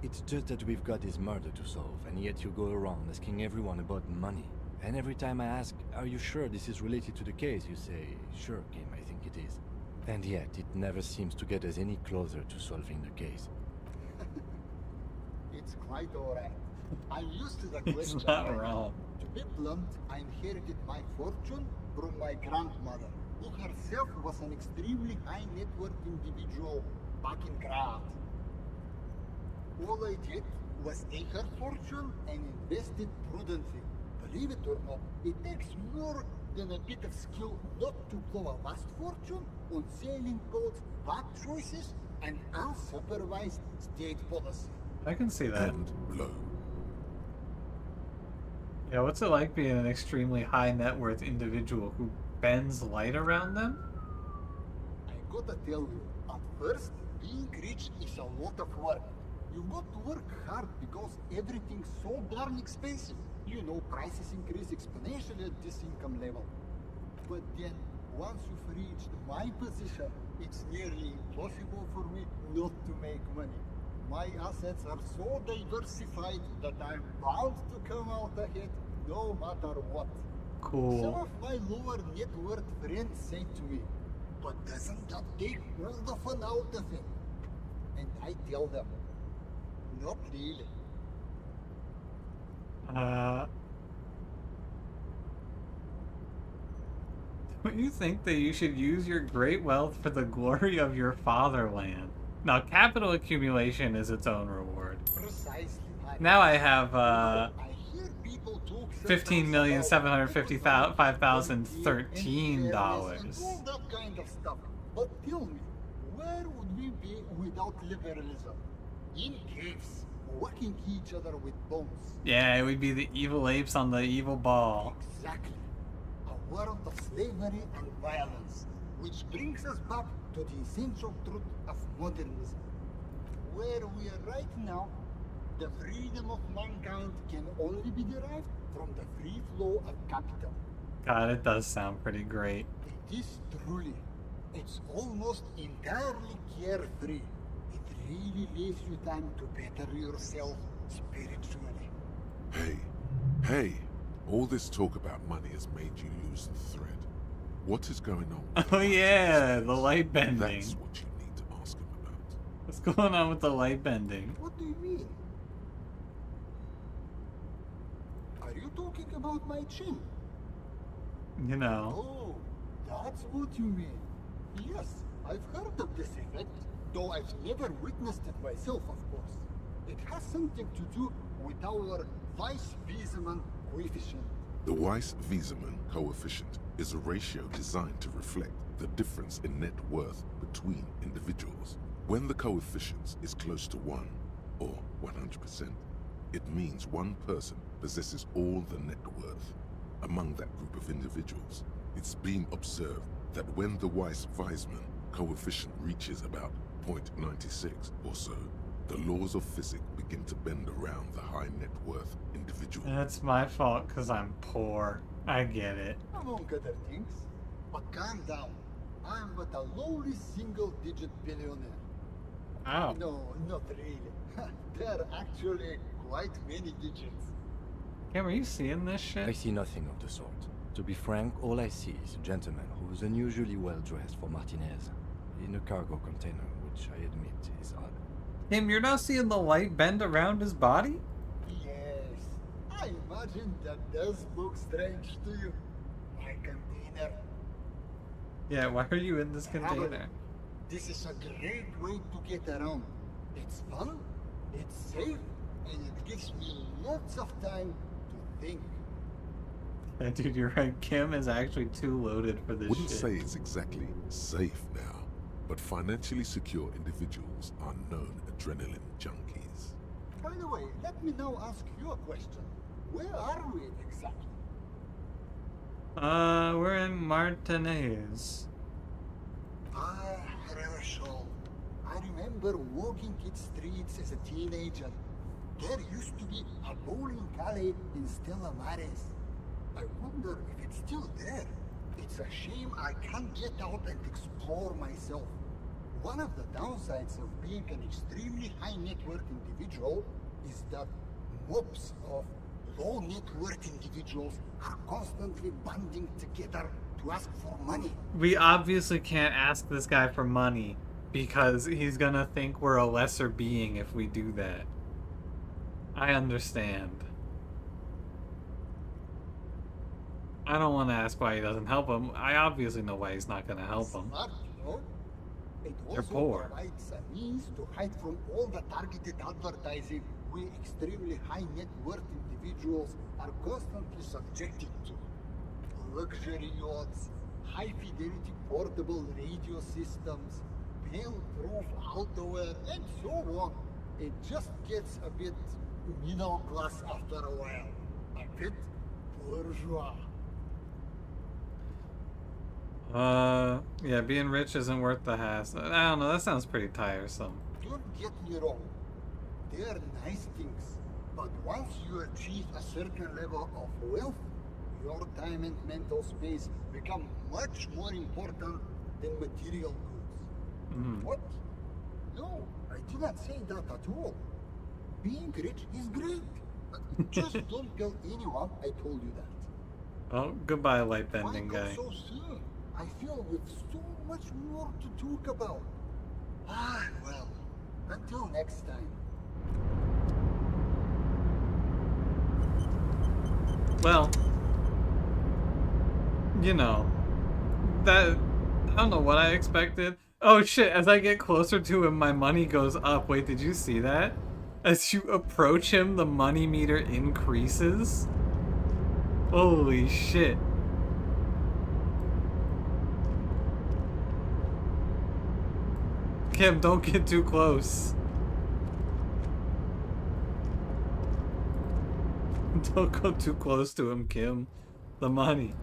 It's just that we've got this murder to solve, and yet you go around asking everyone about money. And every time I ask, are you sure this is related to the case, you say, sure, Kim, I think it is. And yet, it never seems to get us any closer to solving the case. It's quite alright. I'm used to the He's question. not wrong. To be blunt, I inherited my fortune from my grandmother, who herself was an extremely high net worth individual back in Graz. All I did was take her fortune and invest it prudently. Believe it or not, it takes more than a bit of skill not to blow a vast fortune on sailing boats, bad choices, and unsupervised state policy. I can see that. And blow. Yeah, what's it like being an extremely high net worth individual who bends light around them? I gotta tell you, at first, being rich is a lot of work. You've got to work hard because everything's so darn expensive. You know, prices increase exponentially at this income level. But then, once you've reached my position, it's nearly impossible for me not to make money. My assets are so diversified that I'm bound to come out ahead no matter what. Cool. Some of my lower net worth friends say to me, but doesn't that take all the fun out of it? And I tell them, not really. Don't you think that you should use your great wealth for the glory of your fatherland? Now, capital accumulation is its own reward. Precisely. Now I have, I hear people talk $15,755,013. and all that kind of stuff. But tell me, where would we be without liberalism? In caves, whacking each other with bones. Yeah, it would be the evil apes on the evil ball. Exactly. A world of slavery and violence, which brings us back to the essential truth of modernism. Where we are right now, the freedom of mankind can only be derived from the free flow of capital. God, it does sound pretty great. It is truly. It's almost entirely carefree. It really leaves you time to better yourself spiritually. Hey, all this talk about money has made you lose the thread. What is going on? Oh yeah, the light bending. That's what you need to ask him about. What's going on with the light bending? What do you mean? Are you talking about my chin? You know. Oh, that's what you mean. Yes, I've heard of this effect, though I've never witnessed it myself, of course. It has something to do with our Weiss-Wiesemann coefficient. The Weiss-Wiesemann coefficient is a ratio designed to reflect the difference in net worth between individuals. When the coefficient is close to 1, or 100%, it means one person possesses all the net worth. Among that group of individuals, it's been observed that when the Weiss-Wiesemann coefficient reaches about 0.96 or so, the laws of physics begin to bend around the high net worth individual. That's my fault because I'm poor. I get it. Among other things. But calm down. I'm but a lowly single-digit billionaire. Oh. No, not really. There are actually quite many digits. Kim, are you seeing this shit? I see nothing of the sort. To be frank, all I see is a gentleman who's unusually well dressed for Martinez, in a cargo container, which I admit is odd. Kim, you're not seeing the light bend around his body? Yes, I imagine that does look strange to you. My container. Yeah, why are you in this However, container? this is a great way to get around. It's fun, it's safe, and it gives me lots of time to think. Yeah, dude, you're right. Kim is actually too loaded for this Wouldn't shit. say it's exactly safe now, but financially secure individuals are known adrenaline junkies. By the way, let me now ask you a question. Where are we exactly? We're in Martinez. Ah, Herschel. I remember walking its streets as a teenager. There used to be a bowling alley in Stella Maris. I wonder if it's still there. It's a shame I can't get out and explore myself. One of the downsides of being an extremely high net worth individual is that mobs of low net worth individuals are constantly banding together to ask for money. We obviously can't ask this guy for money because he's gonna think we're a lesser being if we do that. I understand. I don't want to ask why he doesn't help him. I obviously know why he's not gonna help him. Smart, you know? It They're also poor. provides a means to hide from all the targeted advertising we extremely high net worth individuals are constantly subjected to. Luxury yachts, high fidelity portable radio systems, fail-proof outerwear, and so on. It just gets a bit middle class after a while. A bit bourgeois. Yeah, being rich isn't worth the hassle. I don't know, that sounds pretty tiresome. Don't get me wrong. They are nice things, but once you achieve a certain level of wealth, your time and mental space become much more important than material goods. What? No, I did not say that at all. Being rich is great. Just don't tell anyone I told you that. Oh, goodbye, light bending Why go guy. so soon? I feel we've so much more to talk about. Ah, well, until next time. Well, you know, that, I don't know what I expected. Oh shit, as I get closer to him, my money goes up. Wait, did you see that? As you approach him, the money meter increases. Holy shit. Kim, don't get too close. Don't go too close to him, Kim. The money.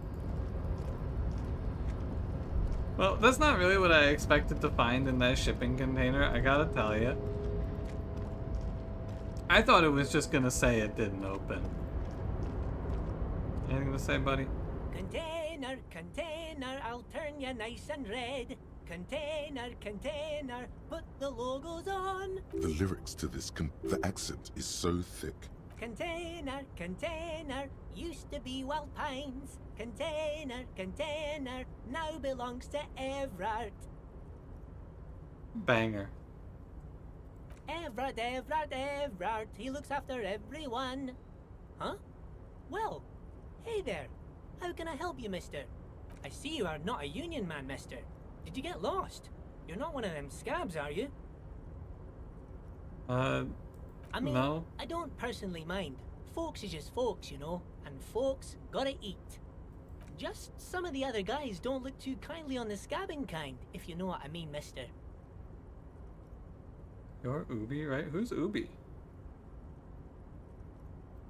Well, that's not really what I expected to find in that shipping container, I gotta tell you. I thought it was just gonna say it didn't open. Anything to say, buddy? Container, container, I'll turn you nice and red. Container, container, put the logos on. The lyrics to this, the accent is so thick. Container, container, used to be Wild Pines. Container, container, now belongs to Everard. Banger. Everard, Everard, Everard, he looks after everyone. Huh? Well, hey there. How can I help you, mister? I see you are not a union man, mister. Did you get lost? You're not one of them scabs, are you? I mean, no. I don't personally mind. Folks is just folks, you know, and folks gotta eat. Just some of the other guys don't look too kindly on the scabbing kind, if you know what I mean, mister. You're Ubi, right? Who's Ubi?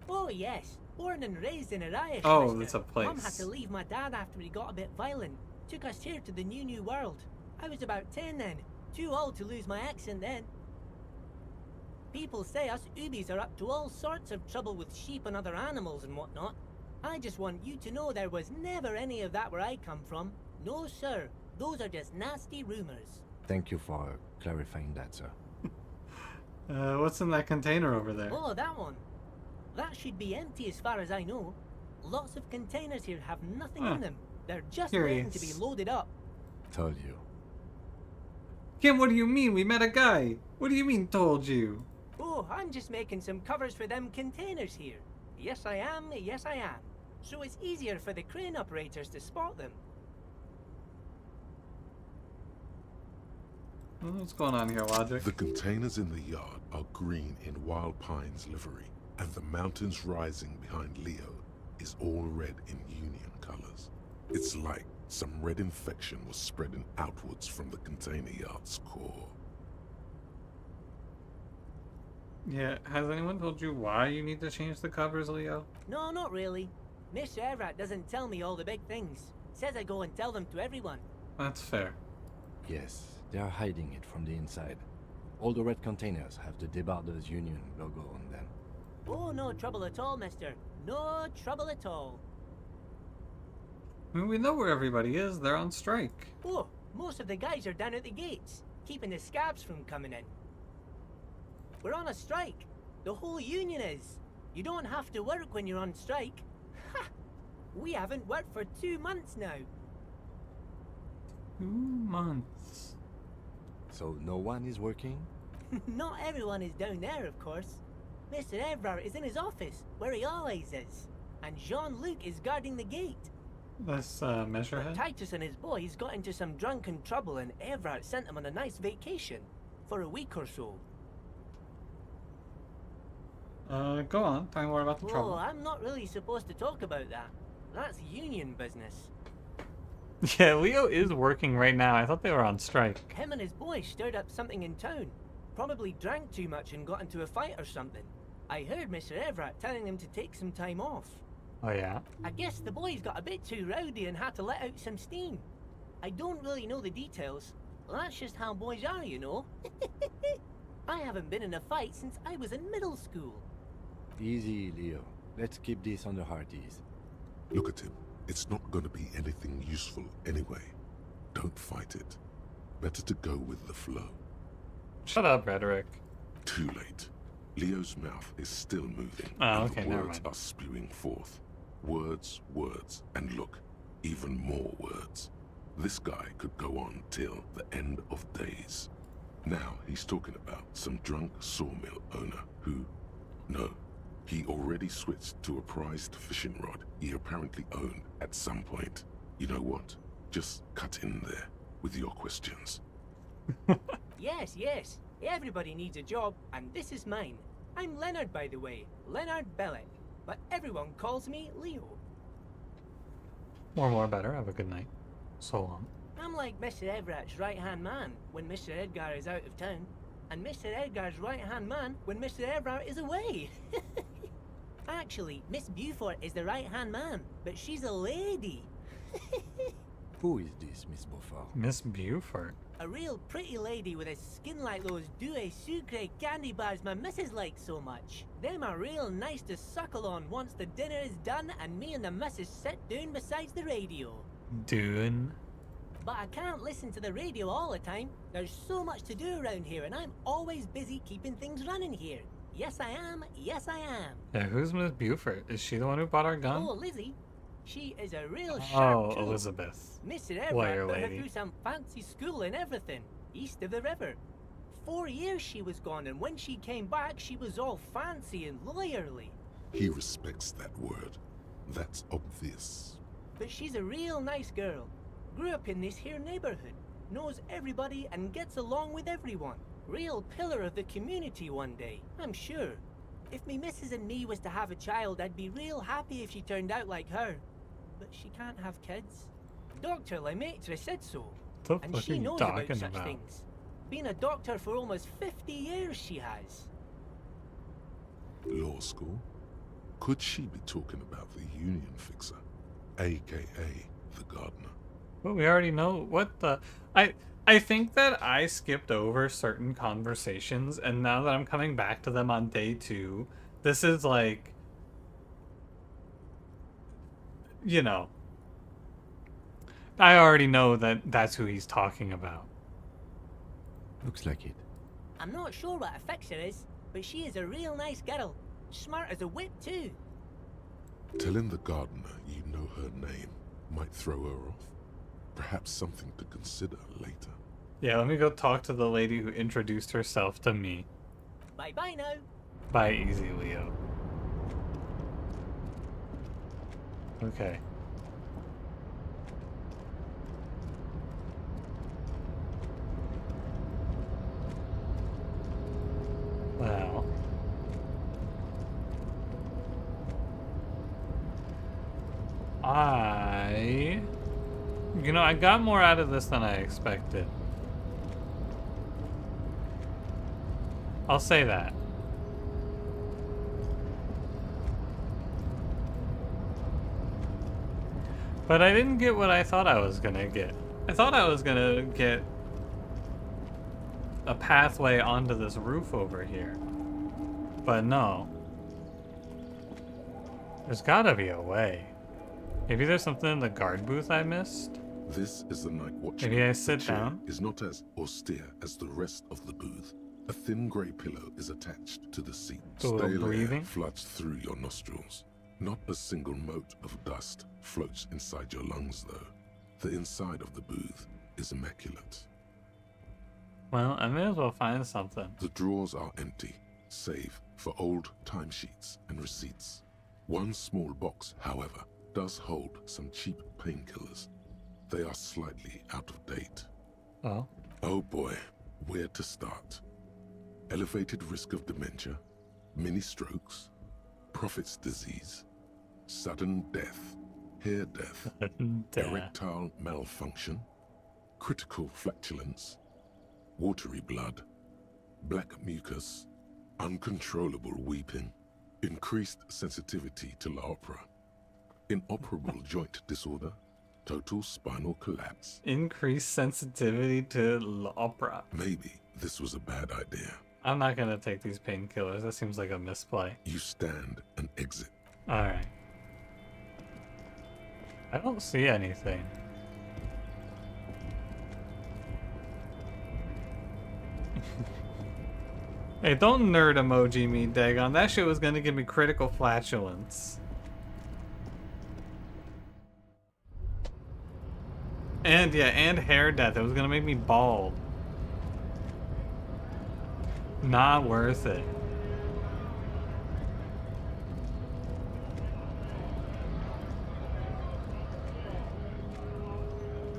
Oh, yes. Born and raised in Arias, Oh, mister. it's a place. Mom had to leave my dad after he got a bit violent. Took us here to the new world. I was about 10 then. Too old to lose my accent then. People say us Ubis are up to all sorts of trouble with sheep and other animals and whatnot. I just want you to know there was never any of that where I come from. No, sir. Those are just nasty rumors. Thank you for clarifying that, sir. What's in that container over there? Oh, that one. That should be empty as far as I know. Lots of containers here have nothing in them. They're just waiting to be Curious. loaded up. Told you. Kim, what do you mean? We met a guy. What do you mean, told you? Oh, I'm just making some covers for them containers here. Yes, I am. Yes, I am. So it's easier for the crane operators to spot them. What's going on here, Logic? The containers in the yard are green in Wild Pine's livery, and the mountains rising behind Leo is all red in Union colors. It's like some red infection was spreading outwards from the container yard's core. Yeah, has anyone told you why you need to change the covers, Leo? No, not really. Mr. Everett doesn't tell me all the big things. Says I go and tell them to everyone. That's fair. Yes, they are hiding it from the inside. All the red containers have the Debarders Union logo on them. Oh, no trouble at all, mister. No trouble at all. I mean, we know where everybody is. They're on strike. Oh, most of the guys are down at the gates, keeping the scabs from coming in. We're on a strike. The whole union is. You don't have to work when you're on strike. Ha! We haven't worked for 2 months now. 2 months. So no one is working? Not everyone is down there, of course. Mr. Everard is in his office, where he always is. And Jean-Luc is guarding the gate. This Measurehead? Titus and his boys got into some drunken trouble and Everard sent them on a nice vacation. For a week or so. Go on. Tell me more about the trouble. Oh, I'm not really supposed to talk about that. That's union business. Yeah, Leo is working right now. I thought they were on strike. Him and his boys stirred up something in town. Probably drank too much and got into a fight or something. I heard Mr. Everett telling them to take some time off. Oh, yeah? I guess the boys got a bit too rowdy and had to let out some steam. I don't really know the details. That's just how boys are, you know. I haven't been in a fight since I was in middle school. Easy, Leo. Let's keep this on the hearties. Look at him. It's not going to be anything useful anyway. Don't fight it. Better to go with the flow. Shut up, Rhetoric. Too late. Leo's mouth is still moving. Oh, and okay, the never words mind. are spewing forth. Words, words, and look, even more words. This guy could go on till the end of days. Now he's talking about some drunk sawmill owner who... No, he already switched to a prized fishing rod he apparently owned at some point. You know what? Just cut in there with your questions. Yes, yes. Everybody needs a job, and this is mine. I'm Leonard, by the way. Leonard Bellick. But everyone calls me Leo. More better. Have a good night. So long. I'm like Mr. Everett's right-hand man when Mr. Edgar is out of town, and Mr. Edgar's right-hand man when Mr. Everett is away. Actually, Miss Beaufort is the right-hand man, but she's a lady. Who is this, Miss Beaufort? Miss Beaufort. A real pretty lady with a skin like those Douai Sucre candy bars my missus likes so much. Them are real nice to suckle on once the dinner is done and me and the missus sit down beside the radio. Dune. But I can't listen to the radio all the time. There's so much to do around here and I'm always busy keeping things running here. Yes, I am. Yes, I am. Yeah, who's Miss Beaufort? Is she the one who bought our gun? Oh, Lizzie. She is a real sharp Oh, tool. Elizabeth. Mr. Everett Lawyer put her lady. through some fancy school and everything, east of the river. 4 years she was gone, and when she came back, she was all fancy and lawyerly. He respects that word. That's obvious. But she's a real nice girl. Grew up in this here neighborhood, knows everybody and gets along with everyone. Real pillar of the community one day, I'm sure. If me missus and me was to have a child, I'd be real happy if she turned out like her. But she can't have kids. Dr. Lemaitre said so. The And fuck she are you knows talking about such about? things. Been a doctor for almost 50 years she has. Law school? Could she be talking about the union fixer, aka the gardener? Well, we already know what the... I think that I skipped over certain conversations, and now that I'm coming back to them on day 2, this is like... You know. I already know that that's who he's talking about. Looks like it. I'm not sure what a fixer is, but she is a real nice girl. Smart as a whip too. Telling the gardener you know her name might throw her off. Perhaps something to consider later. Yeah, let me go talk to the lady who introduced herself to me. Bye-bye now. Bye, Easy Leo. Okay. Well. You know, I got more out of this than I expected. I'll say that. But I didn't get what I thought I was gonna get. I thought I was gonna get a pathway onto this roof over here. But no. There's gotta be a way. Maybe there's something in the guard booth I missed? This is the night watch. Maybe I sit down? Is not as austere as the rest of the booth. A thin grey pillow is attached to the seat. So Stale breathing? air floods through your nostrils. Not a single mote of dust floats inside your lungs, though. The inside of the booth is immaculate. Well, I may as well find something. The drawers are empty, save for old timesheets and receipts. One small box, however, does hold some cheap painkillers. They are slightly out of date. Oh? Oh boy, where to start? Elevated risk of dementia, mini strokes, prophet's disease, sudden death, hair death, erectile malfunction, critical flatulence, watery blood, black mucus, uncontrollable weeping, increased sensitivity to l'opera, inoperable joint disorder, total spinal collapse. Increased sensitivity to l'opera. Maybe this was a bad idea. I'm not gonna take these painkillers. That seems like a misplay. You stand and exit. Alright. I don't see anything. Hey, don't nerd emoji me, Dagon. That shit was gonna give me critical flatulence. And yeah, and hair death. It was gonna make me bald. Not worth it.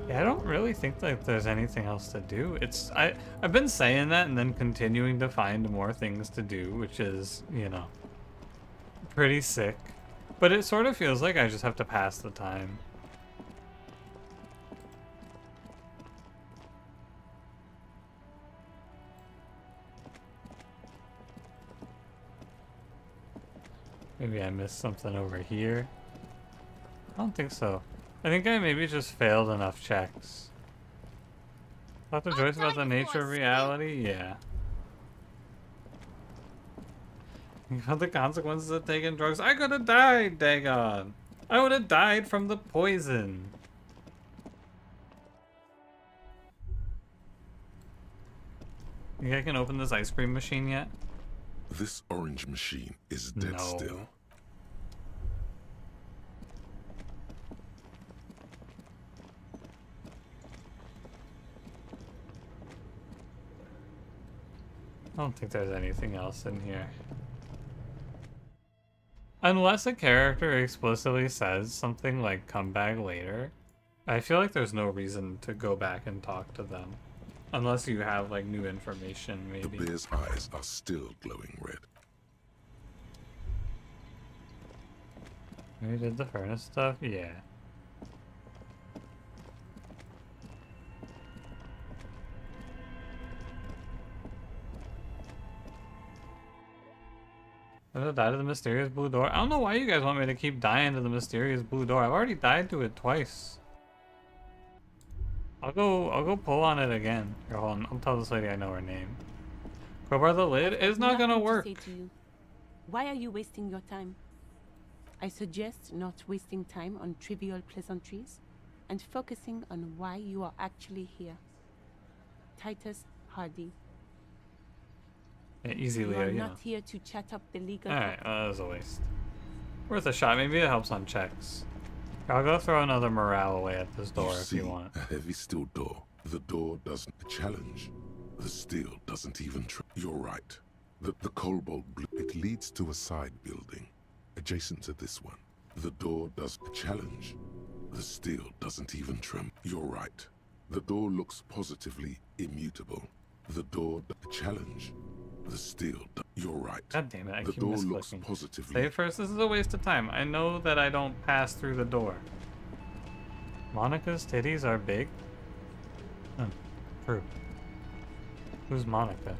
Yeah, I don't really think like there's anything else to do. I've been saying that and then continuing to find more things to do, which is, you know, pretty sick. But it sort of feels like I just have to pass the time. Maybe I missed something over here. I don't think so. I think I maybe just failed enough checks. Dr. Joyce about the nature of reality? Yeah. About the consequences of taking drugs? I could have died, Dagon! I would have died from the poison. Think I can open this ice cream machine yet? This orange machine is dead still. I don't think there's anything else in here. Unless a character explicitly says something like come back later, I feel like there's no reason to go back and talk to them. Unless you have like new information, maybe. The bear's eyes are still glowing red. We did the furnace stuff? Yeah. I'm gonna die to the mysterious blue door. I don't know why you guys want me to keep dying to the mysterious blue door. I've already died to it twice. I'll go pull on it again. Here, hold on. I'll tell this lady I know her name. Crowbar the lid is not gonna work. Why are you wasting your time? I suggest not wasting time on trivial pleasantries and focusing on why you are actually here. Titus Hardy. Yeah, easy, You Leo, are you know. not here to chat up the legal. Alright, that was a waste. Worth a shot. Maybe it helps on checks. I'll go throw another morale away at this door if you want. A heavy steel door. The door doesn't challenge. The steel doesn't even try. You're right. The cobalt blue. It leads to a side building, adjacent to this one. The door doesn't challenge. The steel doesn't even tremble. You're right. The door looks positively immutable. The door doesn't challenge. The steel. You're right. God damn it, I the keep door looks misclicking. positively. Save first, this is a waste of time. I know that I don't pass through the door. Monica's titties are big? True. Who's Monica?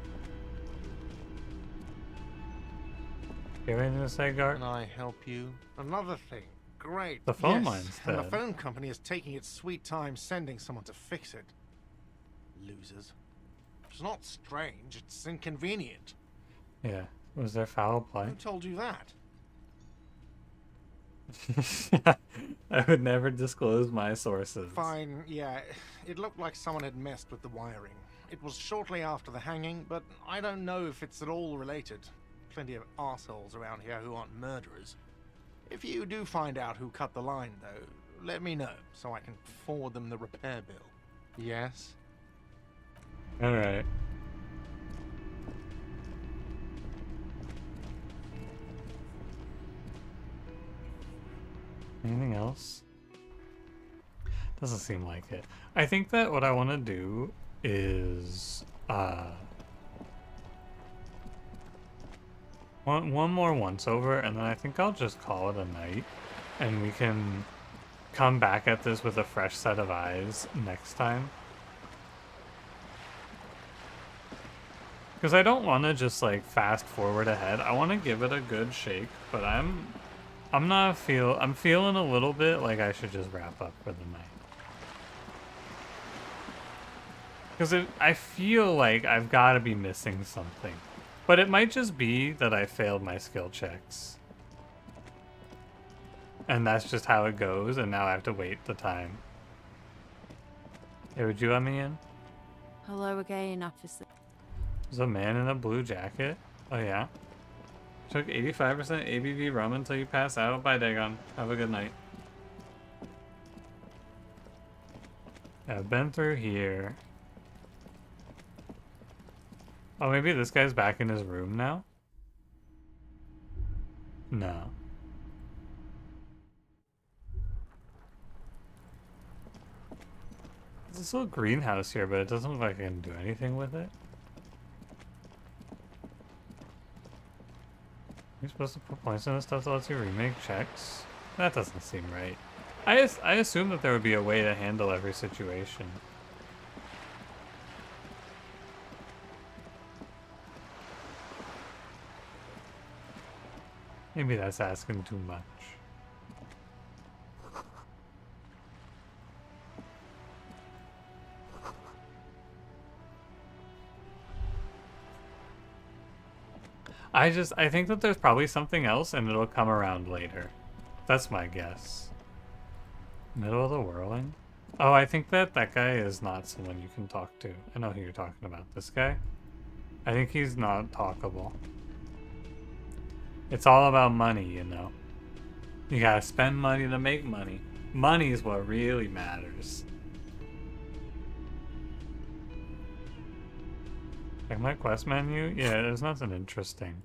You have anything to say, Gart? Can I help you? Another thing. Great. The phone yes, line's and the dead. phone company is taking its sweet time sending someone to fix it. Losers. It's not strange, it's inconvenient. Yeah. Was there foul play? Who told you that? I would never disclose my sources. Fine, yeah. It looked like someone had messed with the wiring. It was shortly after the hanging, but I don't know if it's at all related. Plenty of assholes around here who aren't murderers. If you do find out who cut the line, though, let me know so I can forward them the repair bill. Yes? Alright. Anything else? Doesn't seem like it. I think that what I want to do is one more once over, and then I think I'll just call it a night, and we can come back at this with a fresh set of eyes next time. Because I don't want to just like fast forward ahead. I want to give it a good shake, but I'm feeling a little bit like I should just wrap up for the night. Because I feel like I've got to be missing something. But it might just be that I failed my skill checks. And that's just how it goes, and now I have to wait the time. Hey, would you let me in? Hello again, officer. There's a man in a blue jacket. Oh, yeah? Took 85% ABV rum until you pass out. Bye, Dagon. Have a good night. I've been through here. Oh, maybe this guy's back in his room now? No. There's this little greenhouse here, but it doesn't look like I can do anything with it. You're supposed to put points in the stuff that lets you remake checks? That doesn't seem right. I assume that there would be a way to handle every situation. Maybe that's asking too much. I think that there's probably something else and it'll come around later. That's my guess. Middle of the whirling? Oh, I think that guy is not someone you can talk to. I know who you're talking about. This guy? I think he's not talkable. It's all about money, you know. You gotta spend money to make money. Money is what really matters. Check my quest menu? Yeah, there's nothing interesting.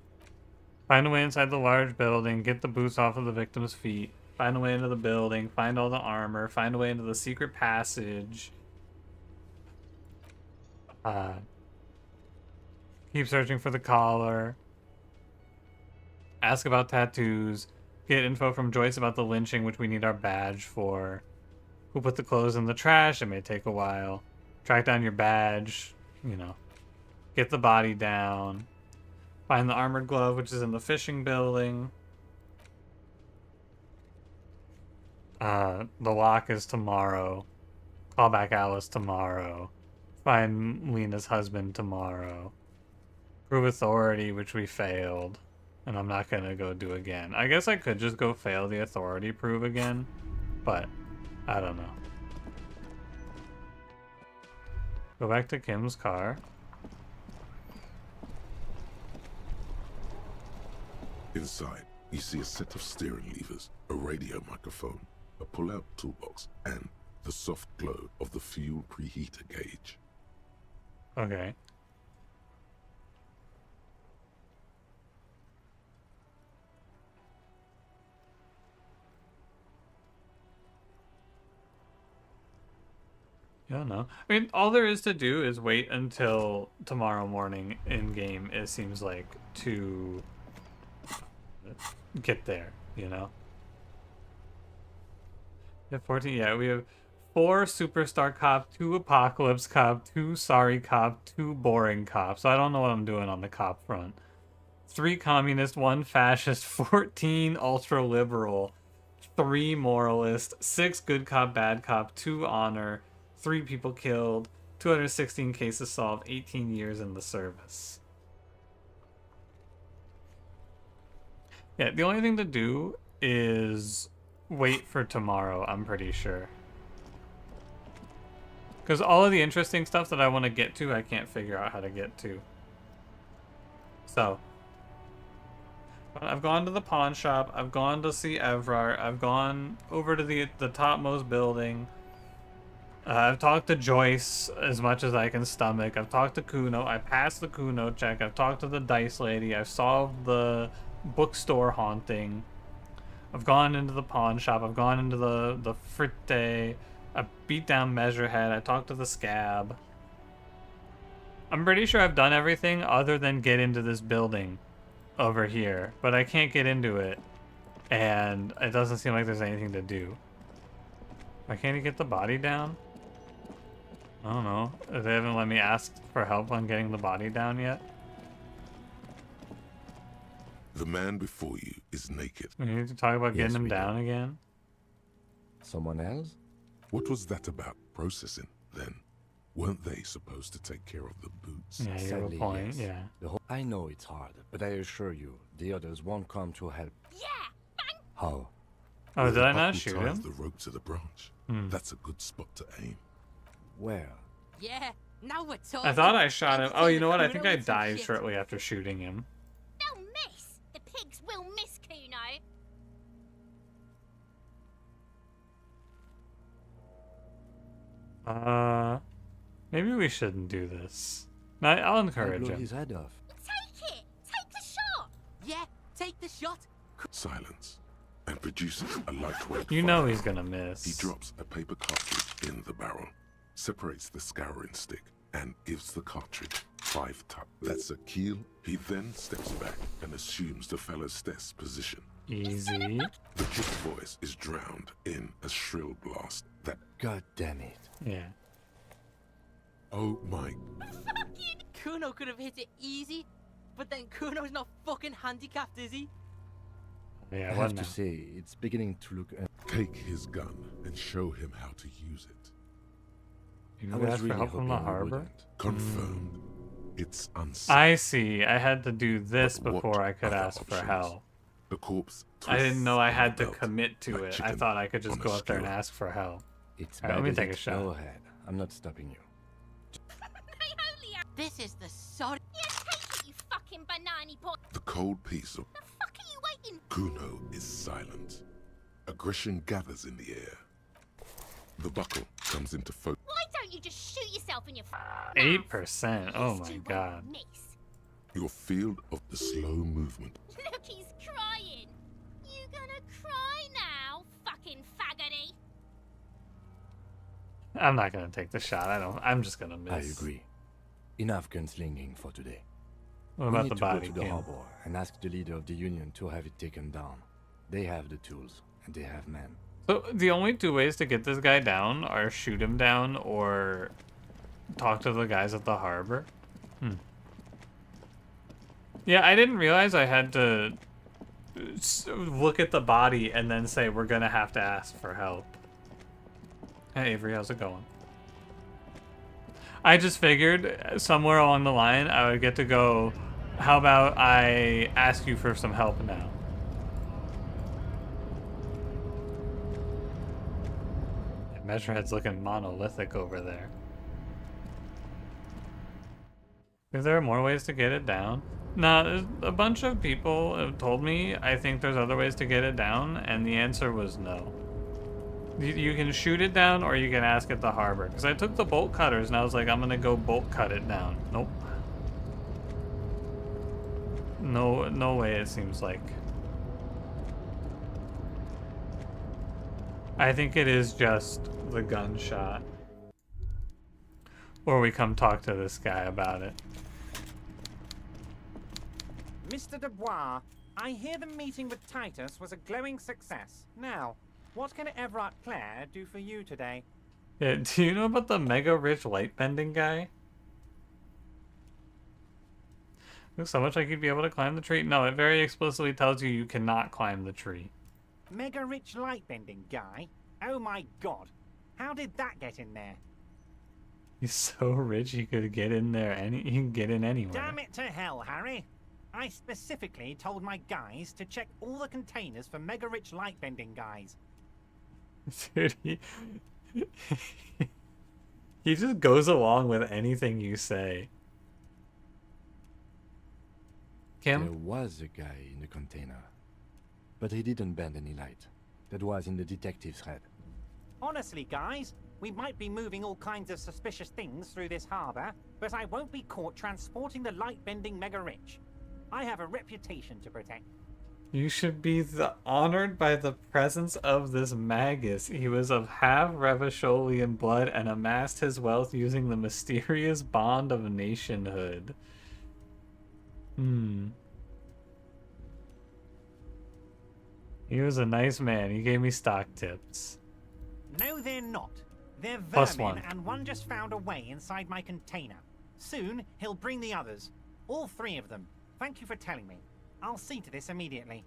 Find a way inside the large building, get the boots off of the victim's feet, find a way into the building, find all the armor, find a way into the secret passage. Keep searching for the collar. Ask about tattoos. Get info from Joyce about the lynching, which we need our badge for. Who put the clothes in the trash? It may take a while. Track down your badge, you know. Get the body down. Find the armored glove, which is in the fishing building. The lock is tomorrow. Call back Alice tomorrow. Find Lena's husband tomorrow. Prove authority, which we failed. And I'm not gonna go do again. I guess I could just go fail the authority prove again. But, I don't know. Go back to Kim's car. Inside, you see a set of steering levers, a radio microphone, a pull-out toolbox, and the soft glow of the fuel preheater gauge. Okay. I don't know. I mean, all there is to do is wait until tomorrow morning in game, it seems like, to get there, you know? Yeah, 14, yeah, we have 4 Superstar Cop, 2 Apocalypse Cop, 2 Sorry Cop, 2 Boring Cop. So I don't know what I'm doing on the cop front. 3 Communist, 1 Fascist, 14 Ultra Liberal, 3 Moralist, 6 Good Cop, Bad Cop, 2 Honor, 3 people killed, 216 cases solved, 18 years in the service. Yeah, the only thing to do is wait for tomorrow, I'm pretty sure. Because all of the interesting stuff that I want to get to, I can't figure out how to get to. So, I've gone to the pawn shop, I've gone to see Evrart, I've gone over to the topmost building. I've talked to Joyce as much as I can stomach. I've talked to Kuno. I passed the Kuno check. I've talked to the dice lady. I've solved the bookstore haunting. I've gone into the pawn shop. I've gone into the Fritte. I beat down Measurehead. I talked to the Scab. I'm pretty sure I've done everything other than get into this building over here. But I can't get into it. And it doesn't seem like there's anything to do. Why can't he get the body down? I don't know. They haven't let me ask for help on getting the body down yet. The man before you is naked. We need to talk about getting him we down do. again. Someone else? What was that about processing, then? Weren't they supposed to take care of the boots? Yeah, you have a Sadly, point, yes. yeah. I know it's hard, but I assure you, the others won't come to help. Yeah! How? Oh, Where did the I not buckle shoot ties him? the rope to the branch. Hmm. That's a good spot to aim. Where? Yeah, now we're talking. I thought I shot him. Oh, you know what? I think I Criminal died shit. shortly after shooting him. They'll miss. The pigs will miss Kuno. Maybe we shouldn't do this. I'll encourage Blow him. his head off. Take it. Take the shot. Yeah, take the shot. Silence. And produces a lightweight You know fire. he's gonna miss. He drops a paper cartridge in the barrel, separates the scouring stick, and gives the cartridge 5 taps. That's a kill. He then steps back and assumes the fellow's desk position. Easy. The chick voice is drowned in a shrill blast that... God damn it. Yeah. Oh my... Kuno could have hit it easy, but then Kuno's not fucking handicapped, is he? Yeah, I what have now? to say, it's beginning to look... Take his gun and show him how to use it. You I would was ask for really help from the hoping you harbor? wouldn't. Confirmed. It's unsafe. I see. I had to do this But what before I could other ask for options? help. The corpse I didn't know I twists had to the belt commit to like it. I chicken thought I could just on a go up there and skewer. ask for help. It's Alright, let bad me as take a it. shot. Go ahead. I'm not stopping you. This is the sorry. Yeah, take it, you fucking banana boy. The cold piece of The fuck are you waiting? Kuno is silent. Aggression gathers in the air. The buckle comes into focus. Why don't you just shoot yourself in your 8%. Oh my god. miss? Your field of the slow movement. Look, he's crying. You gonna cry now, fucking faggoty? I'm not gonna take the shot. I'm just gonna miss. I agree. Enough gunslinging for today. What we about need the to body go to the cam? harbor and ask the leader of the union to have it taken down. They have the tools, and they have men. So the only 2 ways to get this guy down are shoot him down or talk to the guys at the harbor. Yeah, I didn't realize I had to look at the body and then say we're gonna have to ask for help. Hey Avery, how's it going? I just figured somewhere along the line I would get to go, how about I ask you for some help now? Measurehead's looking monolithic over there. Is there more ways to get it down? Nah, there's a bunch of people have told me I think there's other ways to get it down, and the answer was no. You can shoot it down or you can ask at the harbor. Because I took the bolt cutters and I was like, I'm gonna go bolt cut it down. Nope. No way it seems like. I think it is just the gunshot. or we come talk to this guy about it. Mr. Dubois, I hear the meeting with Titus was a glowing success. Now, what can Everard Clare do for you today? Yeah, do you know about the mega rich light bending guy? Looks so much like you'd be able to climb the tree. No, it very explicitly tells you you cannot climb the tree. Mega rich light bending guy? Oh my god. How did that get in there? He's so rich he could get in there. He can get in anywhere. Damn it to hell, Harry. I specifically told my guys to check all the containers for mega rich light bending guys. Dude, he just goes along with anything you say. Kim? There was a guy in the container, but he didn't bend any light. That was in the detective's head. Honestly, guys, we might be moving all kinds of suspicious things through this harbor, but I won't be caught transporting the light-bending mega-rich. I have a reputation to protect. You should be honored by the presence of this Magus. He was of half Revacholian blood and amassed his wealth using the mysterious bond of nationhood. He was a nice man. He gave me stock tips. No, they're not. They're Plus vermin, one. and one just found a way inside my container. Soon, he'll bring the others. All 3 of them. Thank you for telling me. I'll see to this immediately.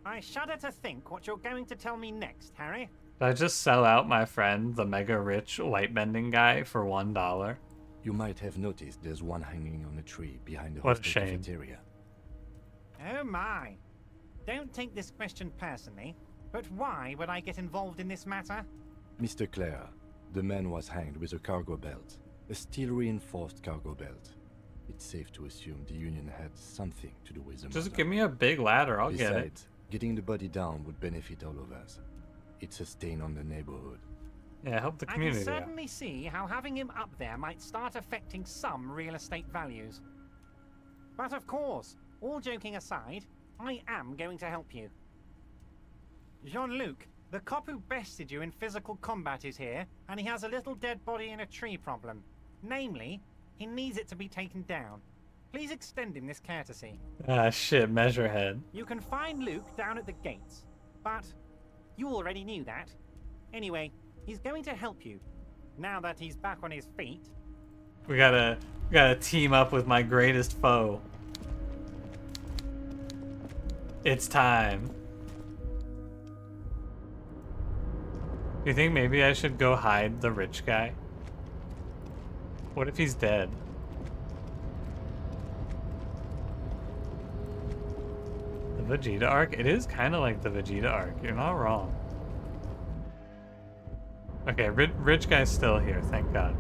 I shudder to think what you're going to tell me next, Harry. Did I just sell out my friend, the mega rich light bending guy, for $1? You might have noticed there's one hanging on a tree behind the What a hostel shame. cafeteria. Oh my. Don't take this question personally, but why would I get involved in this matter? Mr. Clare, the man was hanged with a cargo belt. A steel-reinforced cargo belt. It's safe to assume the Union had something to do with the Just murder. give me a big ladder. I'll get it. Besides, getting the body down would benefit all of us. It's a stain on the neighborhood. Yeah, help the I community can out. certainly see how having him up there might start affecting some real estate values. But of course, all joking aside, I am going to help you. Jean-Luc, the cop who bested you in physical combat is here, and he has a little dead body in a tree problem. Namely, he needs it to be taken down. Please extend him this courtesy. Ah, shit, Measurehead. You can find Luke down at the gates, but you already knew that. Anyway, he's going to help you, now that he's back on his feet. We gotta team up with my greatest foe. It's time. Do you think maybe I should go hide the rich guy? What if he's dead? The Vegeta arc? It is kind of like the Vegeta arc. You're not wrong. Okay, rich guy's still here, thank God.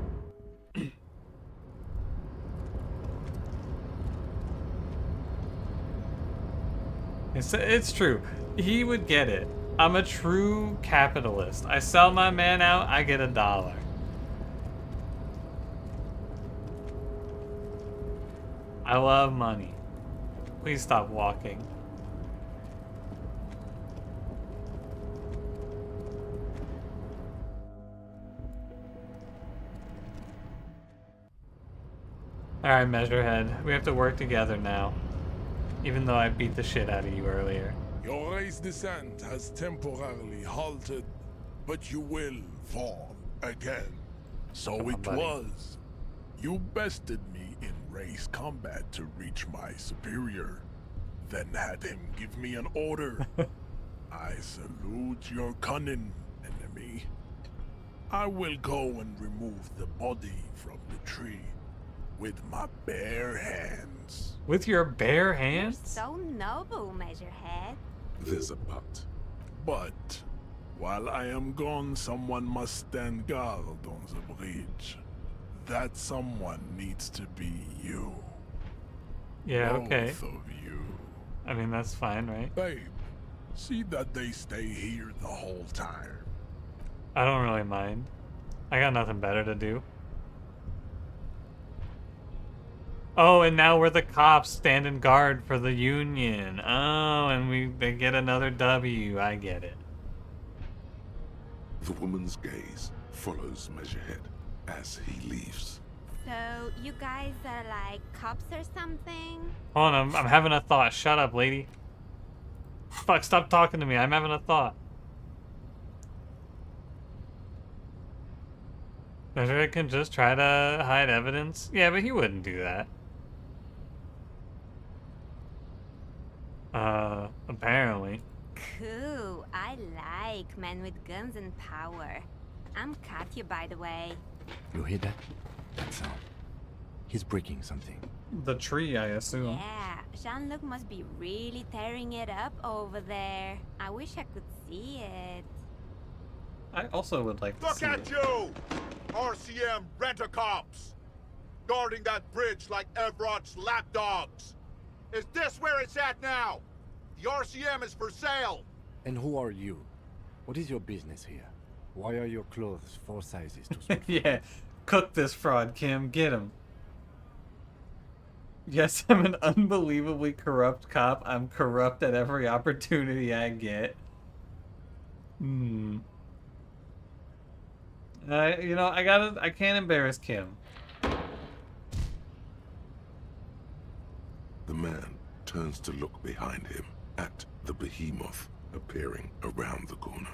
It's true. He would get it. I'm a true capitalist. I sell my man out, I get $1. I love money. Please stop walking. Alright, Measurehead. We have to work together now. Even though I beat the shit out of you earlier. Your race descent has temporarily halted, but you will fall again. So Come on, it buddy. was. You bested me in race combat to reach my superior, then had him give me an order. I salute your cunning, enemy. I will go and remove the body from the tree with my bare hands. With your bare hands? So noble, Measurehead. There's a but. But while I am gone, someone must stand guard on the bridge. That someone needs to be you. Yeah, okay. Both of you. I mean, that's fine, right? Babe, see that they stay here the whole time. I don't really mind. I got nothing better to do. Oh, and now we're the cops standing guard for the Union. Oh, and they get another W. I get it. The woman's gaze follows Measurehead. as he leaves. So, you guys are like cops or something? Hold on, I'm having a thought. Shut up, lady. Fuck, stop talking to me. I'm having a thought. Measurehead can just try to hide evidence? Yeah, but he wouldn't do that. Apparently. Cool. I like men with guns and power. I'm Katya, by the way. You hear that? That sound. He's breaking something. The tree, I assume. Yeah, Jean-Luc must be really tearing it up over there. I wish I could see it. I also would like to Look see at it. you! RCM rent-a-cops! Guarding that bridge like Everott's lapdogs! Is this where it's at now? The RCM is for sale! And who are you? What is your business here? Why are your clothes 4 sizes too small? Yeah, cook this fraud, Kim. Get him. Yes, I'm an unbelievably corrupt cop. I'm corrupt at every opportunity I get. You know, I can't embarrass Kim. The man turns to look behind him at the behemoth appearing around the corner,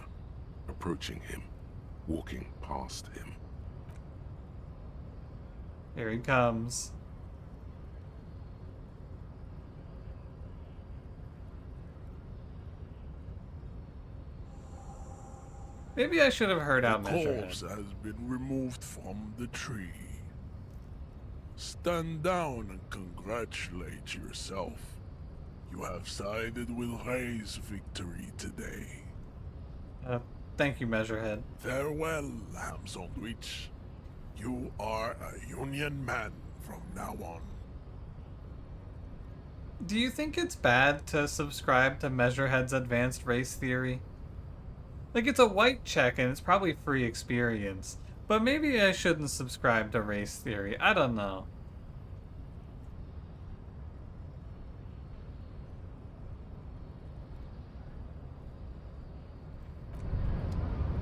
approaching him, walking past him. Here he comes. Maybe I should have heard out The Measurehead. corpse has been removed from the tree. Stand down and congratulate yourself. You have sided with Ray's victory today. Thank you, Measurehead. Farewell, ham sandwich. You are a Union man from now on. Do you think it's bad to subscribe to Measurehead's advanced race theory? Like, it's a white check and it's probably free experience, but maybe I shouldn't subscribe to race theory. I don't know.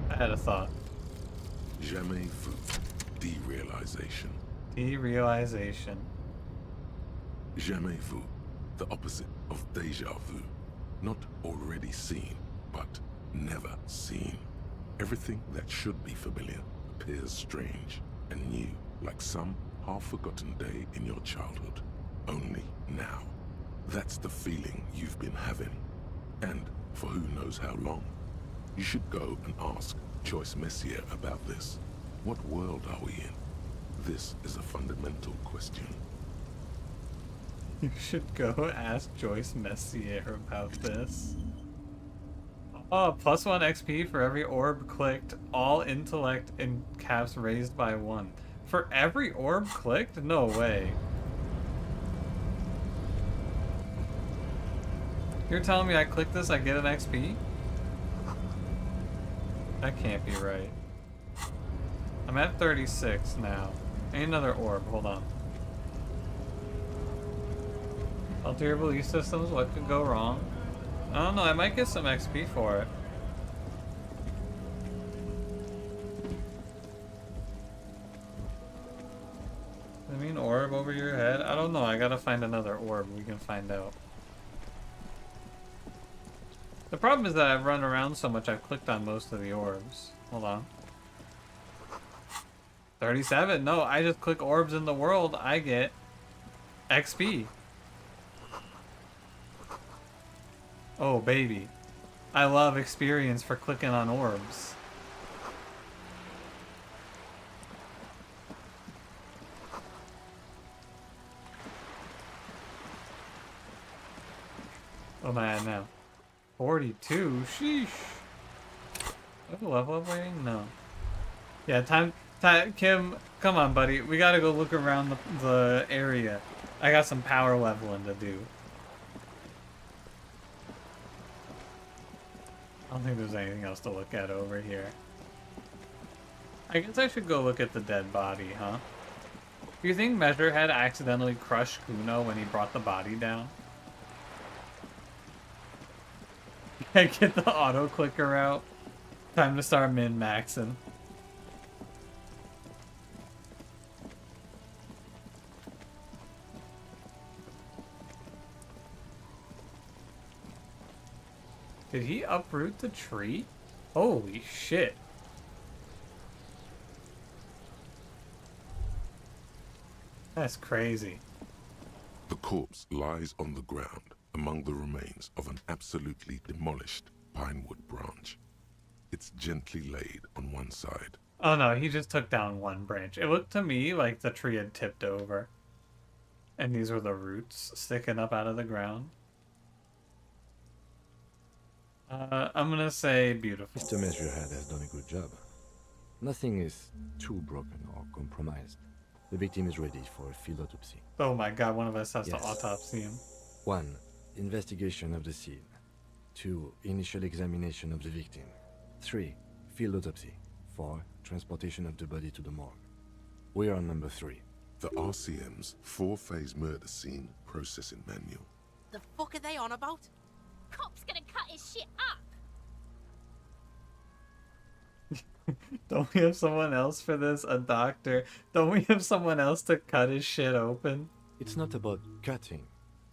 I had a thought. Jamais vu. Derealization. Derealization. Jamais vu. The opposite of déjà vu. Not already seen, but never seen. Everything that should be familiar appears strange and new, like some half-forgotten day in your childhood. Only now. That's the feeling you've been having. And for who knows how long. You should go and ask Joyce Messier about this. What world are we in? This is a fundamental question. You should go ask Joyce Messier about this. Oh, +1 XP for every orb clicked. All intellect in caps raised by 1. For every orb clicked? No way. You're telling me I click this, I get an XP? That can't be right. I'm at 36 now. I need another orb, hold on. Alter your belief systems, what could go wrong? I don't know, I might get some XP for it. I mean, orb over your head? I don't know, I gotta find another orb, we can find out. The problem is that I've run around so much I've clicked on most of the orbs. Hold on. 37? No, I just click orbs in the world, I get XP. Oh, baby. I love experience for clicking on orbs. What am I at now? 42? Sheesh. Level up rating? No. Yeah, time, Kim, come on, buddy. We gotta go look around the area. I got some power leveling to do. I don't think there's anything else to look at over here. I guess I should go look at the dead body, huh? Do you think Measurehead accidentally crushed Kuno when he brought the body down? Get the auto clicker out. Time to start min-maxing. Did he uproot the tree? Holy shit. That's crazy. The corpse lies on the ground among the remains of an absolutely demolished pinewood branch. It's gently laid on one side. Oh no, he just took down one branch. It looked to me like the tree had tipped over. And these were the roots sticking up out of the ground. I'm gonna say beautiful. Mr. Measurehead has done a good job. Nothing is too broken or compromised. The victim is ready for a field autopsy. Oh my god, one of us has to autopsy him. 1. Investigation of the scene. 2. Initial examination of the victim. 3. Field autopsy. 4. Transportation of the body to the morgue. We are on number 3. The RCM's 4-phase murder scene processing manual. The fuck are they on about? Cop's gonna cut his shit up. Don't we have someone else for this? A doctor? Don't we have someone else to cut his shit open? It's not about cutting.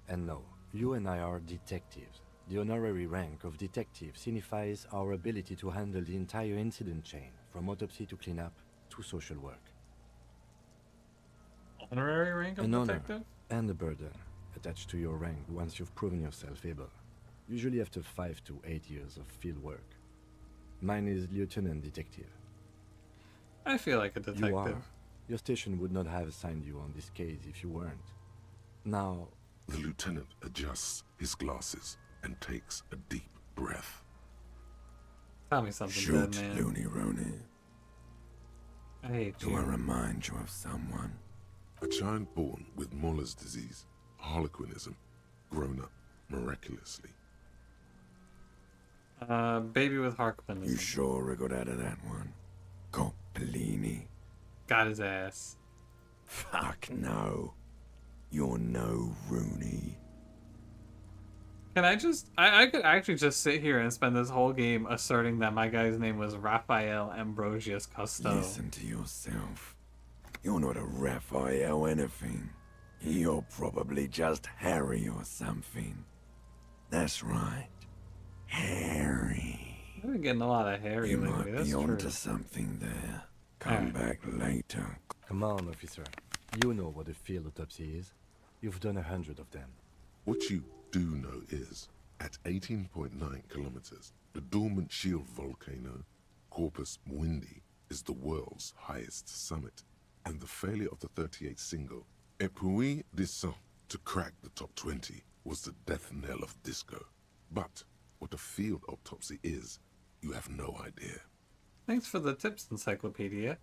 And no, you and I are detectives. The honorary rank of detective signifies our ability to handle the entire incident chain, from autopsy to cleanup to social work. Honorary rank of An honor detective? and a burden attached to your rank once you've proven yourself able. Usually after 5 to 8 years of field work. Mine is Lieutenant Detective. I feel like a detective. You are. Your station would not have assigned you on this case if you weren't. Now... The lieutenant adjusts his glasses and takes a deep breath. Tell me something Shoot, good, man. Looney Rooney. I hate Do you. I remind you of someone? A child born with Muller's disease, Harlequinism, grown up miraculously. Baby with Harlequinism. You sure wriggled out of that one? Coppellini. Got his ass. Fuck no. You're no Rooney. Can I just... I could actually just sit here and spend this whole game asserting that my guy's name was Raphael Ambrosius Cousteau. Listen to yourself. You're not a Raphael anything. You're probably just Harry or something. That's right. Harry. I've been getting a lot of Harry You lately, might that's be true. onto something there. Come back later. Come on, officer. You know what a field autopsy is. You've done 100 of them. What you do know is, at 18.9 kilometers, the dormant shield volcano, Corpus Mundi, is the world's highest summit, and the failure of the 38 single, Epui Descent, to crack the top 20 was the death knell of disco. But what a field autopsy is, you have no idea. Thanks for the tips, Encyclopedia.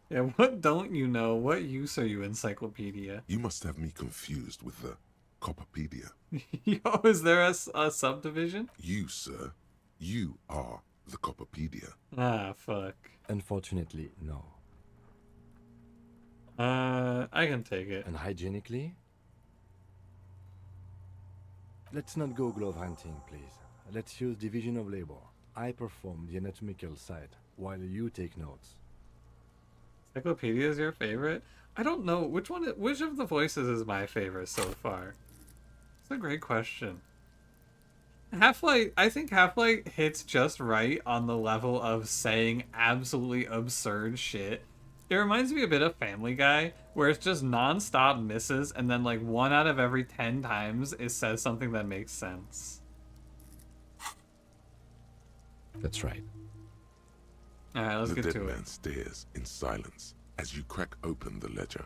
Yeah, what don't you know? What use are you, Encyclopedia? You must have me confused with the Copperpedia. Yo, is there a subdivision? You, sir, you are the Copperpedia. Ah, fuck. Unfortunately, no. I can take it. And hygienically? Let's not go glove hunting, please. Let's use division of labor. I perform the anatomical side, while you take notes. Encyclopedia is your favorite? I don't know which of the voices is my favorite so far. It's a great question. Half-Light, I think Half-Light hits just right on the level of saying absolutely absurd shit. It reminds me a bit of Family Guy, where it's just non-stop misses, and then like 1 out of every 10 times it says something that makes sense. That's right. Alright, let's get The to dead it. man stares in silence as you crack open the ledger.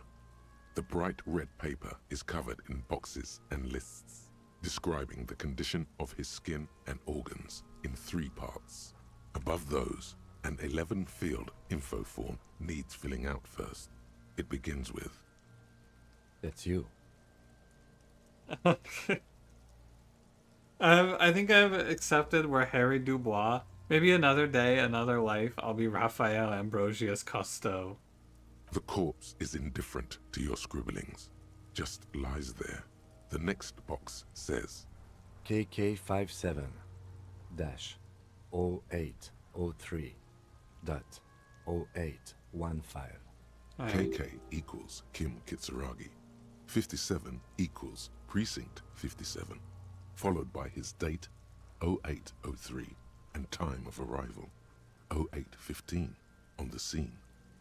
The bright red paper is covered in boxes and lists, describing the condition of his skin and organs in 3 parts. Above those, an 11-field info form needs filling out first. It begins with... That's you. I think I've accepted we're Harry Dubois. Maybe another day, another life, I'll be Raphael Ambrosius Cousteau. The corpse is indifferent to your scribblings, just lies there. The next box says... KK57-0803.0815. KK equals Kim Kitsuragi. 57 equals Precinct 57, followed by his date 0803 and time of arrival 0815 on the scene.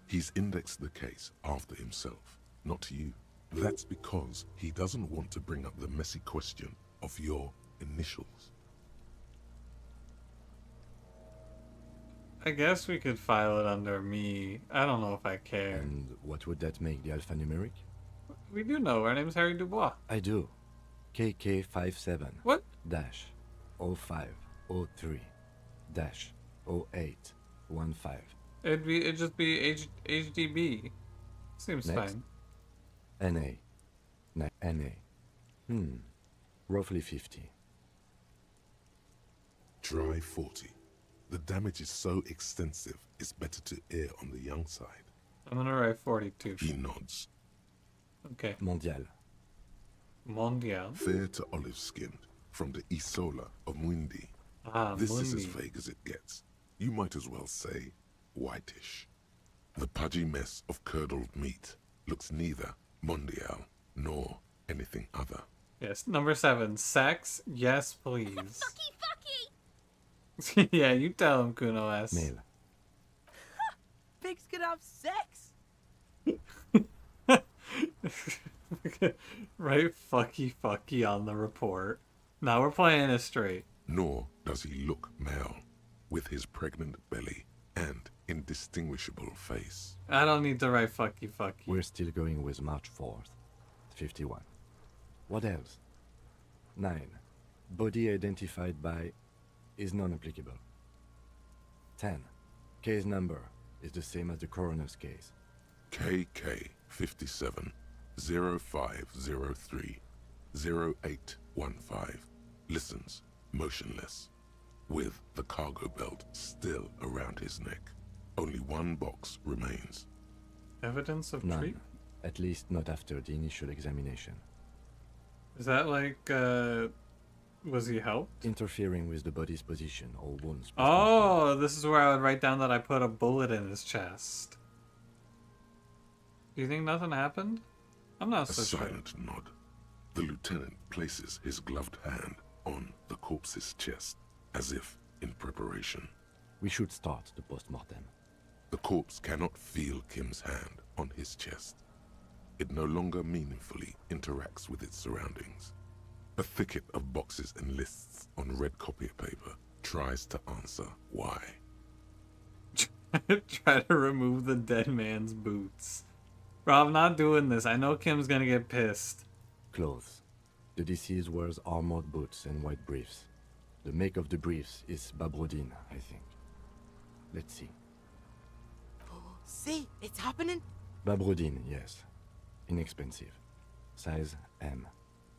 He's indexed the case after himself, not you. That's because he doesn't want to bring up the messy question of your initials. I guess we could file it under me. I don't know if I care. And what would that make the alphanumeric? We do know. Our name's Harry Dubois. I do. KK57. What? Dash 0503 dash 0815. It'd just be HDB. Seems Next. fine. NA. Roughly 50. Try 40. The damage is so extensive, it's better to err on the young side. I'm gonna write 42. He nods. Okay. Mondial. Mondial. Fair to olive-skinned, from the Isola of Mundi. Ah, This is as Mundi. vague as it gets. You might as well say whitish. The pudgy mess of curdled meat looks neither mondial nor anything other. Yes. Number 7. Sex. Yes, please. Fucky, fucky! Yeah, you tell him, Kuno S. Male. Pigs could have sex. Right, fucky on the report. Now we're playing it straight. Nor does he look male, with his pregnant belly and indistinguishable face. I don't need to write fucky. We're still going with March 4th. 51. What else? 9. Body identified by is non-applicable. 10. Case number is the same as the coroner's case. KK 57 0503 0815 listens motionless, with the cargo belt still around his neck. Only one box remains. Evidence of None. treatment? At least not after the initial examination. Is that like, was he helped? Interfering with the body's position or wounds. Oh, this is where I would write down that I put a bullet in his chest. Do you think nothing happened? I'm not A so sure. silent nod. The lieutenant places his gloved hand on the corpse's chest, as if in preparation. We should start the post-mortem. The corpse cannot feel Kim's hand on his chest. It no longer meaningfully interacts with its surroundings. A thicket of boxes and lists on red copier paper tries to answer why. Try to remove the dead man's boots. Bro, I'm not doing this. I know Kim's gonna get pissed. Clothes. The deceased wears armored boots and white briefs. The make of the briefs is Babrodin, I think. Let's see. See, it's happening. Babrodin, yes. Inexpensive. Size M.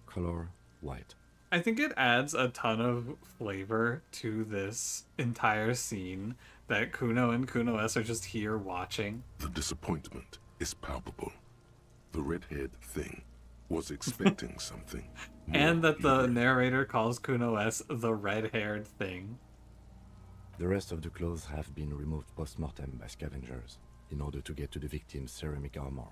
Color white. I think it adds a ton of flavor to this entire scene that Kuno and Kuno S are just here watching. The disappointment is palpable. The red-haired thing was expecting something more. And that the narrator calls Kuno S the red-haired thing. The rest of the clothes have been removed post-mortem by scavengers in order to get to the victim's ceramic armor.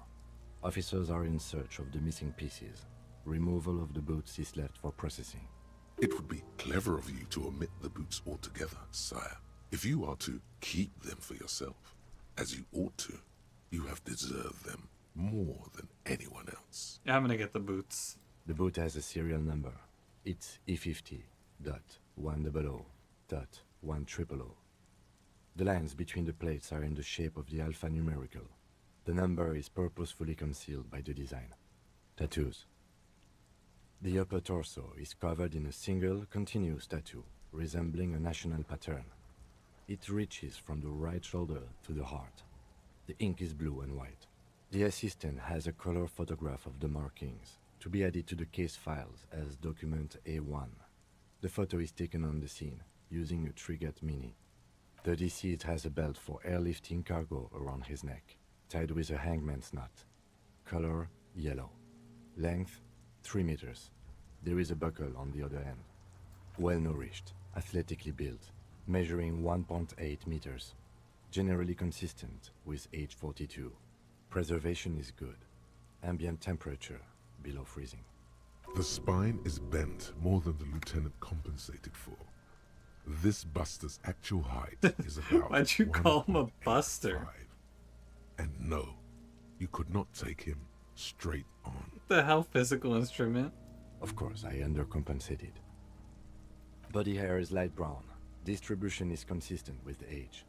Officers are in search of the missing pieces. Removal of the boots is left for processing. It would be clever of you to omit the boots altogether, sire. If you are to keep them for yourself, as you ought to, you have deserved them more than anyone else. Yeah, I'm gonna get the boots. The boot has a serial number. It's E50.100.100. The lines between the plates are in the shape of the alphanumerical. The number is purposefully concealed by the design. Tattoos. The upper torso is covered in a single, continuous tattoo, resembling a national pattern. It reaches from the right shoulder to the heart. The ink is blue and white. The assistant has a color photograph of the markings, to be added to the case files as document A1. The photo is taken on the scene, using a Trigat Mini. The deceased has a belt for airlifting cargo around his neck, tied with a hangman's knot. Color yellow. Length 3 meters. There is a buckle on the other end. Well-nourished, athletically built, measuring 1.8 meters. Generally consistent with age 42. Preservation is good. Ambient temperature, below freezing. The spine is bent more than the lieutenant compensated for. This buster's actual height is about Why'd you call him a 1.85. buster? And no, you could not take him straight on. What the hell, physical instrument? Of course, I undercompensated. Body hair is light brown. Distribution is consistent with age.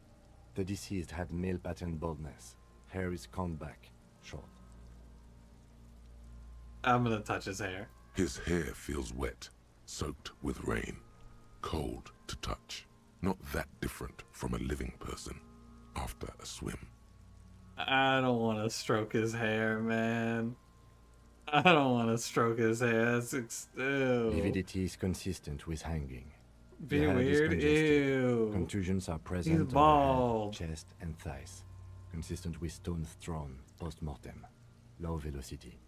The deceased had male pattern baldness. Hair is combed back, short. I'm gonna touch his hair. His hair feels wet, soaked with rain, cold to touch. Not that different from a living person after a swim. I don't want to stroke his hair, man. I don't want to stroke his hair. That's ew. Lividity is consistent with hanging. Be The head is weird. congested. Ew. Contusions are present He's on the bald. head, chest, and thighs. Consistent with stones thrown post-mortem. Low velocity.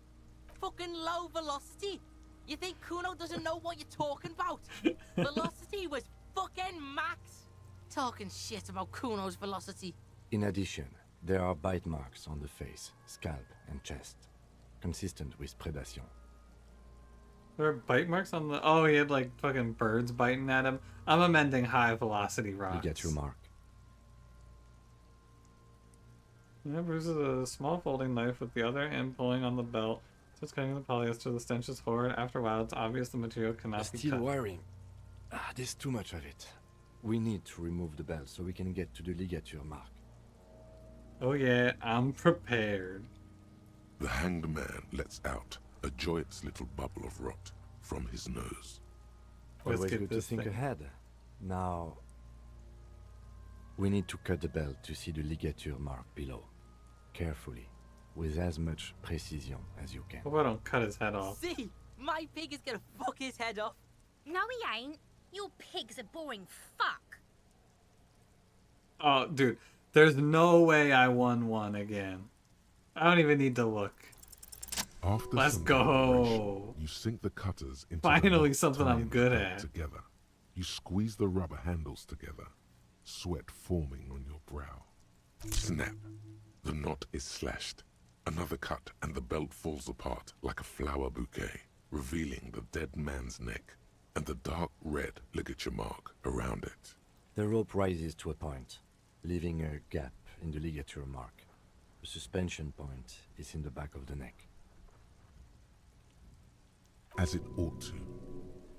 Fucking low velocity. You think Kuno doesn't know what you're talking about? Velocity was fucking max. Talking shit about Kuno's velocity. In addition, there are bite marks on the face, scalp, and chest. Consistent with predation. There are bite marks on the. Oh, he had like fucking birds biting at him. I'm amending high velocity rocks. You get your mark. Yeah, bruises a small folding knife with the other end pulling on the belt. Just cutting the polyester. The stench is horrid. After a while, it's obvious the material cannot be Still cut. wiring. There's too much of it. We need to remove the belt so we can get to the ligature mark. Oh yeah, I'm prepared. The hanged man lets out a joyous little bubble of rot from his nose. Let's Always get good to this think thing. ahead. Now, we need to cut the belt to see the ligature mark below. Carefully, with as much precision as you can. Hope I don't cut his head off. See, my pig is gonna fuck his head off. No, he ain't. Your pig's a boring fuck. Oh, dude, there's no way I won one again. I don't even need to look. After Let's some go. deliberation, you sink the cutters into Finally the knot something I'm tying good the belt at. Together. You squeeze the rubber handles together, sweat forming on your brow. Snap. The knot is slashed. Another cut and the belt falls apart like a flower bouquet, revealing the dead man's neck and the dark red ligature mark around it. The rope rises to a point, leaving a gap in the ligature mark. The suspension point is in the back of the neck. As it ought to.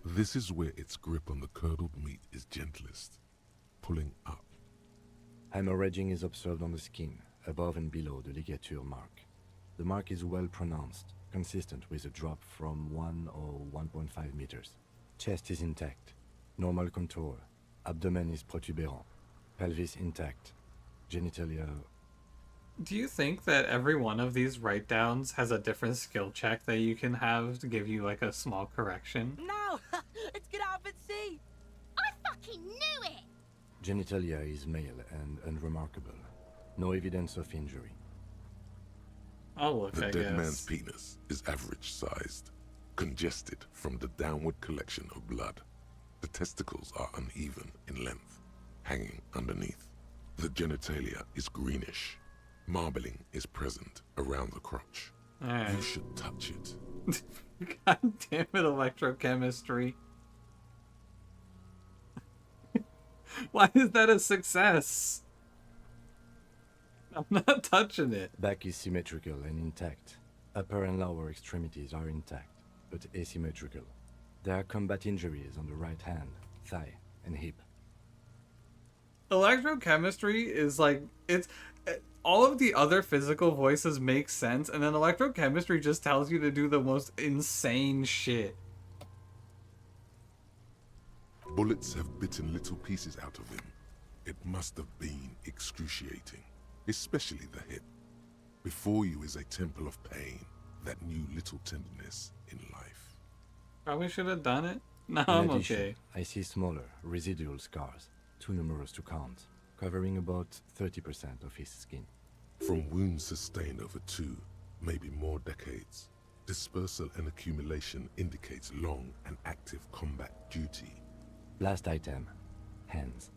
This is where its grip on the curdled meat is gentlest, pulling up. Hemorrhaging is observed on the skin, above and below the ligature mark. The mark is well pronounced, consistent with a drop from 1 or 1.5 meters. Chest is intact, normal contour. Abdomen is protuberant, pelvis intact, genitalia. Do you think that every one of these write-downs has a different skill check that you can have to give you like a small correction? No, let's get out and see. I fucking knew it. Genitalia is male and unremarkable. No evidence of injury. I'll look, The I dead guess. man's penis is average-sized, congested from the downward collection of blood. The testicles are uneven in length, hanging underneath. The genitalia is greenish. Marbling is present around the crotch. Alright. You should touch it. God damn it, electrochemistry. Why is that a success? I'm not touching it. Back is symmetrical and intact. Upper and lower extremities are intact, but asymmetrical. There are combat injuries on the right hand, thigh, and hip. Electrochemistry is like, it's all of the other physical voices make sense, and then electrochemistry just tells you to do the most insane shit. Bullets have bitten little pieces out of him. It must have been excruciating, especially the hip. Before you is a temple of pain that knew little tenderness in life. Probably should have done it. No, In I'm addition, okay. I see smaller, residual scars, too numerous to count, covering about 30% of his skin. From wounds sustained over 2, maybe more decades, dispersal and accumulation indicates long and active combat duty. Last item, hands.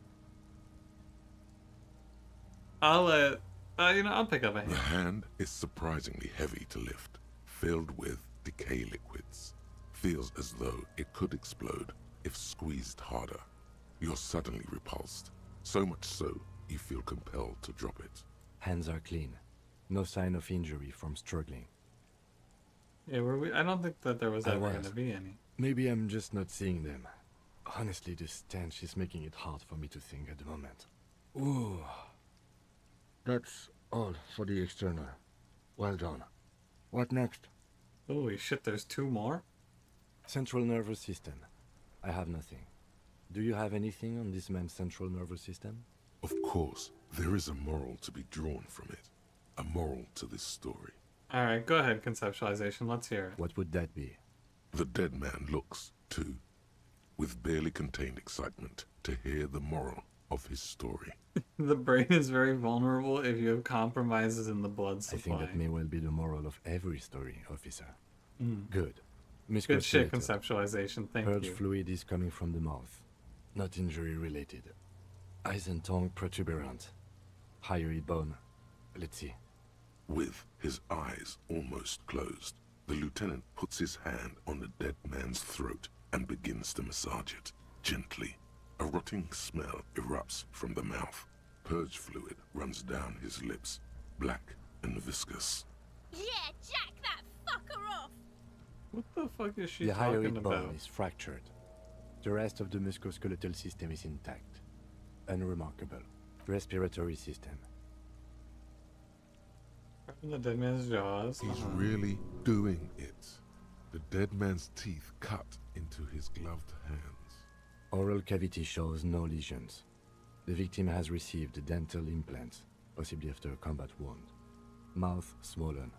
I'll I'll pick up a The hand. hand is surprisingly heavy to lift, filled with decay liquids. Feels as though it could explode if squeezed harder. You're suddenly repulsed, so much so you feel compelled to drop it. Hands are clean. No sign of injury from struggling. Yeah, I don't think that there was ever going to be any. Maybe I'm just not seeing them. Honestly, this stench is making it hard for me to think at the moment. Ooh. That's all for the external. Well done. What next? Holy shit, there's 2 more? Central nervous system. I have nothing. Do you have anything on this man's central nervous system? Of course, there is a moral to be drawn from it. A moral to this story. Alright, go ahead, conceptualization. Let's hear it. What would that be? The dead man looks, too, with barely contained excitement to hear the moral of his story. The brain is very vulnerable if you have compromises in the blood supply. I think that may well be the moral of every story, officer. Mm. Good. Good shit, conceptualization. Thank Purge you. fluid is coming from the mouth. Not injury related. Eyes and tongue protuberant. Hyoid bone. Let's see. With his eyes almost closed, the lieutenant puts his hand on the dead man's throat and begins to massage it, gently. A rotting smell erupts from the mouth. Purge fluid runs down his lips, black and viscous. Yeah, jack that fucker off! What the fuck is she The talking hyoid about? bone is fractured. The rest of the musculoskeletal system is intact. Unremarkable. Respiratory system. From the dead man's jaws. He's really doing it. The dead man's teeth cut into his gloved hands. Oral cavity shows no lesions. The victim has received dental implants, possibly after a combat wound. Mouth swollen.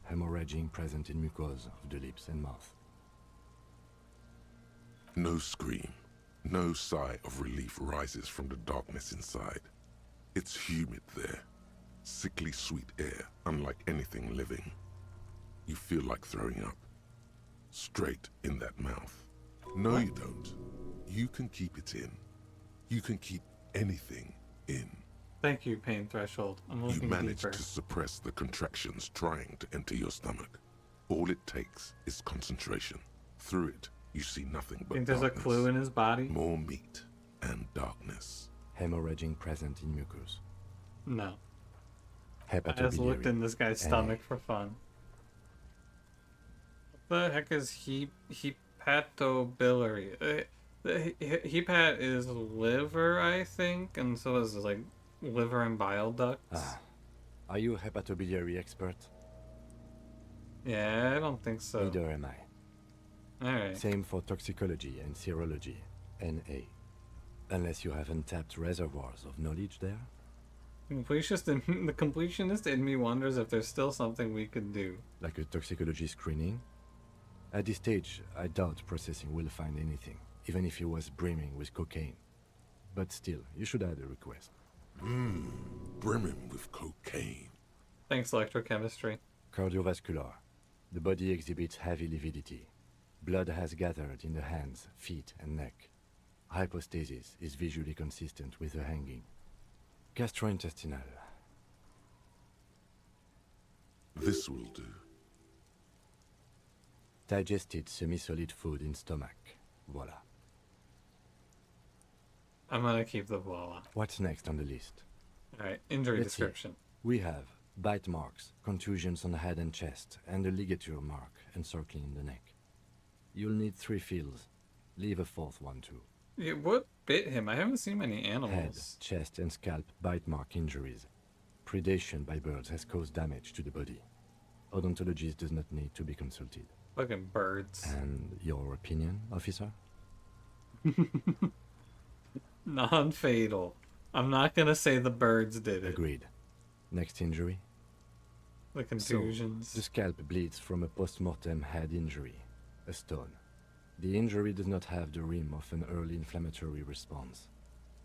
Hemorrhaging present in mucosa of the lips and mouth. No scream, no sigh of relief rises from the darkness inside. It's humid there. Sickly sweet air, unlike anything living. You feel like throwing up. Straight in that mouth. No, you don't. You can keep it in. You can keep anything in. Thank you, pain threshold. I'm You looking manage deeper. to suppress the contractions trying to enter your stomach. All it takes is concentration. Through it, you see nothing but Think there's darkness. a clue in his body? More meat and darkness. Hemorrhaging present in mucus. No. I just looked in this guy's stomach for fun. What the heck is hepatobiliary? The hepat is liver, I think, and so is like liver and bile ducts. Ah. Are you a hepatobiliary expert? Yeah, I don't think so. Neither am I. Alright. Same for toxicology and serology, NA. Unless you have untapped reservoirs of knowledge there. The completionist in me wonders if there's still something we could do. Like a toxicology screening? At this stage, I doubt processing will find anything, even if he was brimming with cocaine. But still, you should add a request. Brimming with cocaine. Thanks, electrochemistry. Cardiovascular. The body exhibits heavy lividity. Blood has gathered in the hands, feet, and neck. Hypostasis is visually consistent with the hanging. Gastrointestinal. This will do. Digested semi-solid food in stomach. Voila. I'm gonna keep the voila. What's next on the list? Alright, injury Let's see. description. We have bite marks, contusions on the head and chest, and a ligature mark encircling the neck. You'll need 3 fields. Leave a 4th one too. Yeah, what bit him? I haven't seen many Head, animals. chest, and scalp bite mark injuries. Predation by birds has caused damage to the body. Odontologist does not need to be consulted. Fucking birds. And your opinion, officer? Non-fatal. I'm not gonna say the birds did it. Agreed. Next injury? The contusions. So, the scalp bleeds from a post-mortem head injury, a stone. The injury does not have the rim of an early inflammatory response.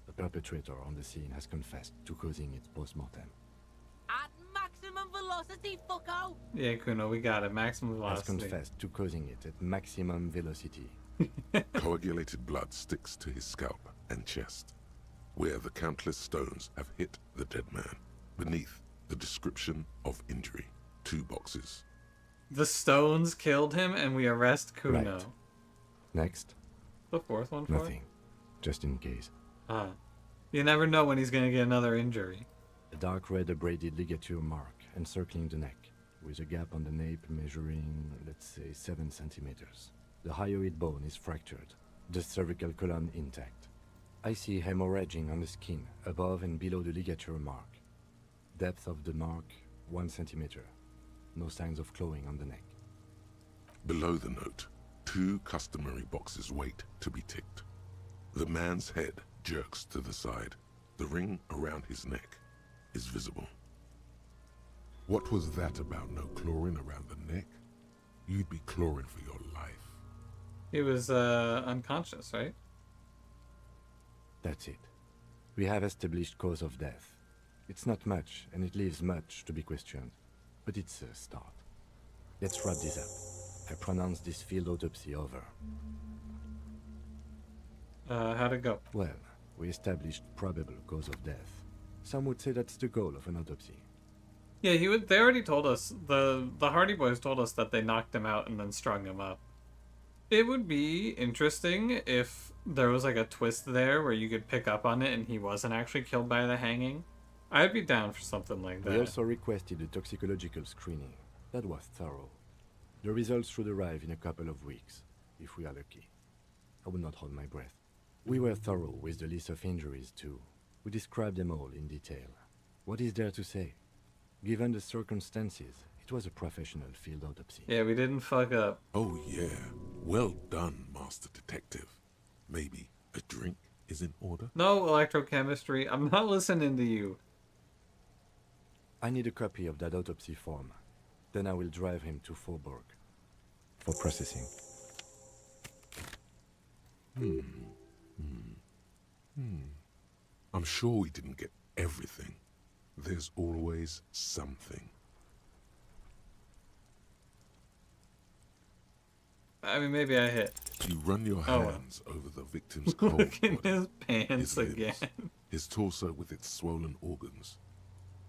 The perpetrator on the scene has confessed to causing it post-mortem. At maximum velocity, fucko! Yeah, Kuno, we got it. Maximum Has velocity. confessed to causing it at maximum velocity. Coagulated blood sticks to his scalp and chest, where the countless stones have hit the dead man. Beneath, the description of injury. 2 boxes. The stones killed him, and we arrest Kuno. Right. Next. The fourth one for Nothing. Just in case. You never know when he's gonna get another injury. A dark red abraded ligature mark encircling the neck, with a gap on the nape measuring, let's say, 7 centimeters. The hyoid bone is fractured, the cervical column intact. I see hemorrhaging on the skin, above and below the ligature mark. Depth of the mark, 1 centimeter. No signs of clawing on the neck. Below the note, 2 customary boxes wait to be ticked. The man's head jerks to the side. The ring around his neck is visible. What was that about no clawing around the neck? You'd be clawing for your life. He was unconscious, right? That's it. We have established cause of death. It's not much, and it leaves much to be questioned. But it's a start. Let's wrap this up. I pronounce this field autopsy over. How'd it go? Well, we established probable cause of death. Some would say that's the goal of an autopsy. Yeah, they already told us, the Hardy Boys told us that they knocked him out and then strung him up. It would be interesting if there was like a twist there where you could pick up on it and he wasn't actually killed by the hanging. I'd be down for something like that. We also requested a toxicological screening. That was thorough. The results should arrive in a couple of weeks, if we are lucky. I will not hold my breath. We were thorough with the list of injuries too. We described them all in detail. What is there to say? Given the circumstances, it was a professional field autopsy. Yeah, we didn't fuck up. Oh yeah, well done, Master Detective. Maybe a drink is in order? No electrochemistry, I'm not listening to you. I need a copy of that autopsy form. Then I will drive him to Faubourg for processing. I'm sure we didn't get everything. There's always something. I mean, maybe I hit. You run your hands over the victim's cold Look in body, his pants his limbs, again. his torso with its swollen organs.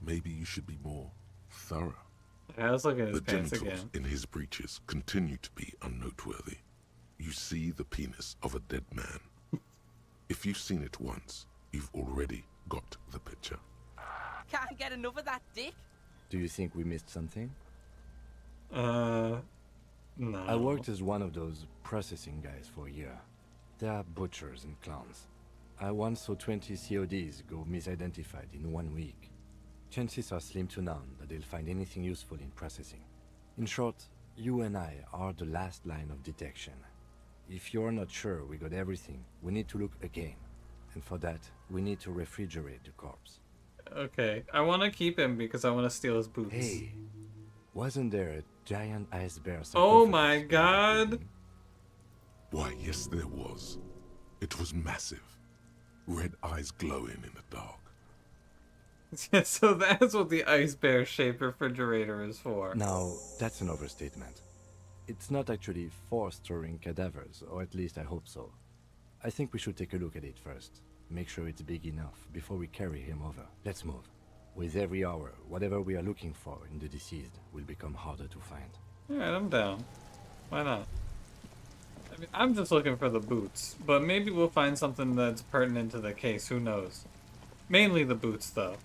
Maybe you should be more thorough. I was looking at his The pants genitals again. in his breeches continue to be unnoteworthy. You see the penis of a dead man. If you've seen it once, you've already got the picture. Can't get enough of that dick. Do you think we missed something? No. I worked as one of those processing guys for a year. They are butchers and clowns. I once saw 20 CODs go misidentified in 1 week. Chances are slim to none that they'll find anything useful in processing. In short, you and I are the last line of detection. If you're not sure we got everything, we need to look again. And for that, we need to refrigerate the corpse. Okay, I want to keep him because I want to steal his boots. Hey, wasn't there a giant ice bear Oh sarcophagus? my god! Why, yes, there was. It was massive. Red eyes glowing in the dark. Yeah, so that's what the ice bear shaped refrigerator is for. Now, that's an overstatement. It's not actually for storing cadavers, or at least I hope so. I think we should take a look at it first. Make sure it's big enough before we carry him over. Let's move. With every hour, whatever we are looking for in the deceased will become harder to find. Alright, I'm down. Why not? I mean, I'm just looking for the boots, but maybe we'll find something that's pertinent to the case, who knows. Mainly the boots, though.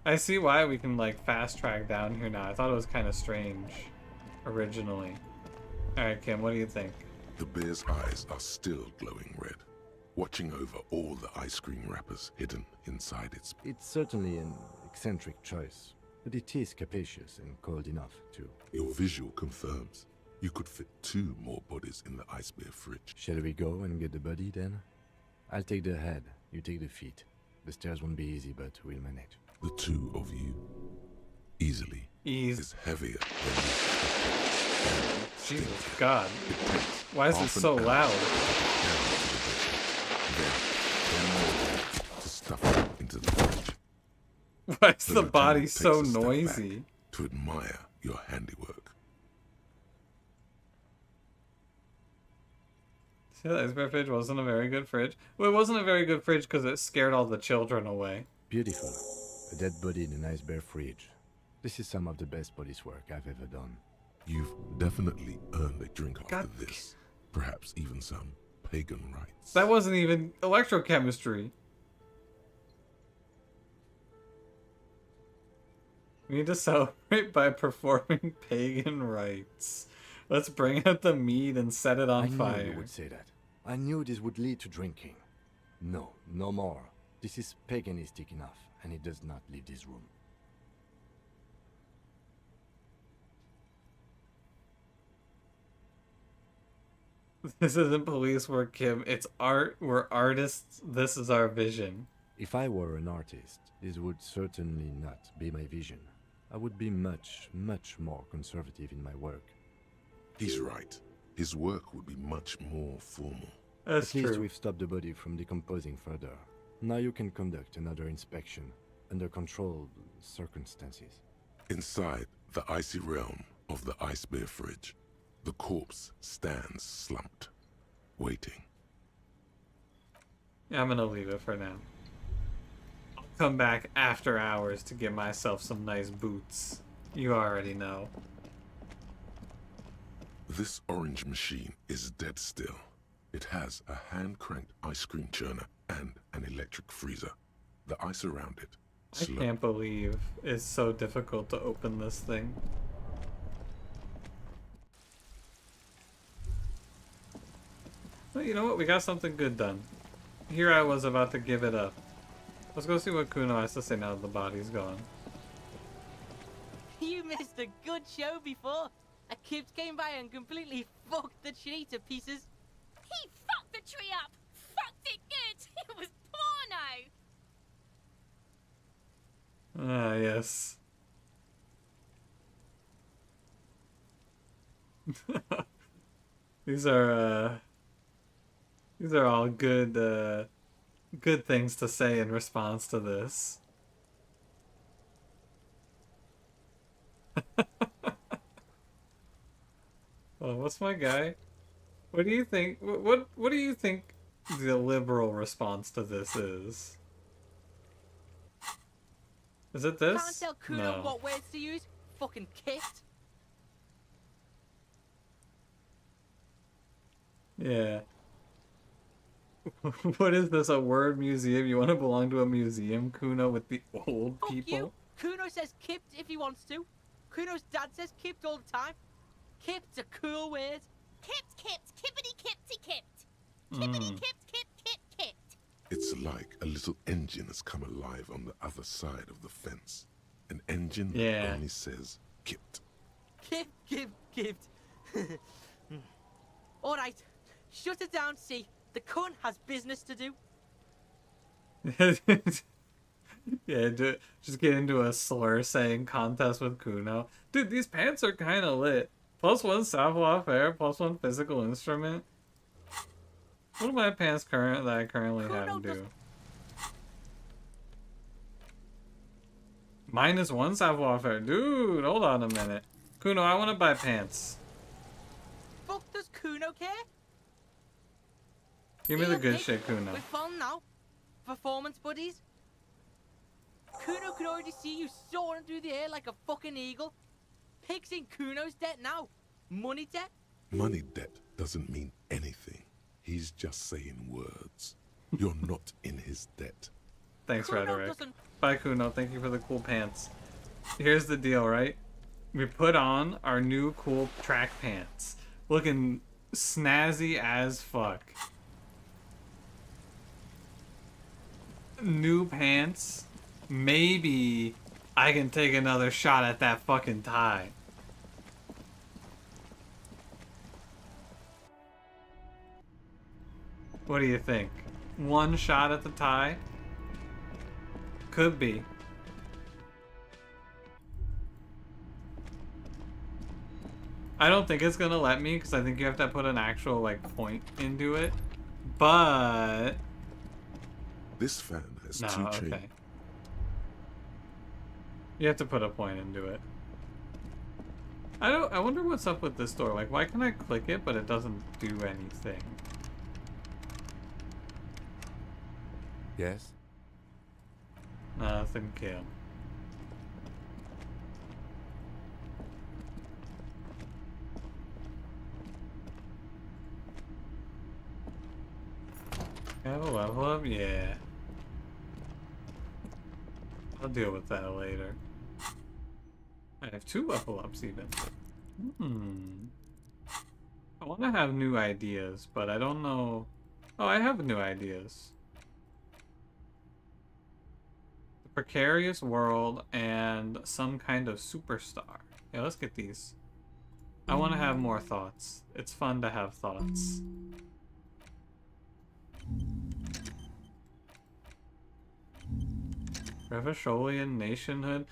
I see why we can, like, fast track down here now. I thought it was kind of strange, originally. Alright, Kim, what do you think? The bear's eyes are still glowing red, watching over all the ice cream wrappers hidden inside its... It's certainly an eccentric choice, but it is capacious and cold enough, too. Your visual confirms you could fit 2 more bodies in the ice bear fridge. Shall we go and get the body, then? I'll take the head, you take the feet. The stairs won't be easy, but we'll manage. The 2 of you, easily, is heavier than you expected. Jesus God. Why is it so loud? To stuff it into the fridge. Why is the body lieutenant so takes a step noisy? back to admire your handiwork. See, the ice bear fridge wasn't a very good fridge. Well, it wasn't a very good fridge because it scared all the children away. Beautiful. A dead body in an ice bear fridge. This is some of the best police work I've ever done. You've definitely earned a drink after this. Perhaps even some pagan rites. That wasn't even electrochemistry. We need to celebrate by performing pagan rites. Let's bring out the mead and set it on fire. I knew you would say that. I knew this would lead to drinking. No, no more. This is paganistic enough, and it does not leave this room. This isn't police work, Kim. It's art. We're artists. This is our vision. If I were an artist, this would certainly not be my vision. I would be much, much more conservative in my work. He's right. His work would be much more formal. That's At least true. we've stopped the body from decomposing further. Now you can conduct another inspection under controlled circumstances. Inside the icy realm of the ice bear fridge, the corpse stands slumped, waiting. Yeah, I'm gonna leave it for now. I'll come back after hours to get myself some nice boots. You already know. This orange machine is dead still. It has a hand-cranked ice cream churner and an electric freezer. The ice around it. I can't believe it's so difficult to open this thing. Well, you know what? We got something good done. Here I was about to give it up. Let's go see what Kuno has to say now that the body's gone. You missed a good show before. A kid came by and completely fucked the tree to pieces. He fucked the tree up! Fucked it good! It was porno! Ah, yes. These are all good, good things to say in response to this. Oh, what's my guy? What do you think? What do you think the liberal response to this is? Is it this? Can't tell Kuno No. what words to use. Fucking kit. Yeah. What is this? A word museum? You want to belong to a museum, Kuno, with the old Fuck people? you. Kuno says kipped if he wants to. Kuno's dad says kipped all the time. Kipped's a cool word. Kipped, kipped, kippity, kippty, kipped. Kippity, kipped, kipped, kipped, kipped. It's like a little engine has come alive on the other side of the fence. An engine Yeah. that only says kipped. Kipped. Alright. Shut it down, see. The cunt has business to do. Yeah, just get into a slur saying contest with Kuno. Dude, these pants are kind of lit. +1 savoir-faire, +1 physical instrument. What do my pants that I currently have do? -1 savoir-faire. Dude, hold on a minute. Kuno, I want to buy pants. Fuck does Kuno care? Give me the Here, good Nick, shit, Kuno. We're fun now. Performance buddies. Kuno could already see you soaring through the air like a fucking eagle. Pig's in Kuno's debt now. Money debt? Money debt doesn't mean anything. He's just saying words. You're not in his debt. Thanks, Kuno Rhetoric. doesn't- Bye, Kuno. Thank you for the cool pants. Here's the deal, right? We put on our new cool track pants. Looking snazzy as fuck. New pants. Maybe I can take another shot at that fucking tie. What do you think? One shot at the tie? Could be. I don't think it's gonna let me because I think you have to put an actual like point into it. But This fan has no, two chains. okay. You have to put a point into it. I wonder what's up with this door. Like, why can I click it but it doesn't do anything? Yes? Nothing, Kim. Have a level up? Yeah. I'll deal with that later. I have 2 level ups even. I want to have new ideas, but I don't know. Oh, I have new ideas. The precarious world and some kind of superstar. Yeah, let's get these. I want to have more thoughts. It's fun to have thoughts. Revacholian nationhood.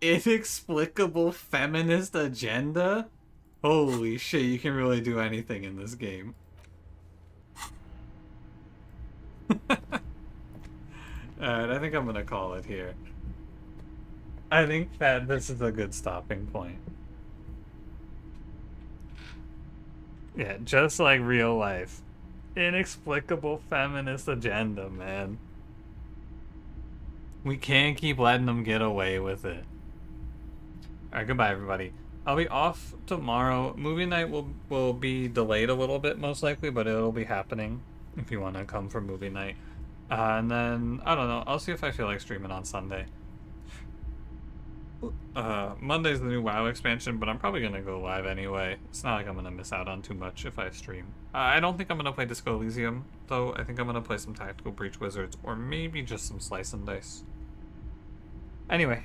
Inexplicable feminist agenda? Holy shit, you can really do anything in this game. Alright, I think I'm gonna call it here. I think that this is a good stopping point. Yeah, just like real life. Inexplicable feminist agenda, man. We can't keep letting them get away with it. Alright, goodbye everybody. I'll be off tomorrow. Movie night will be delayed a little bit most likely, but it'll be happening if you want to come for movie night. And then, I don't know, I'll see if I feel like streaming on Sunday. Monday's the new WoW expansion, but I'm probably going to go live anyway. It's not like I'm going to miss out on too much if I stream. I don't think I'm going to play Disco Elysium, though. I think I'm going to play some Tactical Breach Wizards, or maybe just some Slice and Dice. Anyway.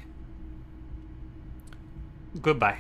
Goodbye.